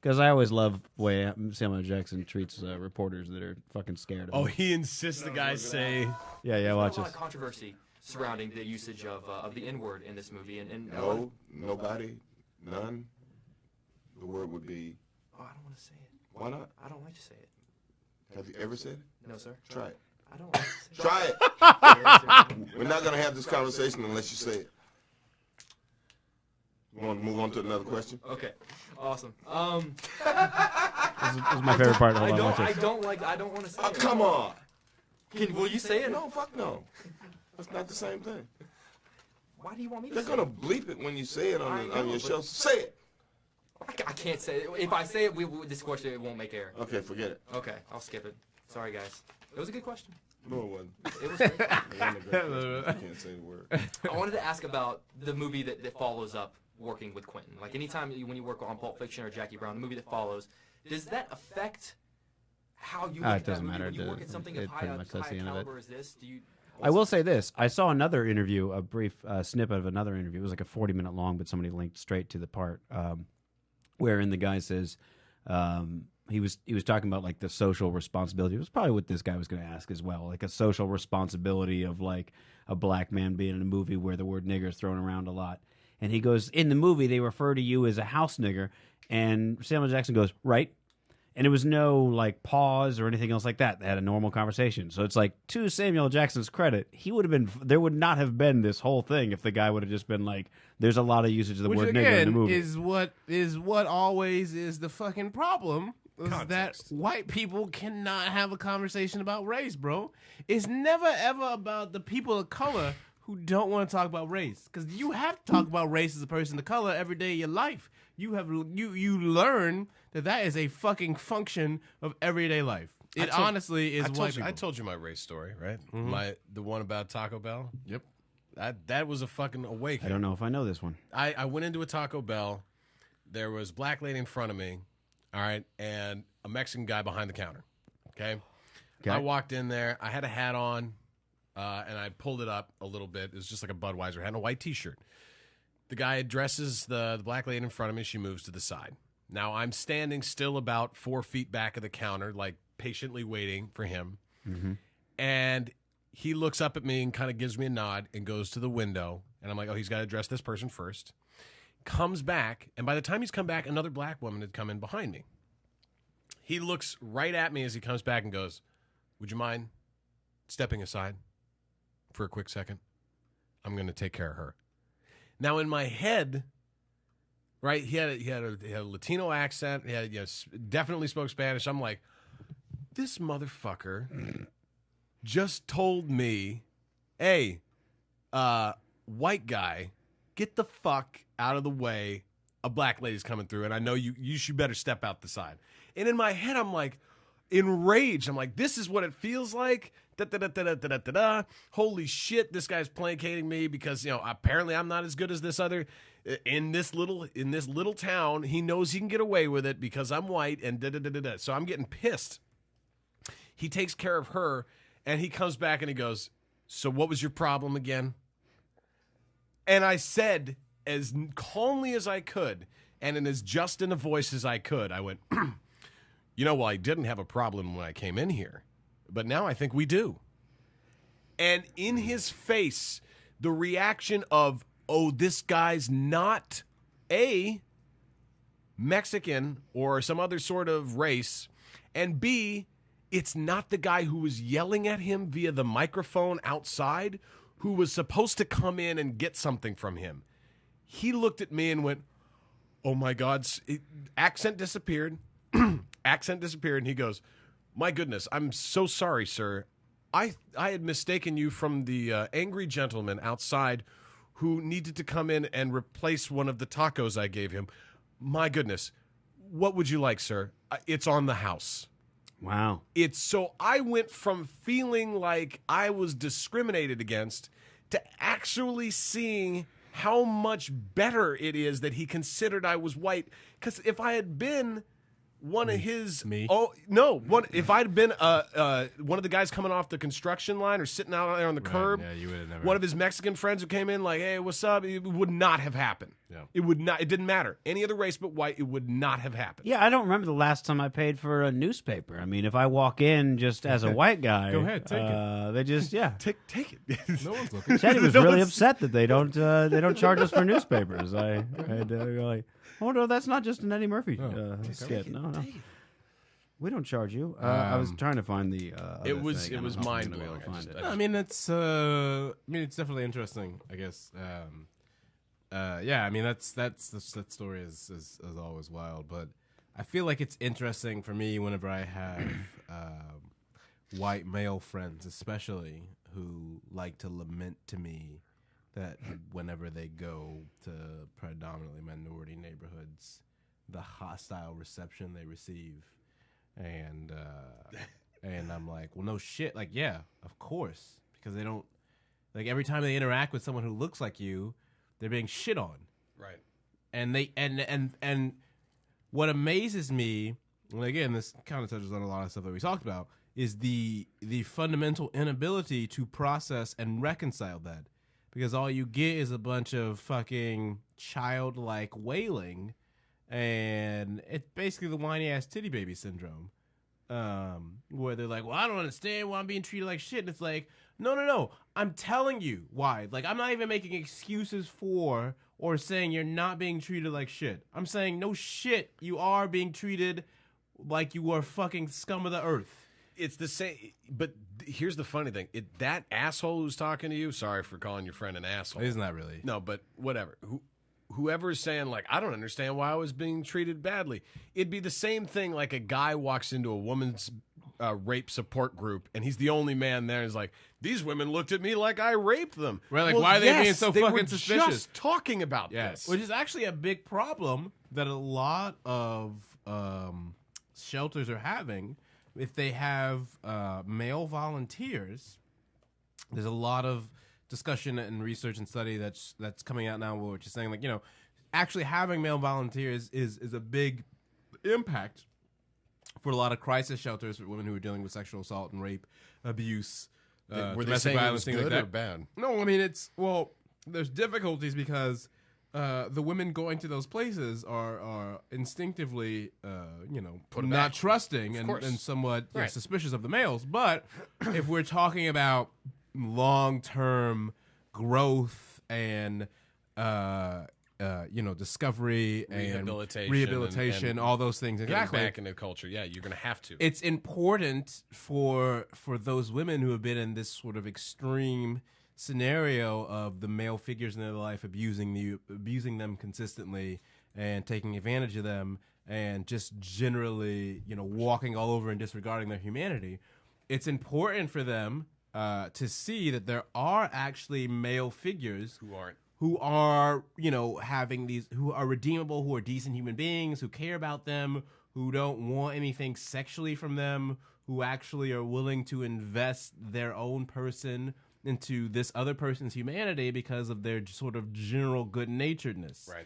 because I always love the way Samuel Jackson treats reporters that are fucking scared of him. Oh, he insists the guys say. Yeah, watch There's a lot this. of controversy surrounding the usage of the N-word in this movie, and No, nobody, none. The word would be. Oh, I don't want to say it. Why not? I don't like to say it. Have you ever said it? No, sir. Try it. I don't like to say Try it. it. We're not gonna have this conversation unless you say it. You want to move on to another question? Okay, awesome. This is my favorite part. Hold on, watch I this. don't want to say Oh, it. come on. Will you say it? No, fuck no. That's not the same thing. Why do you want me to They're say gonna it? bleep it when you say it I on know, your but- show. Say it. I can't say it. If I say it, this question it won't make air. Okay, forget it. Okay, I'll skip it. Sorry, guys. It was a good question. No, it wasn't. It was great. It wasn't a great question. You can't say the word. I wanted to ask about the movie that follows up working with Quentin. Like anytime when you work on Pulp Fiction or Jackie Brown, the movie that follows, does that affect how you look at It doesn't that movie? matter. When you work at something It of pretty high much that's the end of it. caliber as this, do you? I will say this. I saw another interview, a brief snippet of another interview. It was like a 40-minute long, but somebody linked straight to the part wherein the guy says he was talking about like the social responsibility. It was probably what this guy was going to ask as well, like a social responsibility of like a black man being in a movie where the word nigger is thrown around a lot. And he goes, in the movie, they refer to you as a house nigger. And Samuel Jackson goes, right. And it was no like pause or anything else like that. They had a normal conversation. So it's like, to Samuel Jackson's credit, there would not have been this whole thing if the guy would have just been like, there's a lot of usage of the Which word again nigger in the movie. is what always is the fucking problem. Is that Context. white people cannot have a conversation about race, bro. It's never ever about the people of color who don't want to talk about race, because you have to talk about race as a person of color every day of your life. You learn that is a fucking function of everyday life. It honestly is white people. I told you my race story, right? Mm-hmm. The one about Taco Bell. Yep. That was a fucking awakening. I don't know if I know this one. I went into a Taco Bell. There was a black lady in front of me, all right, and a Mexican guy behind the counter. Okay. I walked in there. I had a hat on, and I pulled it up a little bit. It was just like a Budweiser hat and a white T-shirt. The guy addresses the black lady in front of me. She moves to the side. Now, I'm standing still about 4 feet back of the counter, like patiently waiting for him. Mm-hmm. And he looks up at me and kind of gives me a nod and goes to the window. And I'm like, oh, he's got to address this person first. Comes back, and by the time he's come back, another black woman had come in behind me. He looks right at me as he comes back and goes, would you mind stepping aside for a quick second? I'm going to take care of her. Now, in my head, right, he had a Latino accent. He had, definitely spoke Spanish. I'm like, this motherfucker just told me, hey, white guy, get the fuck out of the way. A black lady's coming through, and I know you should better step out the side. And in my head, I'm like, enraged. I'm like, this is what it feels like. Da-da-da-da-da-da-da-da. Holy shit, this guy's placating me because, apparently I'm not as good as this other. In this little town, he knows he can get away with it because I'm white and da-da-da-da-da. So I'm getting pissed. He takes care of her, and he comes back and he goes, so what was your problem again? And I said, as calmly as I could, and in as just in a voice as I could, I went, well, I didn't have a problem when I came in here, but now I think we do. And in his face, the reaction of, oh, this guy's not A, Mexican or some other sort of race, and B, it's not the guy who was yelling at him via the microphone outside who was supposed to come in and get something from him. He looked at me and went, oh my God, accent disappeared. Accent disappeared, and he goes, my goodness, I'm so sorry, sir. I had mistaken you from the angry gentleman outside who needed to come in and replace one of the tacos I gave him. My goodness, what would you like, sir? It's on the house. Wow. So I went from feeling like I was discriminated against to actually seeing how much better it is that he considered I was white. Because if I had been one of his, if I'd been one of the guys coming off the construction line or sitting out there on the curb, you would have never. One of his Mexican friends who came in like, hey, what's up? It would not have happened. Yeah. It would not. It didn't matter. Any other race but white, it would not have happened. Yeah, I don't remember the last time I paid for a newspaper. I mean, if I walk in just as a white guy, Go ahead, take it. They just take it. No one's looking. Teddy was really upset that they don't charge us for newspapers. I had to go like, oh no, that's not just an Eddie Murphy skit. No. We don't charge you. I was trying to find the. It was mind blowing. I mean, it's definitely interesting. I guess. I mean, that story is always wild, but I feel like it's interesting for me whenever I have white male friends, especially who like to lament to me that whenever they go to predominantly minority neighborhoods, the hostile reception they receive. And I'm like, well, no shit. Like, yeah, of course, because they don't like every time they interact with someone who looks like you, they're being shit on. Right. And they and what amazes me, and again, this kind of touches on a lot of stuff that we talked about, is the fundamental inability to process and reconcile that, because all you get is a bunch of fucking childlike wailing. And it's basically the whiny ass titty baby syndrome, where they're like, well, I don't understand why I'm being treated like shit. And it's like, no. I'm telling you why. Like, I'm not even making excuses for or saying you're not being treated like shit. I'm saying, no shit, you are being treated like you are fucking scum of the earth. It's the same, but here's the funny thing. That asshole who's talking to you, sorry for calling your friend an asshole. Isn't that really? No, but whatever. Whoever is saying, like, I don't understand why I was being treated badly. It'd be the same thing like a guy walks into a woman's rape support group, and he's the only man there. He's like, these women looked at me like I raped them. Right, like, why are they being so fucking suspicious? They were just talking about this. Which is actually a big problem that a lot of shelters are having, if they have male volunteers, there's a lot of discussion and research and study that's coming out now, which is saying like, you know, actually having male volunteers is a big impact for a lot of crisis shelters for women who are dealing with sexual assault and rape, abuse, were they domestic saying violence, it things was like good that. or bad? No, I mean there's difficulties because the women going to those places are instinctively, not trusting and somewhat suspicious of the males. But if we're talking about long-term growth and discovery and rehabilitation, all those things, exactly. Back into culture, yeah, you're going to have to. It's important for those women who have been in this sort of extreme scenario of the male figures in their life abusing them consistently and taking advantage of them and just generally, walking all over and disregarding their humanity. It's important for them to see that there are actually male figures who are having these, who are redeemable, who are decent human beings, who care about them, who don't want anything sexually from them, who actually are willing to invest their own person into this other person's humanity because of their sort of general good-naturedness. Right.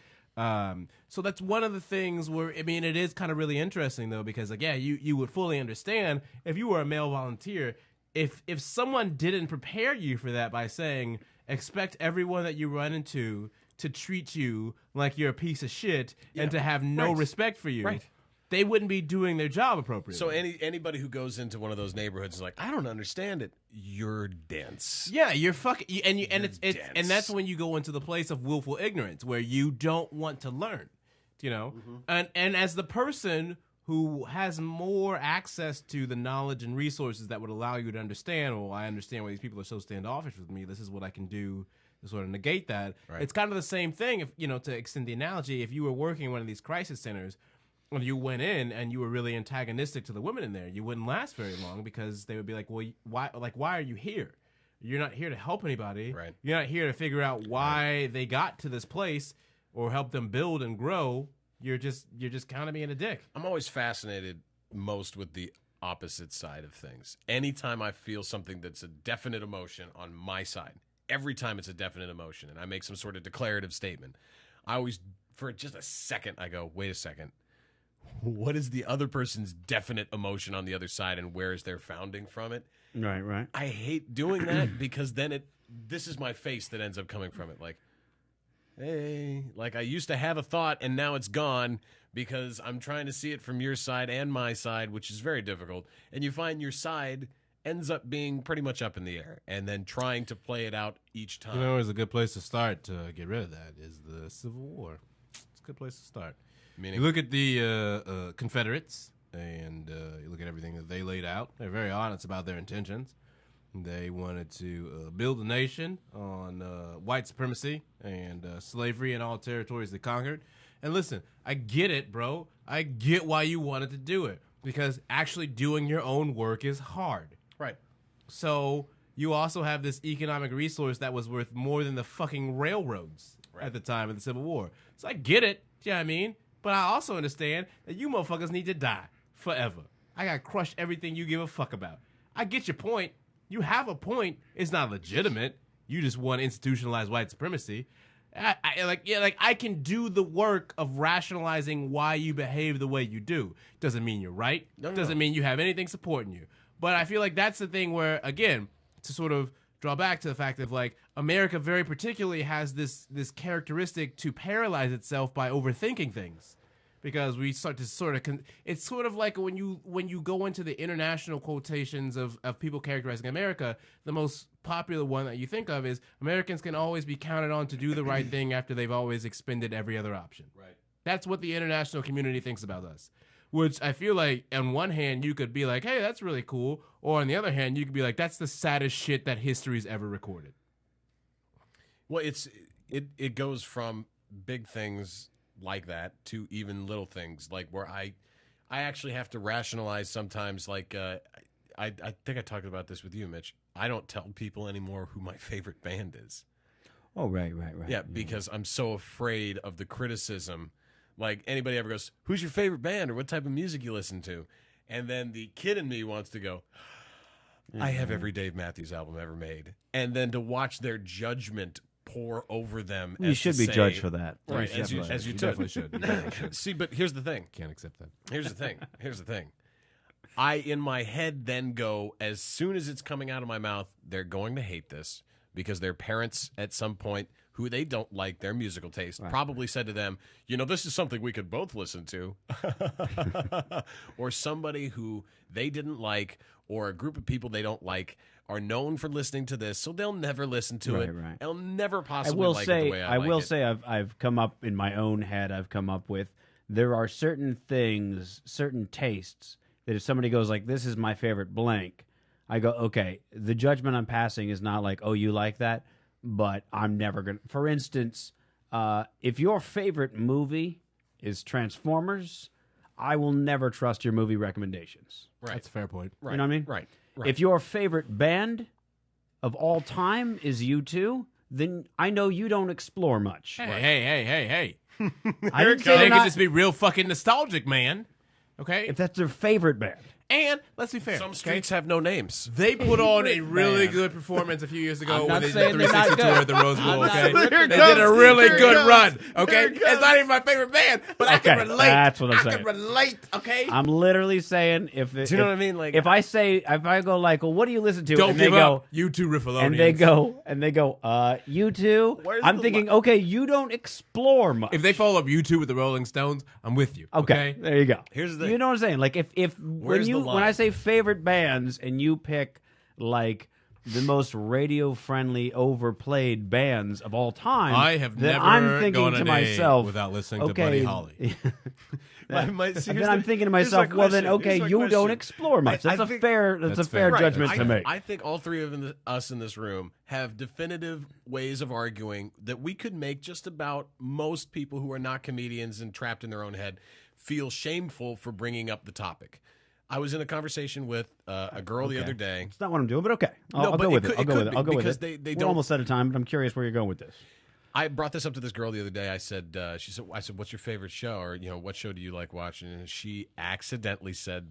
So that's one of the things where, I mean, it is kind of really interesting, though, because, like, yeah, you would fully understand if you were a male volunteer, if someone didn't prepare you for that by saying, expect everyone that you run into to treat you like you're a piece of shit and to have no respect for you. Right. They wouldn't be doing their job appropriately. So anybody who goes into one of those neighborhoods is like, I don't understand it. You're dense. Yeah, you're fucking, and that's when you go into the place of willful ignorance, where you don't want to learn, and as the person who has more access to the knowledge and resources that would allow you to understand, well, I understand why these people are so standoffish with me. This is what I can do to sort of negate that. Right. It's kind of the same thing. If to extend the analogy, if you were working in one of these crisis centers, when you went in and you were really antagonistic to the women in there, you wouldn't last very long because they would be like, well, why are you here? You're not here to help anybody. Right. You're not here to figure out why they got to this place or help them build and grow. You're just kind of being a dick. I'm always fascinated most with the opposite side of things. Anytime I feel something that's a definite emotion on my side, every time it's a definite emotion and I make some sort of declarative statement, I always, for just a second, I go, wait a second. What is the other person's definite emotion on the other side, and where is their founding from it? Right. I hate doing that because then this is my face that ends up coming from it. Like, hey, like I used to have a thought and now it's gone because I'm trying to see it from your side and my side, which is very difficult. And you find your side ends up being pretty much up in the air and then trying to play it out each time. It's a good place to start to get rid of that is the Civil War. It's a good place to start. Meaning? You look at the Confederates, and you look at everything that they laid out. They're very honest about their intentions. They wanted to build a nation on white supremacy and slavery in all territories they conquered. And listen, I get it, bro. I get why you wanted to do it, because actually doing your own work is hard. Right. So you also have this economic resource that was worth more than the fucking railroads at the time of the Civil War. So I get it. You know what I mean? But I also understand that you motherfuckers need to die forever. I gotta crush everything you give a fuck about. I get your point. You have a point. It's not legitimate. You just want institutionalized white supremacy. I can do the work of rationalizing why you behave the way you do. Doesn't mean you're right. Doesn't mean you have anything supporting you. But I feel like that's the thing where, again, to sort of draw back to the fact of, like, America very particularly has this characteristic to paralyze itself by overthinking things. Because we start to it's sort of like when you go into the international quotations of people characterizing America, the most popular one that you think of is Americans can always be counted on to do the right thing after they've always expended every other option. Right. That's what the international community thinks about us. Which I feel like on one hand you could be like, hey, that's really cool. Or on the other hand, you could be like, that's the saddest shit that history's ever recorded. Well, it goes from big things like that to even little things like where I actually have to rationalize sometimes. Like I think I talked about this with you, Mitch. I don't tell people anymore who my favorite band is. Oh, right. Yeah, because I'm so afraid of the criticism. Like, anybody ever goes, who's your favorite band or what type of music you listen to? And then the kid in me wants to go, I have every Dave Matthews album ever made. And then to watch their judgment pour over them. You should be judged for that. Right, as you definitely should. See, but here's the thing. Can't accept that. Here's the thing. I, in my head, then go, as soon as it's coming out of my mouth, they're going to hate this because their parents at some point, who they don't like their musical taste, probably said to them, this is something we could both listen to. Or somebody who they didn't like, or a group of people they don't like, are known for listening to this, so they'll never listen to it. Right. They'll never possibly like it the way I like it. I will say I've come up in my own head, I've come up with, there are certain things, certain tastes, that if somebody goes like, this is my favorite blank, I go, okay, the judgment I'm passing is not like, oh, you like that? But I'm never going to... For instance, if your favorite movie is Transformers, I will never trust your movie recommendations. Right. That's a fair point. Right. You know what I mean? Right. If your favorite band of all time is U2, then I know you don't explore much. Hey. I didn't say They they're can not, just be real fucking nostalgic, man. Okay? if that's their favorite band. And let's be fair. Some streets have no names. They put on a really good performance a few years ago when not they did saying the they're not 360 tour at the Rose Bowl, I'm not okay? saying- They did a really good run, okay? It's not even my favorite band, but I can Okay, relate. that's what I'm I saying. can relate, okay? I'm literally saying if Do you know what I mean? Like, if I go like, well, what do you listen to? Don't and give they up. go, You two Riffalonians. and they go, U2. Where's I'm the thinking, okay, you don't explore much. If they follow up U2 with the Rolling Stones, I'm with you, okay, there you go. Here's the thing. You know what I'm saying? Like if Where's the when I line? say favorite bands and you pick like the most radio friendly overplayed bands of all time, I have then never I'm thinking gone to a day myself without listening okay, to Buddy Holly. then I'm thinking to myself, well, then okay, you don't explore much. That's a fair Right. judgment to make. I think all three of us in this room have definitive ways of arguing that we could make just about most people who are not comedians and trapped in their own head feel shameful for bringing up the topic. I was in a conversation with a girl the other day. It's not what I'm doing, but okay. No, I'll but go it with could- it. I'll it go could with it. be I'll go with because it. they We're don't- almost out of time, but I'm curious where you're going with this. I brought this up to this girl the other day. I said, I said, what's your favorite show? Or, what show do you like watching? And she accidentally said,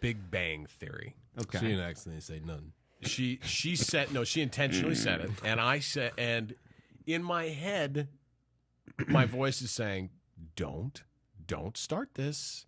Big Bang Theory. Okay. She didn't accidentally say none. She said, no, she intentionally said it. And I said, and in my head, my voice is saying, don't start this.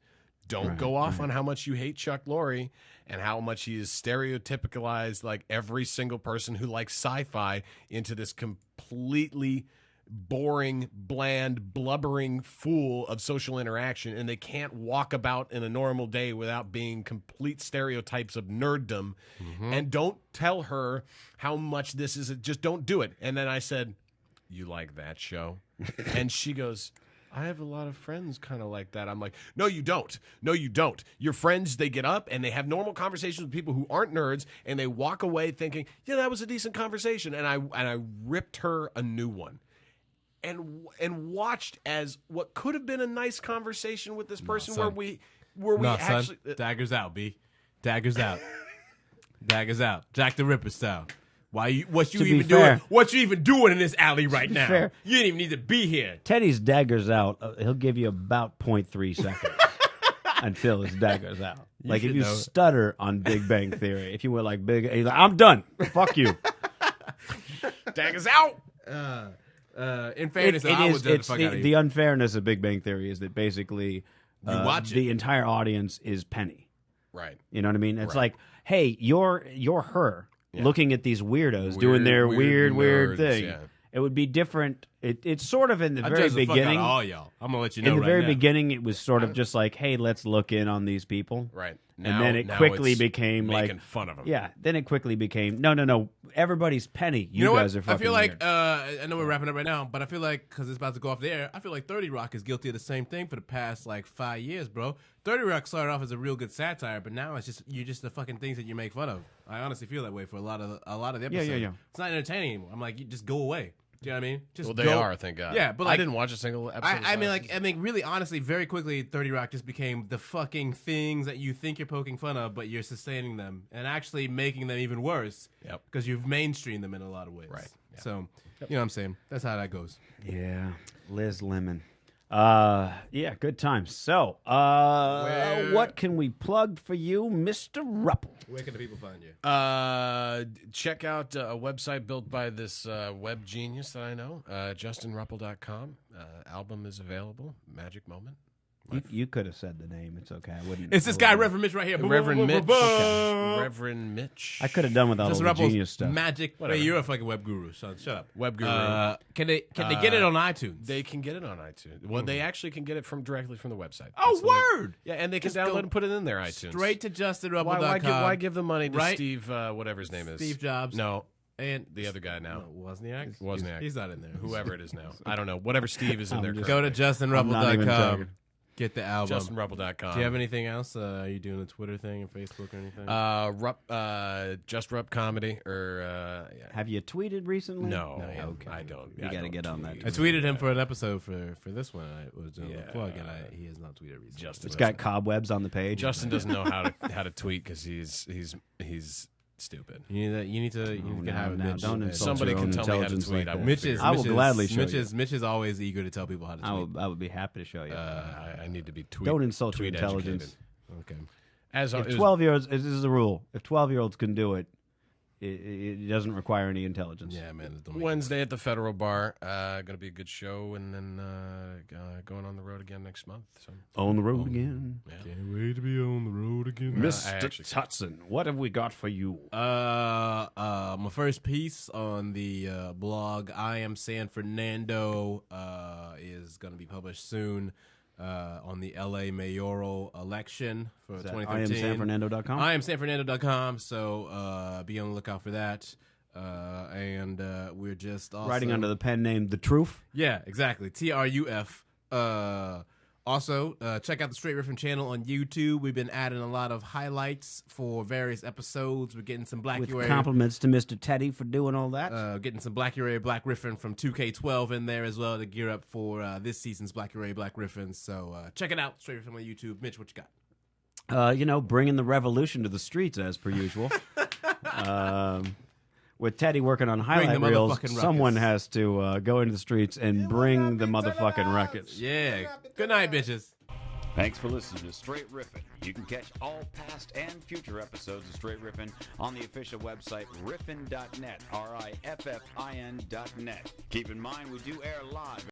Don't go off on how much you hate Chuck Lorre and how much he is stereotypicalized like every single person who likes sci-fi into this completely boring, bland, blubbering fool of social interaction, and they can't walk about in a normal day without being complete stereotypes of nerddom. And don't tell her how much this is. Just don't do it. And then I said, you like that show? And she goes, I have a lot of friends kind of like that. I'm like, no, you don't. No, you don't. Your friends, they get up and they have normal conversations with people who aren't nerds, and they walk away thinking, yeah, that was a decent conversation. And I ripped her a new one. And watched as what could have been a nice conversation with this person where we actually Daggers out, B. Daggers out. Daggers out. Jack the Ripper style. What you even doing? What you even doing in this alley right now? fair. You didn't even need to be here. Teddy's daggers out. He'll give you about 0.3 seconds until his daggers out. Like if you stutter on Big Bang Theory, if you were like big, he's like, I'm done. Fuck you. daggers out. In fairness, I would judge the fuck out of you. The unfairness of Big Bang Theory is that basically watch the entire audience is Penny. Right. You know what I mean? It's Right. like, hey, you're her looking at these weirdos doing their weird nerds, thing. yeah. It would be different. It's sort of in the I very judge the fuck out beginning. of all y'all. I'm gonna let you know. In the right very now. beginning, it was sort of just like, hey, let's look in on these people. Right. And then it now quickly it's became making like fun of them. Yeah. Then it quickly became no. Everybody's Penny. You, know guys what? are fucking I feel like weird. I know we're wrapping up right now, but I feel like because it's about to go off the air, I feel like 30 Rock is guilty of the same thing for the past like 5 years, bro. 30 Rock started off as a real good satire, but now it's just the fucking things that you make fun of. I honestly feel that way for a lot of the episodes. Yeah. It's not entertaining anymore. I'm like, you just go away. Do you know what I mean? Just Well, they go. are, thank God. Yeah, but I like, didn't watch a single episode. I mean, really, honestly, very quickly, 30 Rock just became the fucking things that you think you're poking fun of, but you're sustaining them and actually making them even worse. Yep. Because you've mainstreamed them in a lot of ways. Right. Yeah. So, you know what I'm saying? That's how that goes. Yeah. Liz Lemon. Yeah, good times. So, what can we plug for you, Mr. Rupple? Where can the people find you? Check out a website built by this web genius that I know, justinrupple.com. Album is available. Magic Moment. You could have said the name. It's okay. I wouldn't. It's this guy, Reverend Mitch, right here. Reverend Mitch. Okay. Reverend Mitch. I could have done without all the genius stuff. Magic. Wait, you're a fucking web guru, son. Shut up. Web guru. Can they get it on iTunes? They can get it on iTunes. Well, they actually can get it directly from the website. Oh, word! Yeah, and they can download and put it in their iTunes. Straight to JustinRupple.com. Why give the money to Right? Steve, whatever his name is? Steve Jobs. No. And the other guy now. Wozniak? Wozniak. He's not in there. Whoever it is now. I don't know. Whatever Steve is in there. Go to JustinRupple.com. Get the album. JustinRupple.com. Do you have anything else? Are you doing a Twitter thing or Facebook or anything? Just Rupp Comedy. Or have you tweeted recently? No, okay. I don't. You got to get on that. I tweeted him for an episode for this one. I was doing a plug, and he has not tweeted recently. It's got cobwebs on the page. Justin doesn't know how to tweet because he's stupid. You need to have Mitch. Don't insult Somebody your can own tell me how to intelligence tweet. like that. I will gladly show you. Mitch is always eager to tell people how to tweet. I would be happy to show you. I need to be tweet. Don't insult your tweet intelligence. Educated. Okay. As if 12-year-olds, this is the rule. If 12-year-olds can do it, it doesn't require any intelligence. Yeah, man. Wednesday at the Federal Bar. Going to be a good show, and then going on the road again next month. So. On the road again. Yeah. Can't wait to be on the road again. Mr. Tutson, what have we got for you? My first piece on the blog, I Am San Fernando, is going to be published soon. On the LA mayoral election for 2013. IamSanFernando.com? IamSanFernando.com, so be on the lookout for that. And we're just also... Writing under the pen name The Truth? Yeah, exactly. TRUF. Also, check out the Straight Riffin channel on YouTube. We've been adding a lot of highlights for various episodes. We're getting some With compliments to Mr. Teddy for doing all that. Getting some Black Riffin from 2K12 in there as well to gear up for this season's Black Riffin. So check it out. Straight Riffin on YouTube. Mitch, what you got? Bringing the revolution to the streets as per usual. With Teddy working on highlight reels, someone has to go into the streets and bring the motherfucking ruckus. Yeah. Good night, bitches. Thanks for listening to Straight Riffin. You can catch all past and future episodes of Straight Riffin on the official website riffin.net, RIFFIN.net. Keep in mind, we do air live